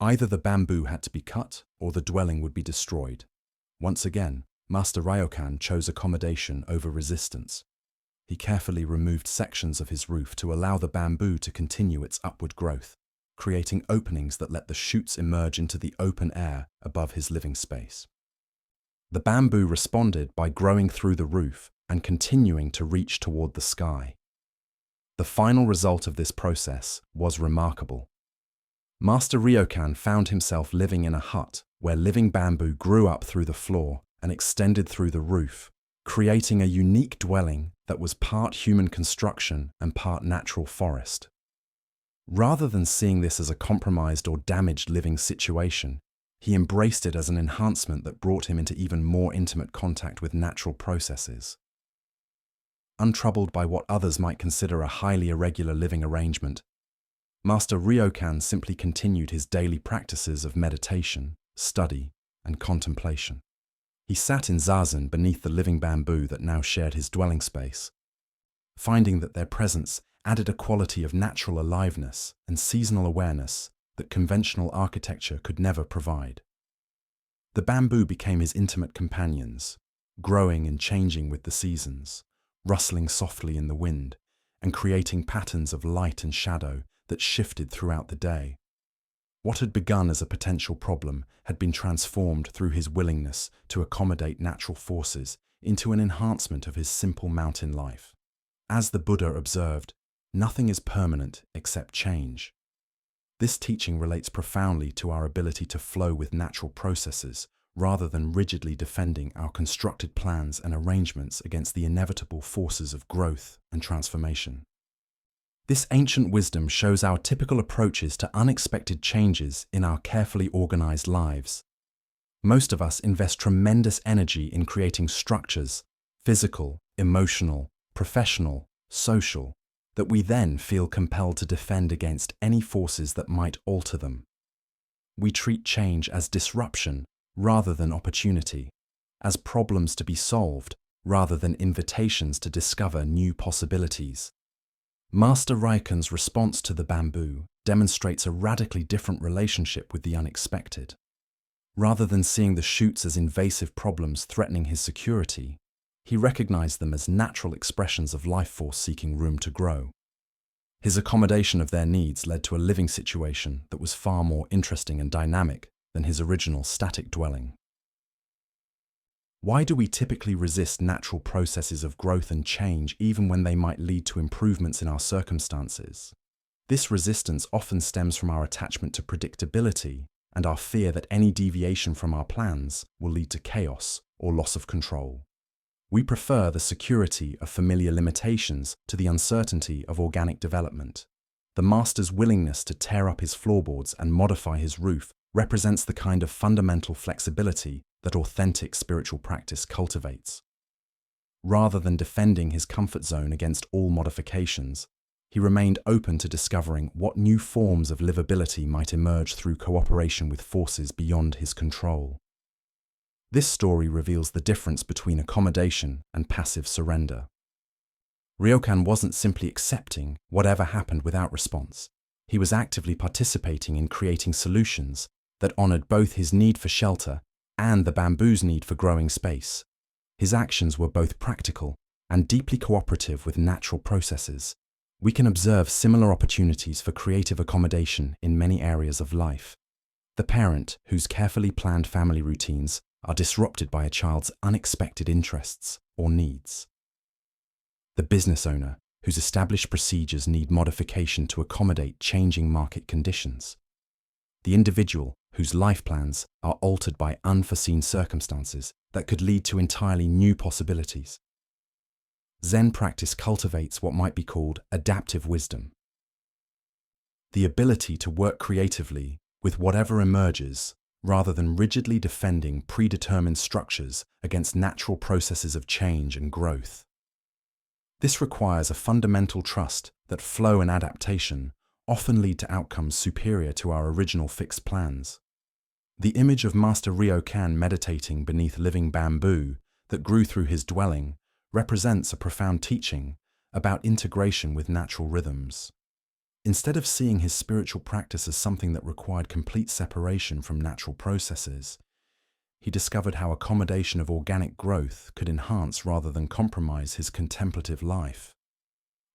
Either the bamboo had to be cut or the dwelling would be destroyed. Once again, Master Ryokan chose accommodation over resistance. He carefully removed sections of his roof to allow the bamboo to continue its upward growth, creating openings that let the shoots emerge into the open air above his living space. The bamboo responded by growing through the roof and continuing to reach toward the sky. The final result of this process was remarkable. Master Ryokan found himself living in a hut where living bamboo grew up through the floor and extended through the roof, creating a unique dwelling that was part human construction and part natural forest. Rather than seeing this as a compromised or damaged living situation, he embraced it as an enhancement that brought him into even more intimate contact with natural processes. Untroubled by what others might consider a highly irregular living arrangement, Master Ryokan simply continued his daily practices of meditation, study, and contemplation. He sat in zazen beneath the living bamboo that now shared his dwelling space, finding that their presence added a quality of natural aliveness and seasonal awareness that conventional architecture could never provide. The bamboo became his intimate companions, growing and changing with the seasons, rustling softly in the wind, and creating patterns of light and shadow that shifted throughout the day. What had begun as a potential problem had been transformed through his willingness to accommodate natural forces into an enhancement of his simple mountain life. As the Buddha observed, nothing is permanent except change. This teaching relates profoundly to our ability to flow with natural processes rather than rigidly defending our constructed plans and arrangements against the inevitable forces of growth and transformation. This ancient wisdom shows our typical approaches to unexpected changes in our carefully organized lives. Most of us invest tremendous energy in creating structures, physical, emotional, professional, social, that we then feel compelled to defend against any forces that might alter them. We treat change as disruption rather than opportunity, as problems to be solved rather than invitations to discover new possibilities. Master Ryokan's response to the bamboo demonstrates a radically different relationship with the unexpected. Rather than seeing the shoots as invasive problems threatening his security, he recognized them as natural expressions of life force seeking room to grow. His accommodation of their needs led to a living situation that was far more interesting and dynamic than his original static dwelling. Why do we typically resist natural processes of growth and change even when they might lead to improvements in our circumstances? This resistance often stems from our attachment to predictability and our fear that any deviation from our plans will lead to chaos or loss of control. We prefer the security of familiar limitations to the uncertainty of organic development. The master's willingness to tear up his floorboards and modify his roof represents the kind of fundamental flexibility that authentic spiritual practice cultivates. Rather than defending his comfort zone against all modifications, he remained open to discovering what new forms of livability might emerge through cooperation with forces beyond his control. This story reveals the difference between accommodation and passive surrender. Ryokan wasn't simply accepting whatever happened without response. He was actively participating in creating solutions that honored both his need for shelter and the bamboo's need for growing space. His actions were both practical and deeply cooperative with natural processes. We can observe similar opportunities for creative accommodation in many areas of life. The parent whose carefully planned family routines are disrupted by a child's unexpected interests or needs. The business owner, whose established procedures need modification to accommodate changing market conditions. The individual, whose life plans are altered by unforeseen circumstances that could lead to entirely new possibilities. Zen practice cultivates what might be called adaptive wisdom. The ability to work creatively with whatever emerges, rather than rigidly defending predetermined structures against natural processes of change and growth. This requires a fundamental trust that flow and adaptation often lead to outcomes superior to our original fixed plans. The image of Master Ryokan meditating beneath living bamboo that grew through his dwelling represents a profound teaching about integration with natural rhythms. Instead of seeing his spiritual practice as something that required complete separation from natural processes, he discovered how accommodation of organic growth could enhance rather than compromise his contemplative life.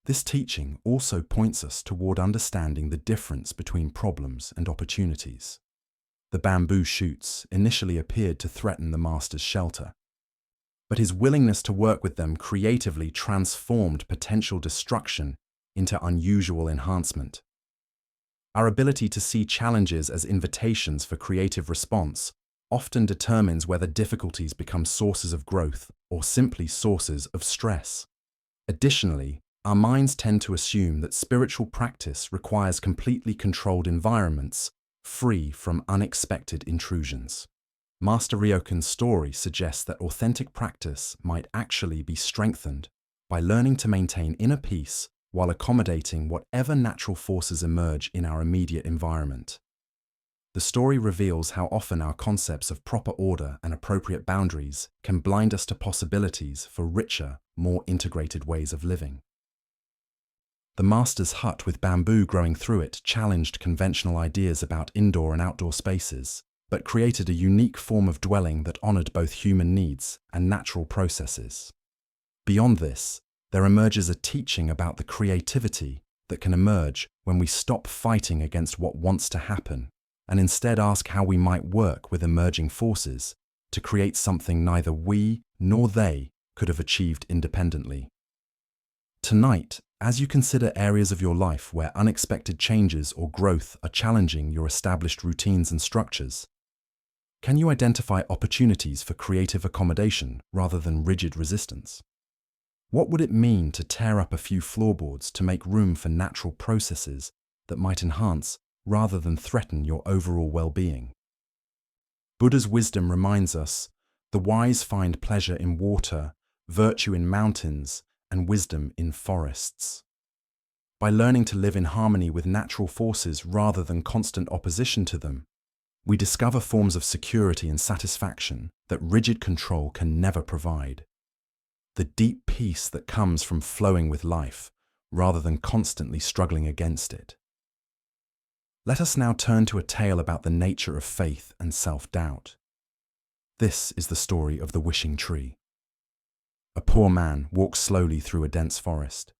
This teaching also points us toward understanding the difference between problems and opportunities. The bamboo shoots initially appeared to threaten the master's shelter, but his willingness to work with them creatively transformed potential destruction into unusual enhancement. Our ability to see challenges as invitations for creative response often determines whether difficulties become sources of growth or simply sources of stress. Additionally, our minds tend to assume that spiritual practice requires completely controlled environments, free from unexpected intrusions. Master Ryokan's story suggests that authentic practice might actually be strengthened by learning to maintain inner peace while accommodating whatever natural forces emerge in our immediate environment. The story reveals how often our concepts of proper order and appropriate boundaries can blind us to possibilities for richer, more integrated ways of living. The master's hut with bamboo growing through it challenged conventional ideas about indoor and outdoor spaces, but created a unique form of dwelling that honored both human needs and natural processes. Beyond this, there emerges a teaching about the creativity that can emerge when we stop fighting against what wants to happen and instead ask how we might work with emerging forces to create something neither we nor they could have achieved independently. Tonight, as you consider areas of your life where unexpected changes or growth are challenging your established routines and structures, can you identify opportunities for creative accommodation rather than rigid resistance? What would it mean to tear up a few floorboards to make room for natural processes that might enhance rather than threaten your overall well-being? Buddha's wisdom reminds us, the wise find pleasure in water, virtue in mountains, and wisdom in forests. By learning to live in harmony with natural forces rather than constant opposition to them, we discover forms of security and satisfaction that rigid control can never provide. The deep peace that comes from flowing with life rather than constantly struggling against it. Let us now turn to a tale about the nature of faith and self-doubt. This is the story of the wishing tree. A poor man walks slowly through a dense forest,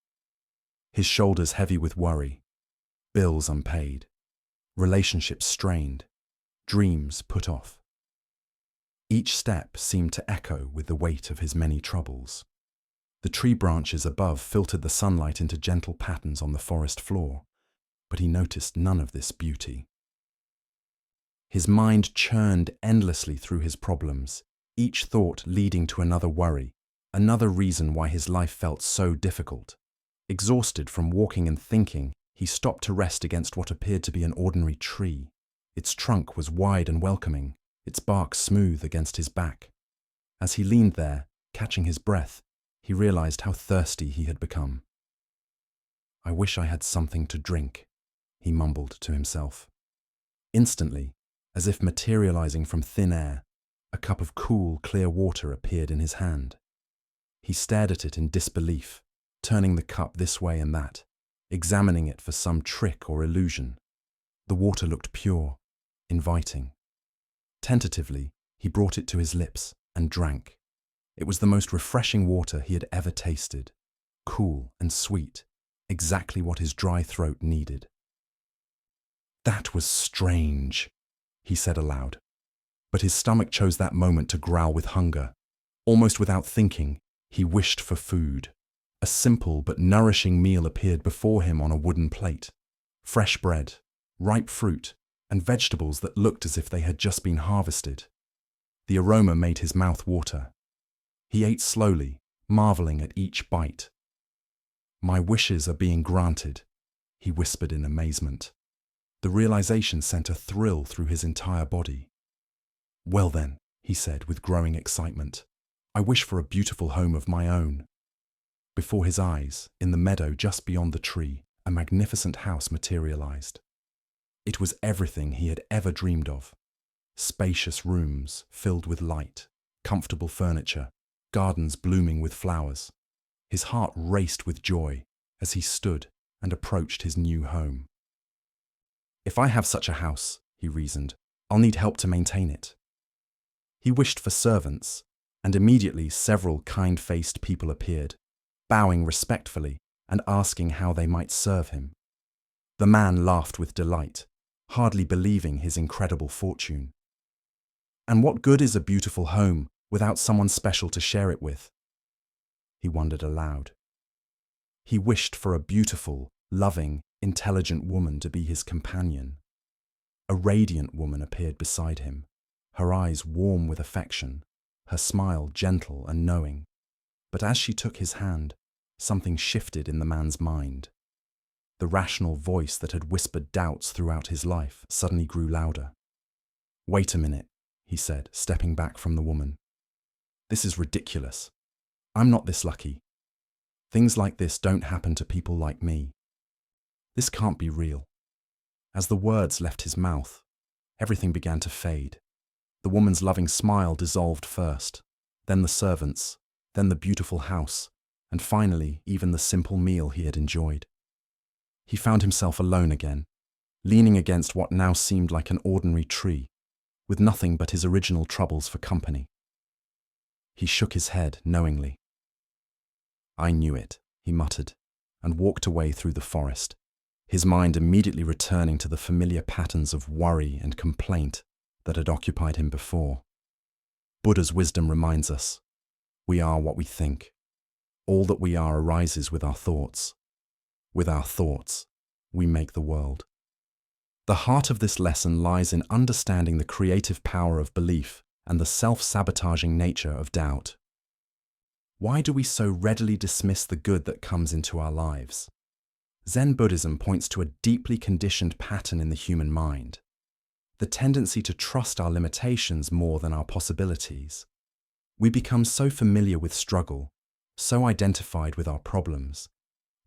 his shoulders heavy with worry, bills unpaid, relationships strained, dreams put off. Each step seemed to echo with the weight of his many troubles. The tree branches above filtered the sunlight into gentle patterns on the forest floor, but he noticed none of this beauty. His mind churned endlessly through his problems, each thought leading to another worry, another reason why his life felt so difficult. Exhausted from walking and thinking, he stopped to rest against what appeared to be an ordinary tree. Its trunk was wide and welcoming, its bark smooth against his back. As he leaned there, catching his breath, he realized how thirsty he had become. "I wish I had something to drink," he mumbled to himself. Instantly, as if materializing from thin air, a cup of cool, clear water appeared in his hand. He stared at it in disbelief, turning the cup this way and that, examining it for some trick or illusion. The water looked pure, inviting. Tentatively, he brought it to his lips and drank. It was the most refreshing water he had ever tasted, cool and sweet, exactly what his dry throat needed. "That was strange," he said aloud. But his stomach chose that moment to growl with hunger. Almost without thinking, He wished for food. A simple but nourishing meal appeared before him on a wooden plate. Fresh bread, ripe fruit, and vegetables that looked as if they had just been harvested. The aroma made his mouth water. He ate slowly, marveling at each bite. "My wishes are being granted," he whispered in amazement. The realization sent a thrill through his entire body. "Well then," he said with growing excitement, "I wish for a beautiful home of my own." Before his eyes, in the meadow just beyond the tree, a magnificent house materialized. It was everything he had ever dreamed of. Spacious rooms filled with light, comfortable furniture, gardens blooming with flowers. His heart raced with joy as he stood and approached his new home. "If I have such a house," he reasoned, "I'll need help to maintain it." He wished for servants, and immediately several kind-faced people appeared, bowing respectfully and asking how they might serve him. The man laughed with delight, hardly believing his incredible fortune. "And what good is a beautiful home without someone special to share it with?" He wondered aloud. He wished for a beautiful, loving, intelligent woman to be his companion. A radiant woman appeared beside him, her eyes warm with affection, her smile gentle and knowing. But as she took his hand, something shifted in the man's mind. The rational voice that had whispered doubts throughout his life suddenly grew louder. "Wait a minute," he said, stepping back from the woman. "This is ridiculous. I'm not this lucky. Things like this don't happen to people like me. This can't be real." As the words left his mouth, everything began to fade. The woman's loving smile dissolved first, then the servants, then the beautiful house, and finally even the simple meal he had enjoyed. He found himself alone again, leaning against what now seemed like an ordinary tree, with nothing but his original troubles for company. He shook his head knowingly. "I knew it," he muttered, and walked away through the forest, his mind immediately returning to the familiar patterns of worry and complaint that had occupied him before. Buddha's wisdom reminds us, we are what we think. All that we are arises with our thoughts. With our thoughts, we make the world. The heart of this lesson lies in understanding the creative power of belief and the self-sabotaging nature of doubt. Why do we so readily dismiss the good that comes into our lives? Zen Buddhism points to a deeply conditioned pattern in the human mind, the tendency to trust our limitations more than our possibilities. We become so familiar with struggle, so identified with our problems,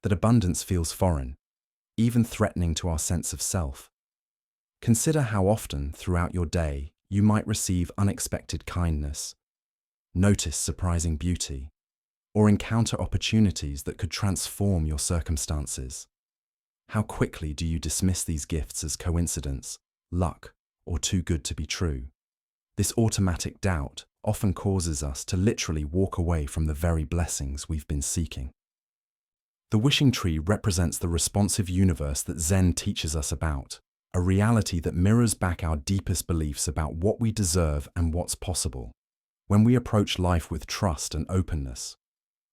that abundance feels foreign, even threatening to our sense of self. Consider how often throughout your day you might receive unexpected kindness, notice surprising beauty, or encounter opportunities that could transform your circumstances. How quickly do you dismiss these gifts as coincidence, luck, or too good to be true? This automatic doubt often causes us to literally walk away from the very blessings we've been seeking. The wishing tree represents the responsive universe that Zen teaches us about, a reality that mirrors back our deepest beliefs about what we deserve and what's possible. When we approach life with trust and openness,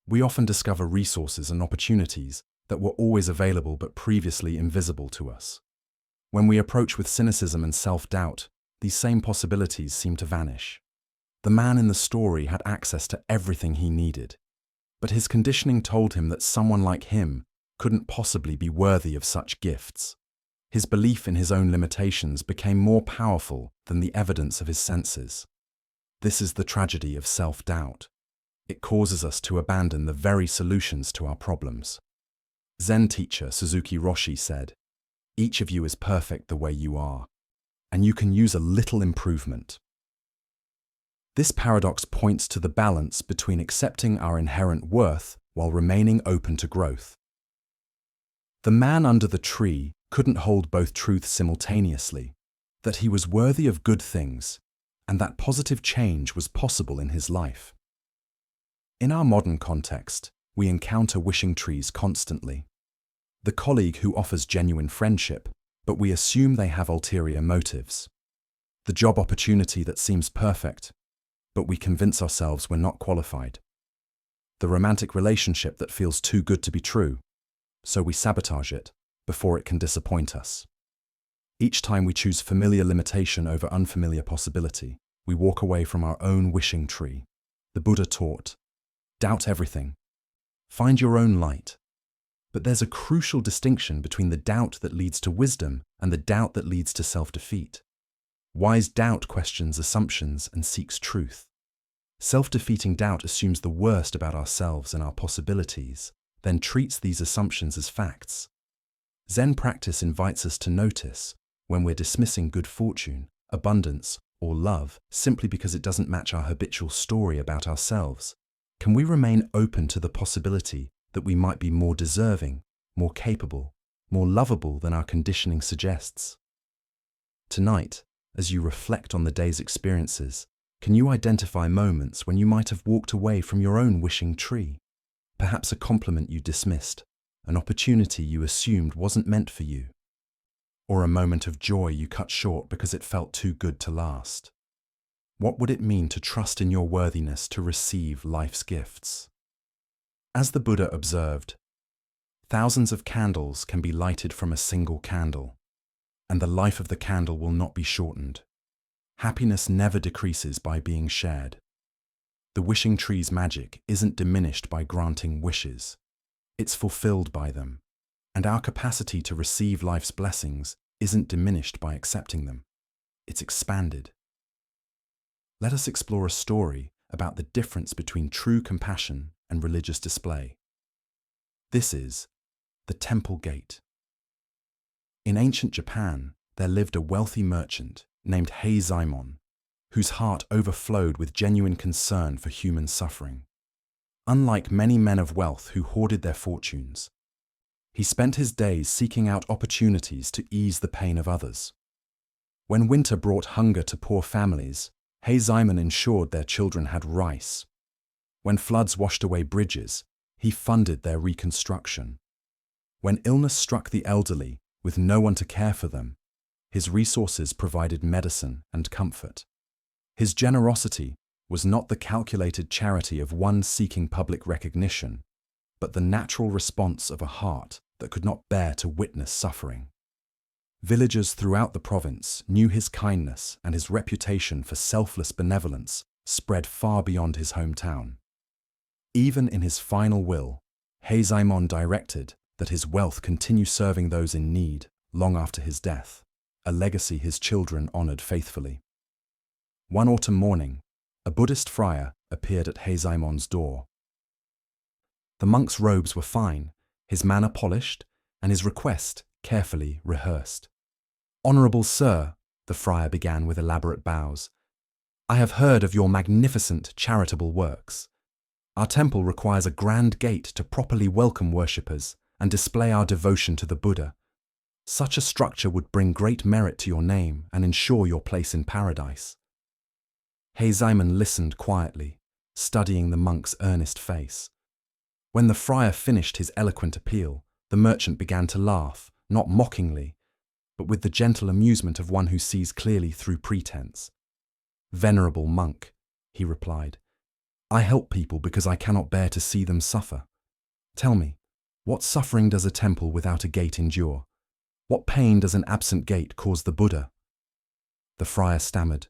we often discover resources and opportunities that were always available but previously invisible to us. When we approach with cynicism and self-doubt, these same possibilities seem to vanish. The man in the story had access to everything he needed, but his conditioning told him that someone like him couldn't possibly be worthy of such gifts. His belief in his own limitations became more powerful than the evidence of his senses. This is the tragedy of self-doubt. It causes us to abandon the very solutions to our problems. Zen teacher Suzuki Roshi said, "Each of you is perfect the way you are, and you can use a little improvement." This paradox points to the balance between accepting our inherent worth while remaining open to growth. The man under the tree couldn't hold both truths simultaneously, that he was worthy of good things and that positive change was possible in his life. In our modern context, we encounter wishing trees constantly. The colleague who offers genuine friendship, but we assume they have ulterior motives. The job opportunity that seems perfect, but we convince ourselves we're not qualified. the romantic relationship that feels too good to be true, so we sabotage it before it can disappoint us. Each time we choose familiar limitation over unfamiliar possibility, we walk away from our own wishing tree. The Buddha taught, doubt everything, find your own light. But there's a crucial distinction between the doubt that leads to wisdom and the doubt that leads to self-defeat. Wise doubt questions assumptions and seeks truth. Self-defeating doubt assumes the worst about ourselves and our possibilities, then treats these assumptions as facts. Zen practice invites us to notice when we're dismissing good fortune, abundance, or love simply because it doesn't match our habitual story about ourselves. Can we remain open to the possibility that we might be more deserving, more capable, more lovable than our conditioning suggests? Tonight, as you reflect on the day's experiences, can you identify moments when you might have walked away from your own wishing tree? Perhaps a compliment you dismissed, an opportunity you assumed wasn't meant for you, or a moment of joy you cut short because it felt too good to last. What would it mean to trust in your worthiness to receive life's gifts? As the Buddha observed, thousands of candles can be lighted from a single candle, and the life of the candle will not be shortened. Happiness never decreases by being shared. The wishing tree's magic isn't diminished by granting wishes. It's fulfilled by them. And our capacity to receive life's blessings isn't diminished by accepting them. It's expanded. Let us explore a story about the difference between true compassion and religious display. This is the Temple Gate. In ancient Japan, there lived a wealthy merchant named Heizaemon, whose heart overflowed with genuine concern for human suffering. Unlike many men of wealth who hoarded their fortunes, he spent his days seeking out opportunities to ease the pain of others. When winter brought hunger to poor families, Heizaemon ensured their children had rice. When floods washed away bridges, he funded their reconstruction. When illness struck the elderly, with no one to care for them, his resources provided medicine and comfort. His generosity was not the calculated charity of one seeking public recognition, but the natural response of a heart that could not bear to witness suffering. Villagers throughout the province knew his kindness, and his reputation for selfless benevolence spread far beyond his hometown. Even in his final will, Heizaemon directed that his wealth continue serving those in need long after his death, a legacy his children honored faithfully. One autumn morning, a Buddhist friar appeared at Heizaemon's door. The monk's robes were fine, his manner polished, and his request carefully rehearsed. "Honorable sir," the friar began with elaborate bows, "I have heard of your magnificent charitable works. Our temple requires a grand gate to properly welcome worshippers and display our devotion to the Buddha. Such a structure would bring great merit to your name and ensure your place in paradise." Heizaemon listened quietly, studying the monk's earnest face. When the friar finished his eloquent appeal, the merchant began to laugh, not mockingly, but with the gentle amusement of one who sees clearly through pretense. "Venerable monk," he replied, "I help people because I cannot bear to see them suffer. Tell me, what suffering does a temple without a gate endure? What pain does an absent gate cause the Buddha?" The friar stammered,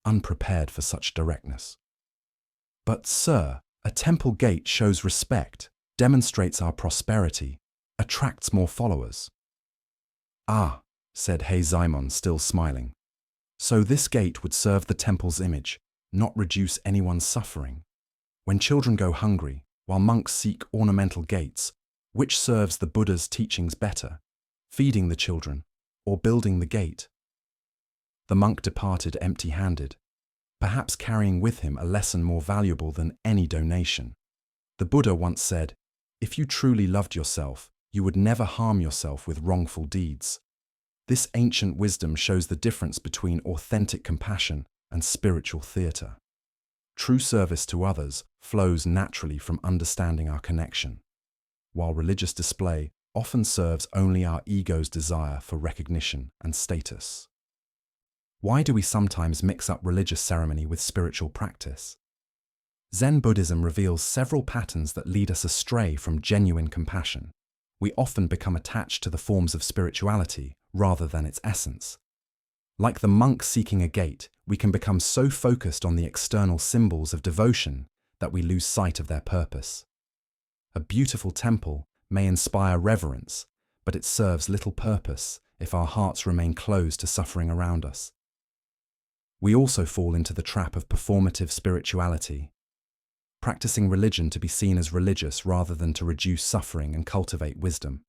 unprepared for such directness. "But, sir, a temple gate shows respect, demonstrates our prosperity, attracts more followers." "Ah," said Heizaemon, still smiling. "So this gate would serve the temple's image, not reduce anyone's suffering. When children go hungry, while monks seek ornamental gates, which serves the Buddha's teachings better, feeding the children or building the gate?" The monk departed empty-handed, perhaps carrying with him a lesson more valuable than any donation. The Buddha once said, "If you truly loved yourself, you would never harm yourself with wrongful deeds." This ancient wisdom shows the difference between authentic compassion and spiritual theatre. True service to others flows naturally from understanding our connection, while religious display often serves only our ego's desire for recognition and status. Why do we sometimes mix up religious ceremony with spiritual practice? Zen Buddhism reveals several patterns that lead us astray from genuine compassion. We often become attached to the forms of spirituality rather than its essence. Like the monk seeking a gate, we can become so focused on the external symbols of devotion that we lose sight of their purpose. A beautiful temple may inspire reverence, but it serves little purpose if our hearts remain closed to suffering around us. We also fall into the trap of performative spirituality, practicing religion to be seen as religious rather than to reduce suffering and cultivate wisdom.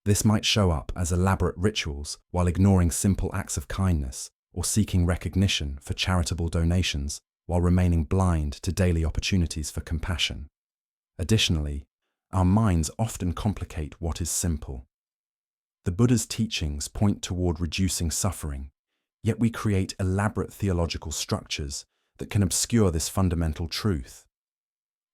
This might show up as elaborate rituals while ignoring simple acts of kindness, or seeking recognition for charitable donations while remaining blind to daily opportunities for compassion. Additionally, our minds often complicate what is simple. The Buddha's teachings point toward reducing suffering, yet we create elaborate theological structures that can obscure this fundamental truth.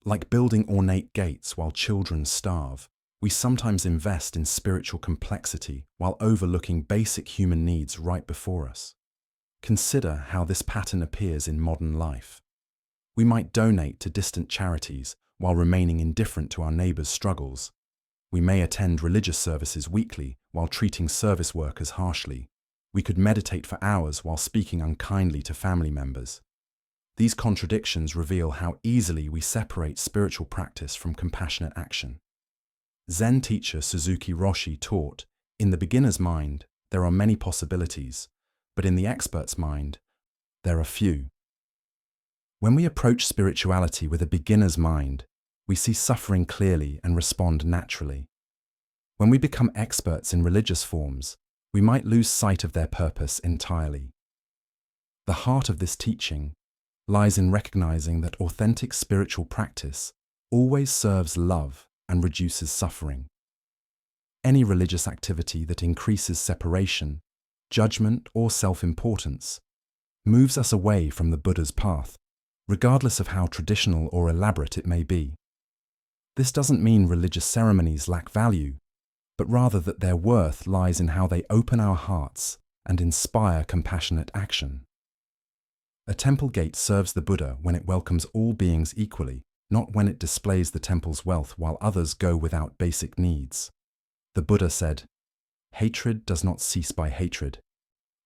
Like building ornate gates while children starve, we sometimes invest in spiritual complexity while overlooking basic human needs right before us. Consider how this pattern appears in modern life. We might donate to distant charities while remaining indifferent to our neighbors' struggles. We may attend religious services weekly while treating service workers harshly. We could meditate for hours while speaking unkindly to family members. These contradictions reveal how easily we separate spiritual practice from compassionate action. Zen teacher Suzuki Roshi taught, "In the beginner's mind, there are many possibilities, but in the expert's mind, there are few." When we approach spirituality with a beginner's mind, we see suffering clearly and respond naturally. When we become experts in religious forms, we might lose sight of their purpose entirely. The heart of this teaching lies in recognizing that authentic spiritual practice always serves love and reduces suffering. Any religious activity that increases separation, judgment, or self-importance moves us away from the Buddha's path, regardless of how traditional or elaborate it may be. This doesn't mean religious ceremonies lack value, but rather that their worth lies in how they open our hearts and inspire compassionate action. A temple gate serves the Buddha when it welcomes all beings equally, not when it displays the temple's wealth while others go without basic needs. The Buddha said, "Hatred does not cease by hatred,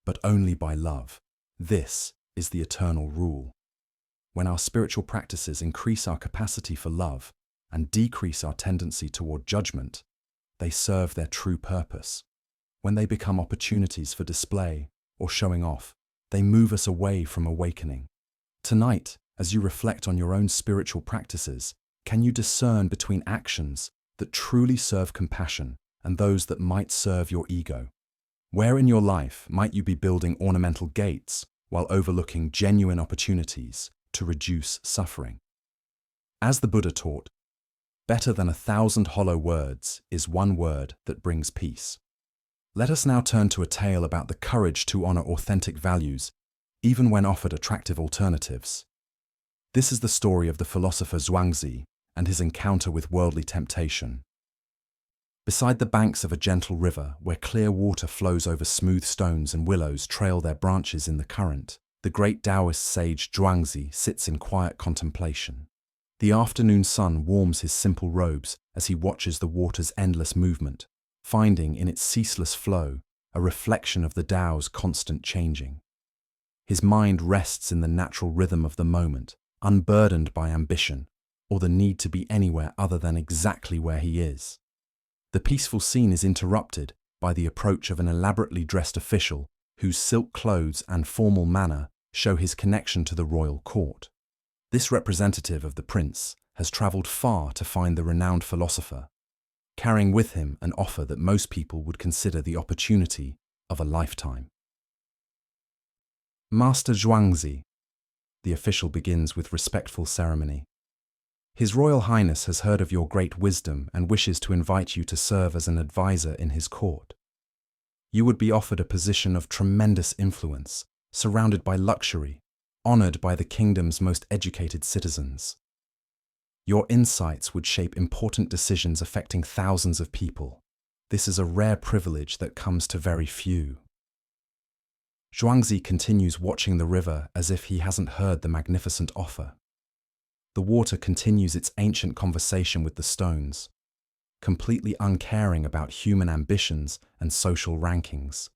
but only by love. This is the eternal rule." When our spiritual practices increase our capacity for love and decrease our tendency toward judgment, they serve their true purpose. When they become opportunities for display or showing off, they move us away from awakening. Tonight, as you reflect on your own spiritual practices, can you discern between actions that truly serve compassion and those that might serve your ego? Where in your life might you be building ornamental gates while overlooking genuine opportunities to reduce suffering? As the Buddha taught, better than 1,000 hollow words is one word that brings peace. Let us now turn to a tale about the courage to honor authentic values, even when offered attractive alternatives. This is the story of the philosopher Zhuangzi and his encounter with worldly temptation. Beside the banks of a gentle river where clear water flows over smooth stones and willows trail their branches in the current, the great Taoist sage Zhuangzi sits in quiet contemplation. The afternoon sun warms his simple robes as he watches the water's endless movement, finding in its ceaseless flow a reflection of the Tao's constant changing. His mind rests in the natural rhythm of the moment, unburdened by ambition or the need to be anywhere other than exactly where he is. The peaceful scene is interrupted by the approach of an elaborately dressed official whose silk clothes and formal manner show his connection to the royal court. This representative of the prince has traveled far to find the renowned philosopher, carrying with him an offer that most people would consider the opportunity of a lifetime. "Master Zhuangzi," the official begins with respectful ceremony. "His Royal Highness has heard of your great wisdom and wishes to invite you to serve as an advisor in his court. You would be offered a position of tremendous influence, surrounded by luxury, honored by the kingdom's most educated citizens. Your insights would shape important decisions affecting thousands of people. This is a rare privilege that comes to very few." Zhuangzi continues watching the river as if he hasn't heard the magnificent offer. the water continues its ancient conversation with the stones, completely uncaring about human ambitions and social rankings.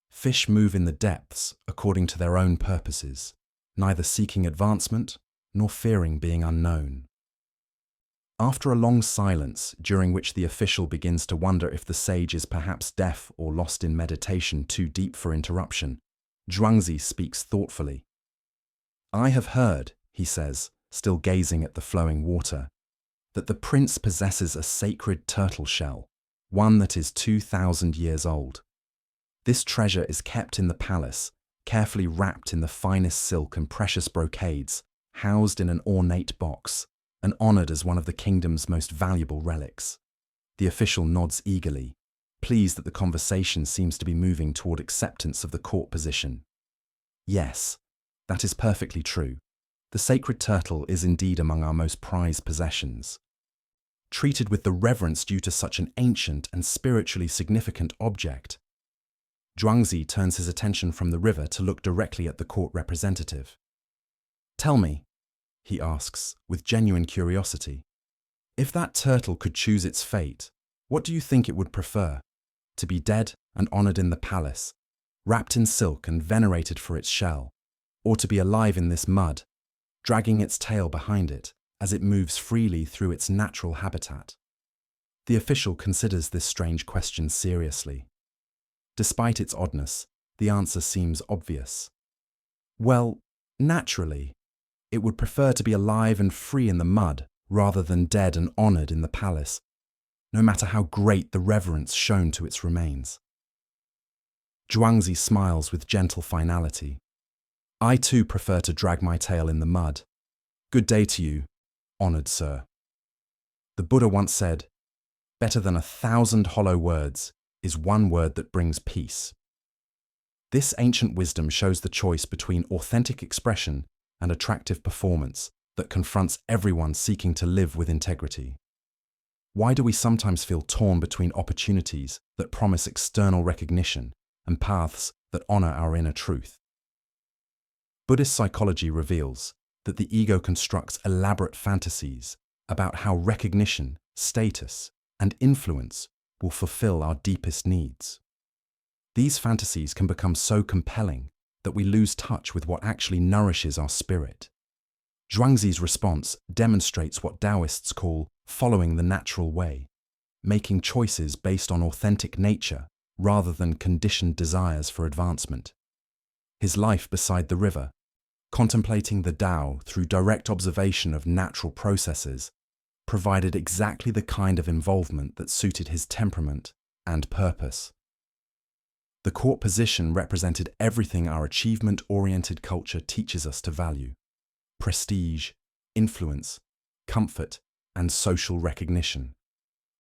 Fish move in the depths according to their own purposes, neither seeking advancement nor fearing being unknown. After a long silence, during which the official begins to wonder if the sage is perhaps deaf or lost in meditation too deep for interruption, Zhuangzi speaks thoughtfully. "I have heard," he says, still gazing at the flowing water, "that the prince possesses a sacred turtle shell, one that is 2,000 years old. This treasure is kept in the palace, carefully wrapped in the finest silk and precious brocades, housed in an ornate box, and honored as one of the kingdom's most valuable relics." The official nods eagerly, pleased that the conversation seems to be moving toward acceptance of the court position. "Yes, that is perfectly true. The sacred turtle is indeed among our most prized possessions. Treated with the reverence due to such an ancient and spiritually significant object." Zhuangzi turns his attention from the river to look directly at the court representative. "Tell me," he asks, with genuine curiosity, "if that turtle could choose its fate, what do you think it would prefer? To be dead and honored in the palace, wrapped in silk and venerated for its shell, or to be alive in this mud, dragging its tail behind it as it moves freely through its natural habitat?" The official considers this strange question seriously. Despite its oddness, the answer seems obvious. "Well, naturally, it would prefer to be alive and free in the mud rather than dead and honored in the palace, no matter how great the reverence shown to its remains." Zhuangzi smiles with gentle finality. "I too prefer to drag my tail in the mud. Good day to you, honored sir. The Buddha once said, 'Better than 1,000 hollow words is one word that brings peace.'" This ancient wisdom shows the choice between authentic expression and attractive performance that confronts everyone seeking to live with integrity. Why do we sometimes feel torn between opportunities that promise external recognition and paths that honor our inner truth? Buddhist psychology reveals that the ego constructs elaborate fantasies about how recognition, status, and influence will fulfill our deepest needs. These fantasies can become so compelling that we lose touch with what actually nourishes our spirit. Zhuangzi's response demonstrates what Taoists call following the natural way, making choices based on authentic nature rather than conditioned desires for advancement. His life beside the river, contemplating the Tao through direct observation of natural processes, provided exactly the kind of involvement that suited his temperament and purpose. The court position represented everything our achievement-oriented culture teaches us to value: prestige, influence, comfort, and social recognition.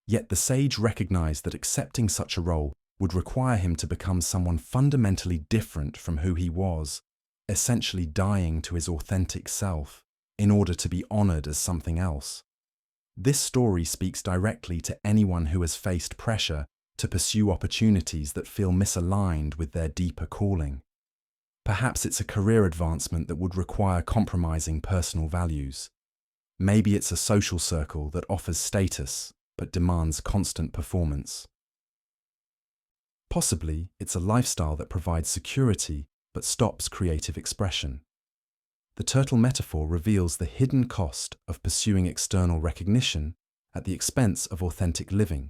Yet the sage recognized that accepting such a role would require him to become someone fundamentally different from who he was, essentially dying to his authentic self in order to be honored as something else. This story speaks directly to anyone who has faced pressure to pursue opportunities that feel misaligned with their deeper calling. Perhaps it's a career advancement that would require compromising personal values. Maybe it's a social circle that offers status but demands constant performance. Possibly it's a lifestyle that provides security but stops creative expression. The turtle metaphor reveals the hidden cost of pursuing external recognition at the expense of authentic living.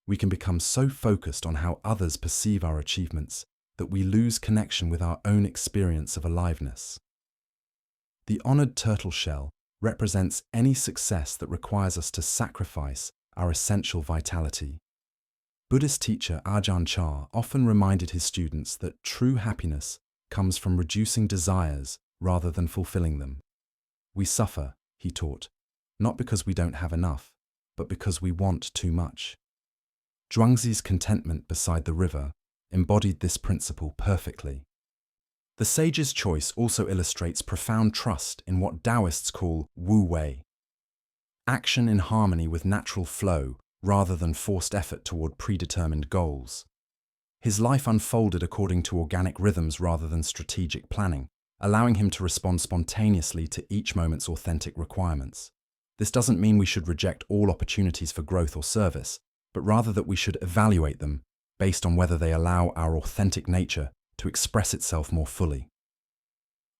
We can become so focused on how others perceive our achievements that we lose connection with our own experience of aliveness. The honored turtle shell represents any success that requires us to sacrifice our essential vitality. Buddhist teacher Ajahn Chah often reminded his students that true happiness comes from reducing desires rather than fulfilling them. We suffer, he taught, not because we don't have enough, but because we want too much. Zhuangzi's contentment beside the river embodied this principle perfectly. The sage's choice also illustrates profound trust in what Taoists call wu wei, action in harmony with natural flow rather than forced effort toward predetermined goals. His life unfolded according to organic rhythms rather than strategic planning, allowing him to respond spontaneously to each moment's authentic requirements. This doesn't mean we should reject all opportunities for growth or service, but rather that we should evaluate them based on whether they allow our authentic nature to express itself more fully.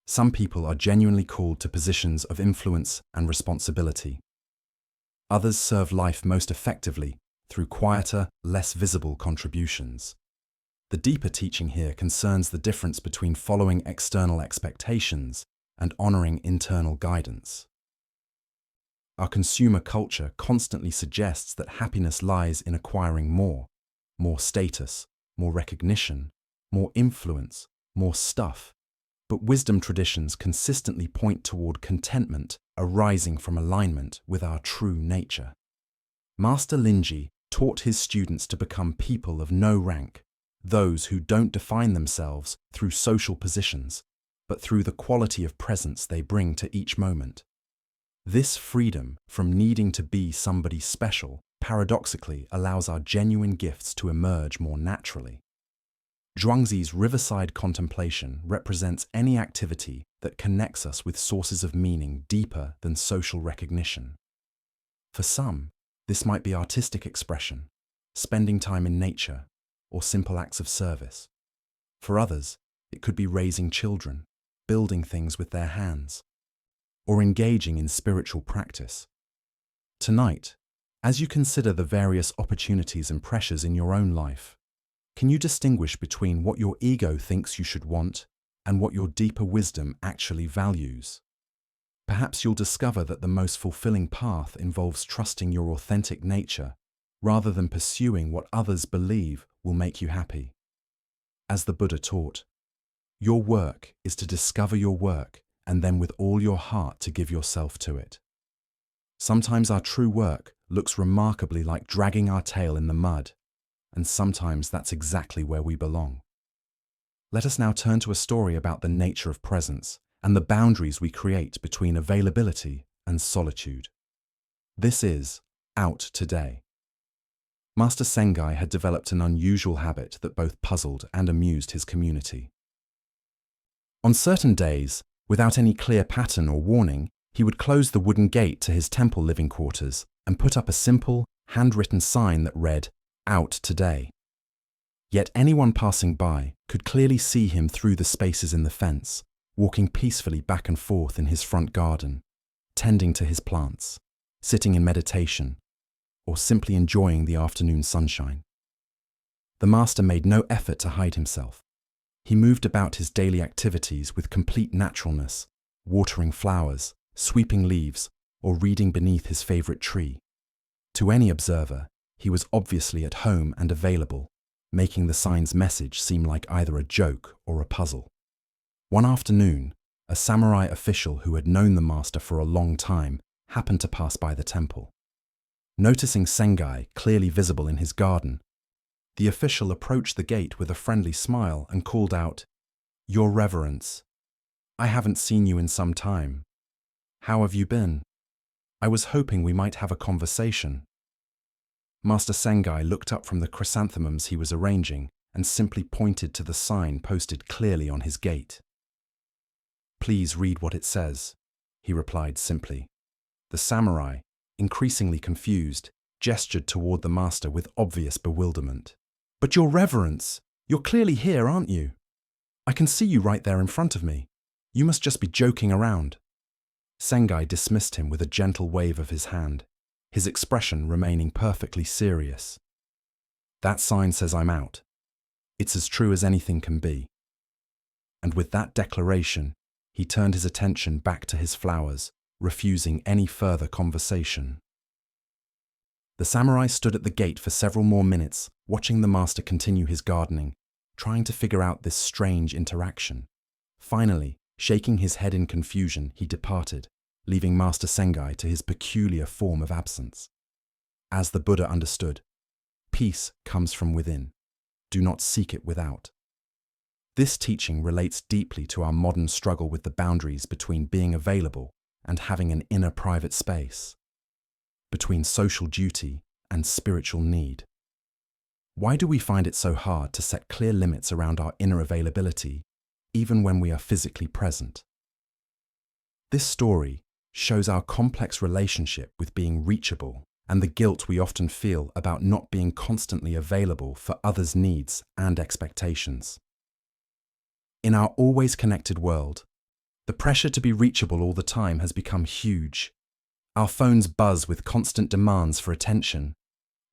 Some people are genuinely called to positions of influence and responsibility. Others serve life most effectively through quieter, less visible contributions. The deeper teaching here concerns the difference between following external expectations and honoring internal guidance. Our consumer culture constantly suggests that happiness lies in acquiring more status, more recognition, more influence, more stuff. But wisdom traditions consistently point toward contentment arising from alignment with our true nature. Master Linji taught his students to become people of no rank, those who don't define themselves through social positions, but through the quality of presence they bring to each moment. This freedom from needing to be somebody special paradoxically allows our genuine gifts to emerge more naturally. Zhuangzi's riverside contemplation represents any activity that connects us with sources of meaning deeper than social recognition. For some, this might be artistic expression, spending time in nature, or simple acts of service. For others, it could be raising children, building things with their hands, or engaging in spiritual practice. Tonight, as you consider the various opportunities and pressures in your own life, can you distinguish between what your ego thinks you should want and what your deeper wisdom actually values? Perhaps you'll discover that the most fulfilling path involves trusting your authentic nature rather than pursuing what others believe will make you happy. As the Buddha taught, your work is to discover your work and then with all your heart to give yourself to it. Sometimes our true work looks remarkably like dragging our tail in the mud, and sometimes that's exactly where we belong. Let us now turn to a story about the nature of presence and the boundaries we create between availability and solitude. This is Out Today. Master Sengai had developed an unusual habit that both puzzled and amused his community. On certain days, without any clear pattern or warning, he would close the wooden gate to his temple living quarters and put up a simple, handwritten sign that read, "Out Today." Yet anyone passing by could clearly see him through the spaces in the fence, walking peacefully back and forth in his front garden, tending to his plants, sitting in meditation, or simply enjoying the afternoon sunshine. The master made no effort to hide himself. He moved about his daily activities with complete naturalness, watering flowers, sweeping leaves, or reading beneath his favorite tree. To any observer, he was obviously at home and available, making the sign's message seem like either a joke or a puzzle. One afternoon, a samurai official who had known the master for a long time happened to pass by the temple. Noticing Sengai clearly visible in his garden, the official approached the gate with a friendly smile and called out, "Your Reverence, I haven't seen you in some time. How have you been? I was hoping we might have a conversation." Master Sengai looked up from the chrysanthemums he was arranging and simply pointed to the sign posted clearly on his gate. "Please read what it says," he replied simply. The samurai, increasingly confused, gestured toward the master with obvious bewilderment. "But Your Reverence, you're clearly here, aren't you? I can see you right there in front of me. You must just be joking around." Sengai dismissed him with a gentle wave of his hand, his expression remaining perfectly serious. "That sign says I'm out. It's as true as anything can be." And with that declaration, he turned his attention back to his flowers, refusing any further conversation. The samurai stood at the gate for several more minutes, watching the master continue his gardening, trying to figure out this strange interaction. Finally, shaking his head in confusion, he departed, leaving Master Sengai to his peculiar form of absence. As the Buddha understood, peace comes from within. Do not seek it without. This teaching relates deeply to our modern struggle with the boundaries between being available and having an inner private space, between social duty and spiritual need. Why do we find it so hard to set clear limits around our inner availability, even when we are physically present. This story shows our complex relationship with being reachable and the guilt we often feel about not being constantly available for others' needs and expectations. In our always connected world, the pressure to be reachable all the time has become huge. Our phones buzz with constant demands for attention.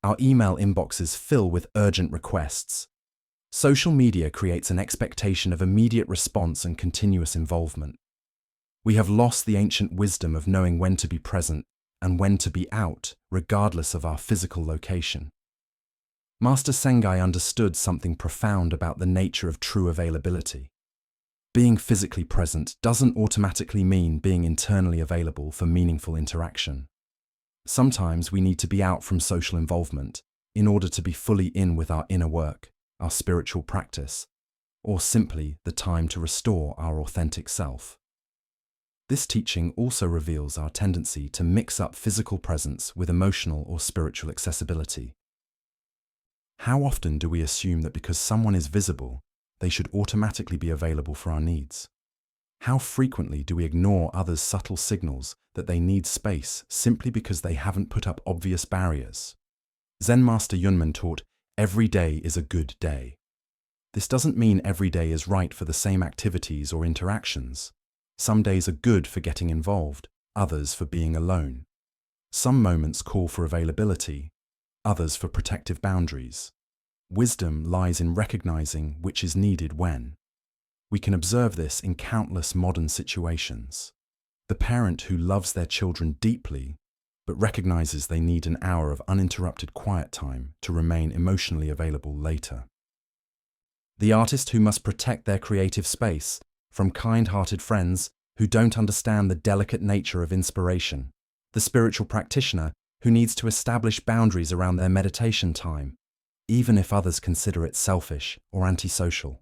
Our email inboxes fill with urgent requests. Social media creates an expectation of immediate response and continuous involvement. We have lost the ancient wisdom of knowing when to be present and when to be out, regardless of our physical location. Master Sengai understood something profound about the nature of true availability. Being physically present doesn't automatically mean being internally available for meaningful interaction. Sometimes we need to be out from social involvement in order to be fully in with our inner work, our spiritual practice, or simply the time to restore our authentic self. This teaching also reveals our tendency to mix up physical presence with emotional or spiritual accessibility. How often do we assume that because someone is visible, they should automatically be available for our needs? How frequently do we ignore others' subtle signals that they need space simply because they haven't put up obvious barriers? Zen Master Yunmen taught, "Every day is a good day." This doesn't mean every day is right for the same activities or interactions. Some days are good for getting involved, others for being alone. Some moments call for availability, others for protective boundaries. Wisdom lies in recognizing which is needed when. We can observe this in countless modern situations. The parent who loves their children deeply, but recognizes they need an hour of uninterrupted quiet time to remain emotionally available later. The artist who must protect their creative space from kind-hearted friends who don't understand the delicate nature of inspiration. The spiritual practitioner who needs to establish boundaries around their meditation time, even if others consider it selfish or antisocial.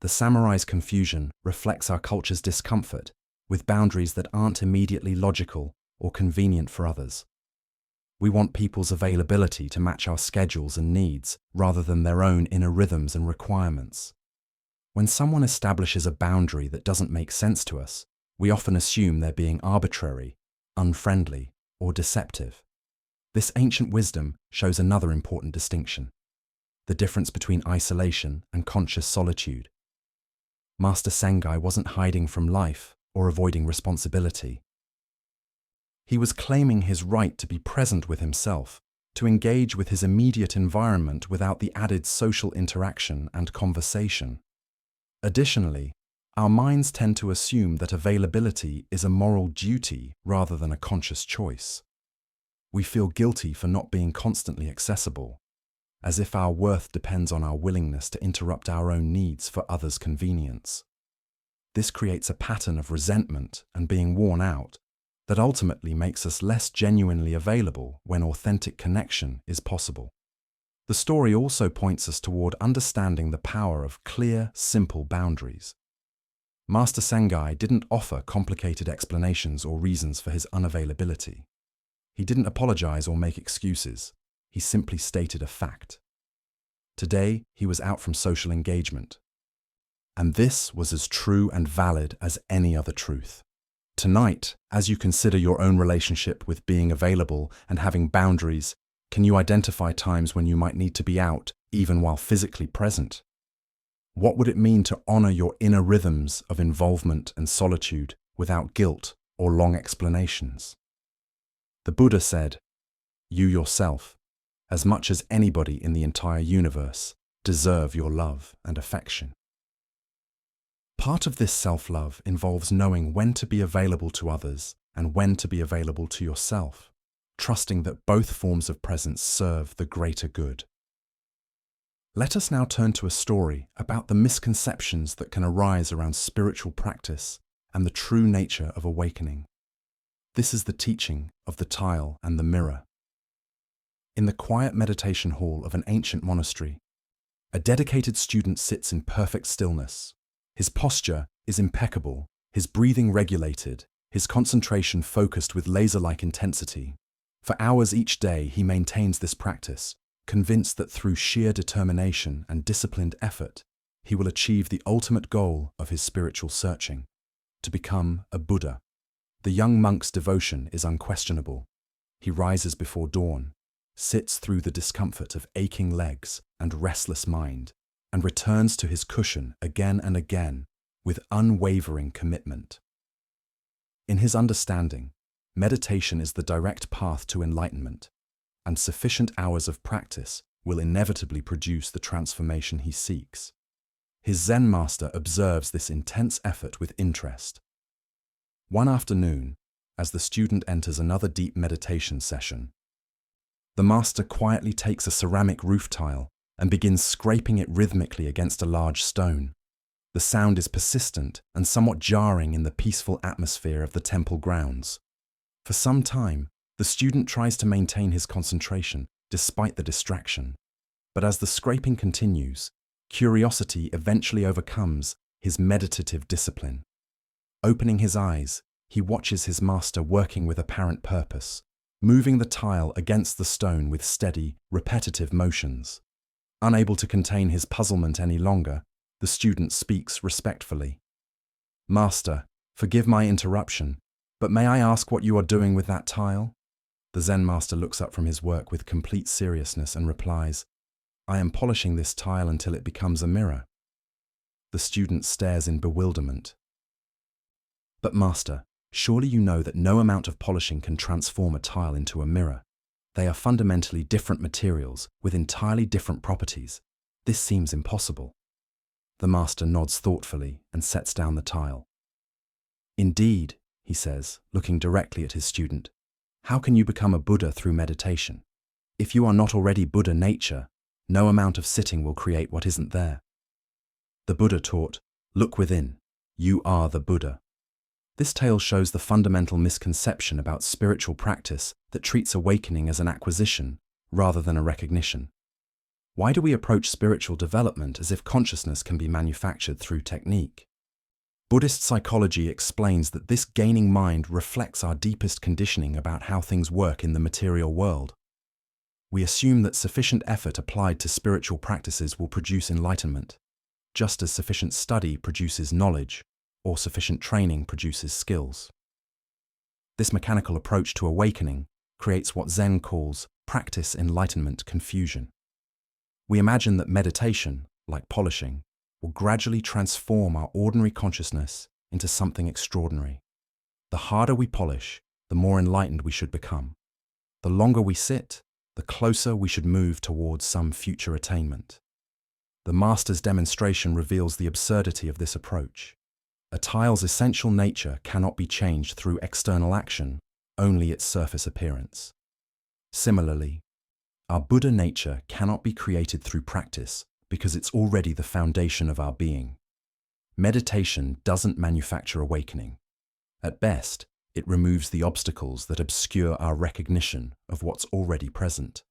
The samurai's confusion reflects our culture's discomfort with boundaries that aren't immediately logical or convenient for others. We want people's availability to match our schedules and needs rather than their own inner rhythms and requirements. When someone establishes a boundary that doesn't make sense to us, we often assume they're being arbitrary, unfriendly, or deceptive. This ancient wisdom shows another important distinction: the difference between isolation and conscious solitude. Master Sengai wasn't hiding from life or avoiding responsibility. He was claiming his right to be present with himself, to engage with his immediate environment without the added social interaction and conversation. Additionally, our minds tend to assume that availability is a moral duty rather than a conscious choice. We feel guilty for not being constantly accessible, as if our worth depends on our willingness to interrupt our own needs for others' convenience. This creates a pattern of resentment and being worn out that ultimately makes us less genuinely available when authentic connection is possible. The story also points us toward understanding the power of clear, simple boundaries. Master Sengai didn't offer complicated explanations or reasons for his unavailability. He didn't apologize or make excuses. He simply stated a fact. Today, he was out from social engagement. And this was as true and valid as any other truth. Tonight, as you consider your own relationship with being available and having boundaries, can you identify times when you might need to be out, even while physically present? What would it mean to honor your inner rhythms of involvement and solitude without guilt or long explanations? The Buddha said, "You yourself, as much as anybody in the entire universe, deserve your love and affection." Part of this self-love involves knowing when to be available to others and when to be available to yourself, trusting that both forms of presence serve the greater good. Let us now turn to a story about the misconceptions that can arise around spiritual practice and the true nature of awakening. This is the teaching of the tile and the mirror. In the quiet meditation hall of an ancient monastery, a dedicated student sits in perfect stillness. His posture is impeccable, his breathing regulated, his concentration focused with laser-like intensity. For hours each day, he maintains this practice, convinced that through sheer determination and disciplined effort, he will achieve the ultimate goal of his spiritual searching, to become a Buddha. The young monk's devotion is unquestionable. He rises before dawn, sits through the discomfort of aching legs and restless mind, and returns to his cushion again and again with unwavering commitment. In his understanding, meditation is the direct path to enlightenment, and sufficient hours of practice will inevitably produce the transformation he seeks. His Zen master observes this intense effort with interest. One afternoon, as the student enters another deep meditation session, the master quietly takes a ceramic roof tile and begins scraping it rhythmically against a large stone. The sound is persistent and somewhat jarring in the peaceful atmosphere of the temple grounds. For some time, the student tries to maintain his concentration despite the distraction. But as the scraping continues, curiosity eventually overcomes his meditative discipline. Opening his eyes, he watches his master working with apparent purpose, moving the tile against the stone with steady, repetitive motions. Unable to contain his puzzlement any longer, the student speaks respectfully. "Master, forgive my interruption, but may I ask what you are doing with that tile?" The Zen master looks up from his work with complete seriousness and replies, "I am polishing this tile until it becomes a mirror." The student stares in bewilderment. "But master, surely you know that no amount of polishing can transform a tile into a mirror. They are fundamentally different materials with entirely different properties. This seems impossible." The master nods thoughtfully and sets down the tile. "Indeed," he says, looking directly at his student, "how can you become a Buddha through meditation? If you are not already Buddha nature, no amount of sitting will create what isn't there." The Buddha taught, "Look within. You are the Buddha." This tale shows the fundamental misconception about spiritual practice that treats awakening as an acquisition rather than a recognition. Why do we approach spiritual development as if consciousness can be manufactured through technique? Buddhist psychology explains that this gaining mind reflects our deepest conditioning about how things work in the material world. We assume that sufficient effort applied to spiritual practices will produce enlightenment, just as sufficient study produces knowledge, or sufficient training produces skills. This mechanical approach to awakening creates what Zen calls practice enlightenment confusion. We imagine that meditation, like polishing, will gradually transform our ordinary consciousness into something extraordinary. The harder we polish, the more enlightened we should become. The longer we sit, the closer we should move towards some future attainment. The master's demonstration reveals the absurdity of this approach. A tile's essential nature cannot be changed through external action, only its surface appearance. Similarly, our Buddha nature cannot be created through practice because it's already the foundation of our being. Meditation doesn't manufacture awakening. At best, it removes the obstacles that obscure our recognition of what's already present.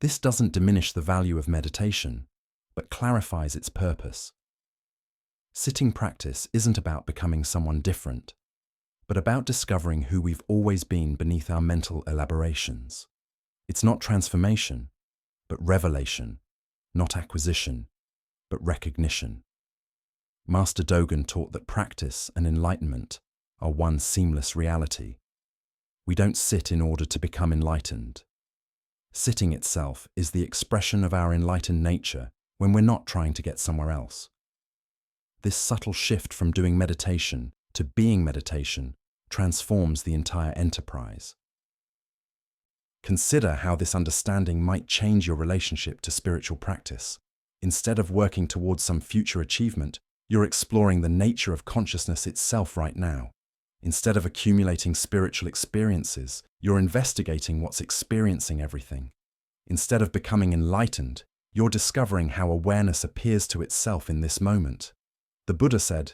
This doesn't diminish the value of meditation, but clarifies its purpose. Sitting practice isn't about becoming someone different, but about discovering who we've always been beneath our mental elaborations. It's not transformation, but revelation, not acquisition, but recognition. Master Dogen taught that practice and enlightenment are one seamless reality. We don't sit in order to become enlightened. Sitting itself is the expression of our enlightened nature when we're not trying to get somewhere else. This subtle shift from doing meditation to being meditation transforms the entire enterprise. Consider how this understanding might change your relationship to spiritual practice. Instead of working towards some future achievement, you're exploring the nature of consciousness itself right now. Instead of accumulating spiritual experiences, you're investigating what's experiencing everything. Instead of becoming enlightened, you're discovering how awareness appears to itself in this moment. The Buddha said,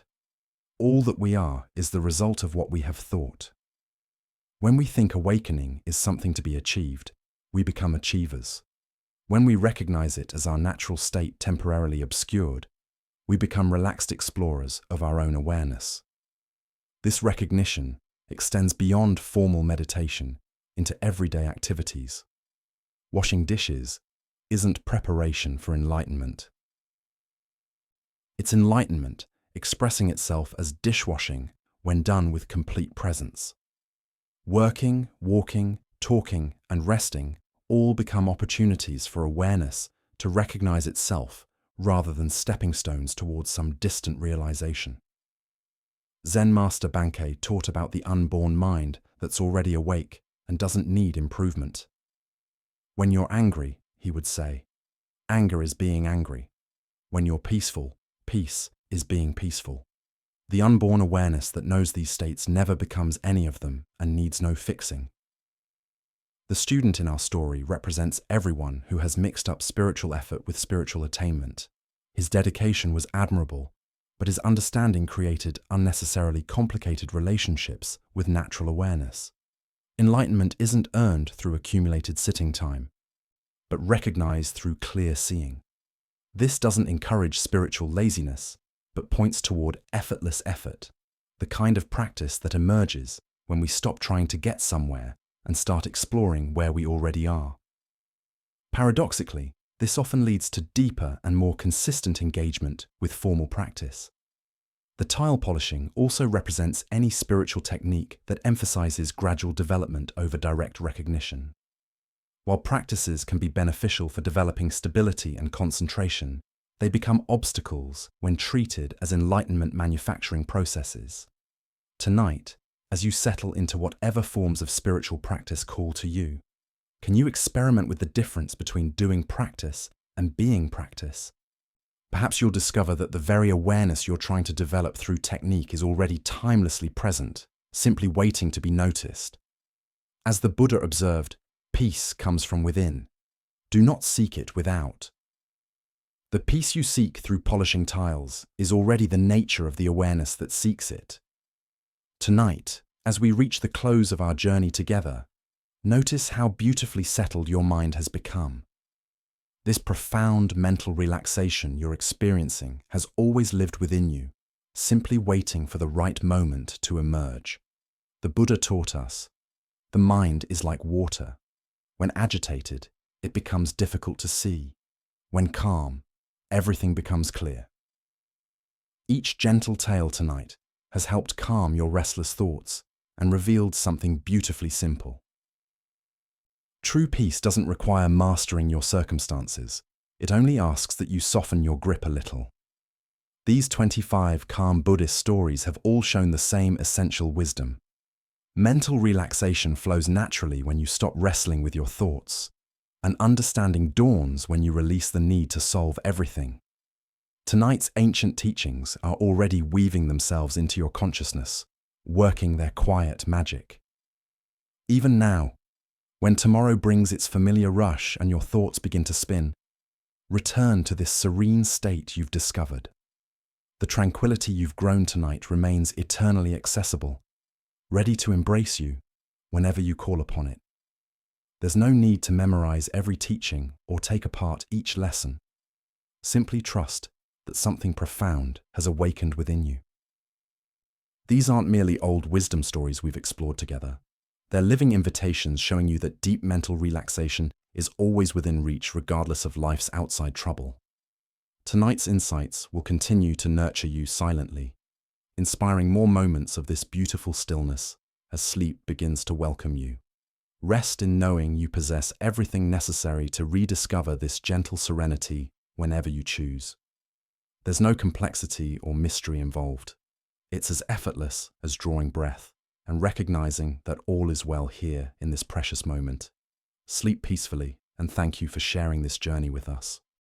"All that we are is the result of what we have thought." When we think awakening is something to be achieved, we become achievers. When we recognize it as our natural state temporarily obscured, we become relaxed explorers of our own awareness. This recognition extends beyond formal meditation into everyday activities. Washing dishes isn't preparation for enlightenment. It's enlightenment, expressing itself as dishwashing when done with complete presence. Working, walking, talking, and resting all become opportunities for awareness to recognize itself rather than stepping stones towards some distant realization. Zen Master Bankei taught about the unborn mind that's already awake and doesn't need improvement. When you're angry, he would say, anger is being angry. When you're peaceful, peace is being peaceful. The unborn awareness that knows these states never becomes any of them and needs no fixing. The student in our story represents everyone who has mixed up spiritual effort with spiritual attainment. His dedication was admirable, but his understanding created unnecessarily complicated relationships with natural awareness. Enlightenment isn't earned through accumulated sitting time, but recognized through clear seeing. This doesn't encourage spiritual laziness, but points toward effortless effort, the kind of practice that emerges when we stop trying to get somewhere and start exploring where we already are. Paradoxically, this often leads to deeper and more consistent engagement with formal practice. The tile polishing also represents any spiritual technique that emphasizes gradual development over direct recognition. While practices can be beneficial for developing stability and concentration, they become obstacles when treated as enlightenment manufacturing processes. Tonight, as you settle into whatever forms of spiritual practice call to you, can you experiment with the difference between doing practice and being practice? Perhaps you'll discover that the very awareness you're trying to develop through technique is already timelessly present, simply waiting to be noticed. As the Buddha observed, peace comes from within. Do not seek it without. The peace you seek through polishing tiles is already the nature of the awareness that seeks it. Tonight, as we reach the close of our journey together, notice how beautifully settled your mind has become. This profound mental relaxation you're experiencing has always lived within you, simply waiting for the right moment to emerge. The Buddha taught us, the mind is like water. When agitated, it becomes difficult to see. When calm, everything becomes clear. Each gentle tale tonight has helped calm your restless thoughts and revealed something beautifully simple. True peace doesn't require mastering your circumstances. It only asks that you soften your grip a little. These 25 calm Buddhist stories have all shown the same essential wisdom. Mental relaxation flows naturally when you stop wrestling with your thoughts. An understanding dawns when you release the need to solve everything. Tonight's ancient teachings are already weaving themselves into your consciousness, working their quiet magic. Even now, when tomorrow brings its familiar rush and your thoughts begin to spin, return to this serene state you've discovered. The tranquility you've grown tonight remains eternally accessible, ready to embrace you whenever you call upon it. There's no need to memorize every teaching or take apart each lesson. Simply trust that something profound has awakened within you. These aren't merely old wisdom stories we've explored together. They're living invitations showing you that deep mental relaxation is always within reach regardless of life's outside trouble. Tonight's insights will continue to nurture you silently, inspiring more moments of this beautiful stillness as sleep begins to welcome you. Rest in knowing you possess everything necessary to rediscover this gentle serenity whenever you choose. There's no complexity or mystery involved. It's as effortless as drawing breath and recognizing that all is well here in this precious moment. Sleep peacefully, and thank you for sharing this journey with us.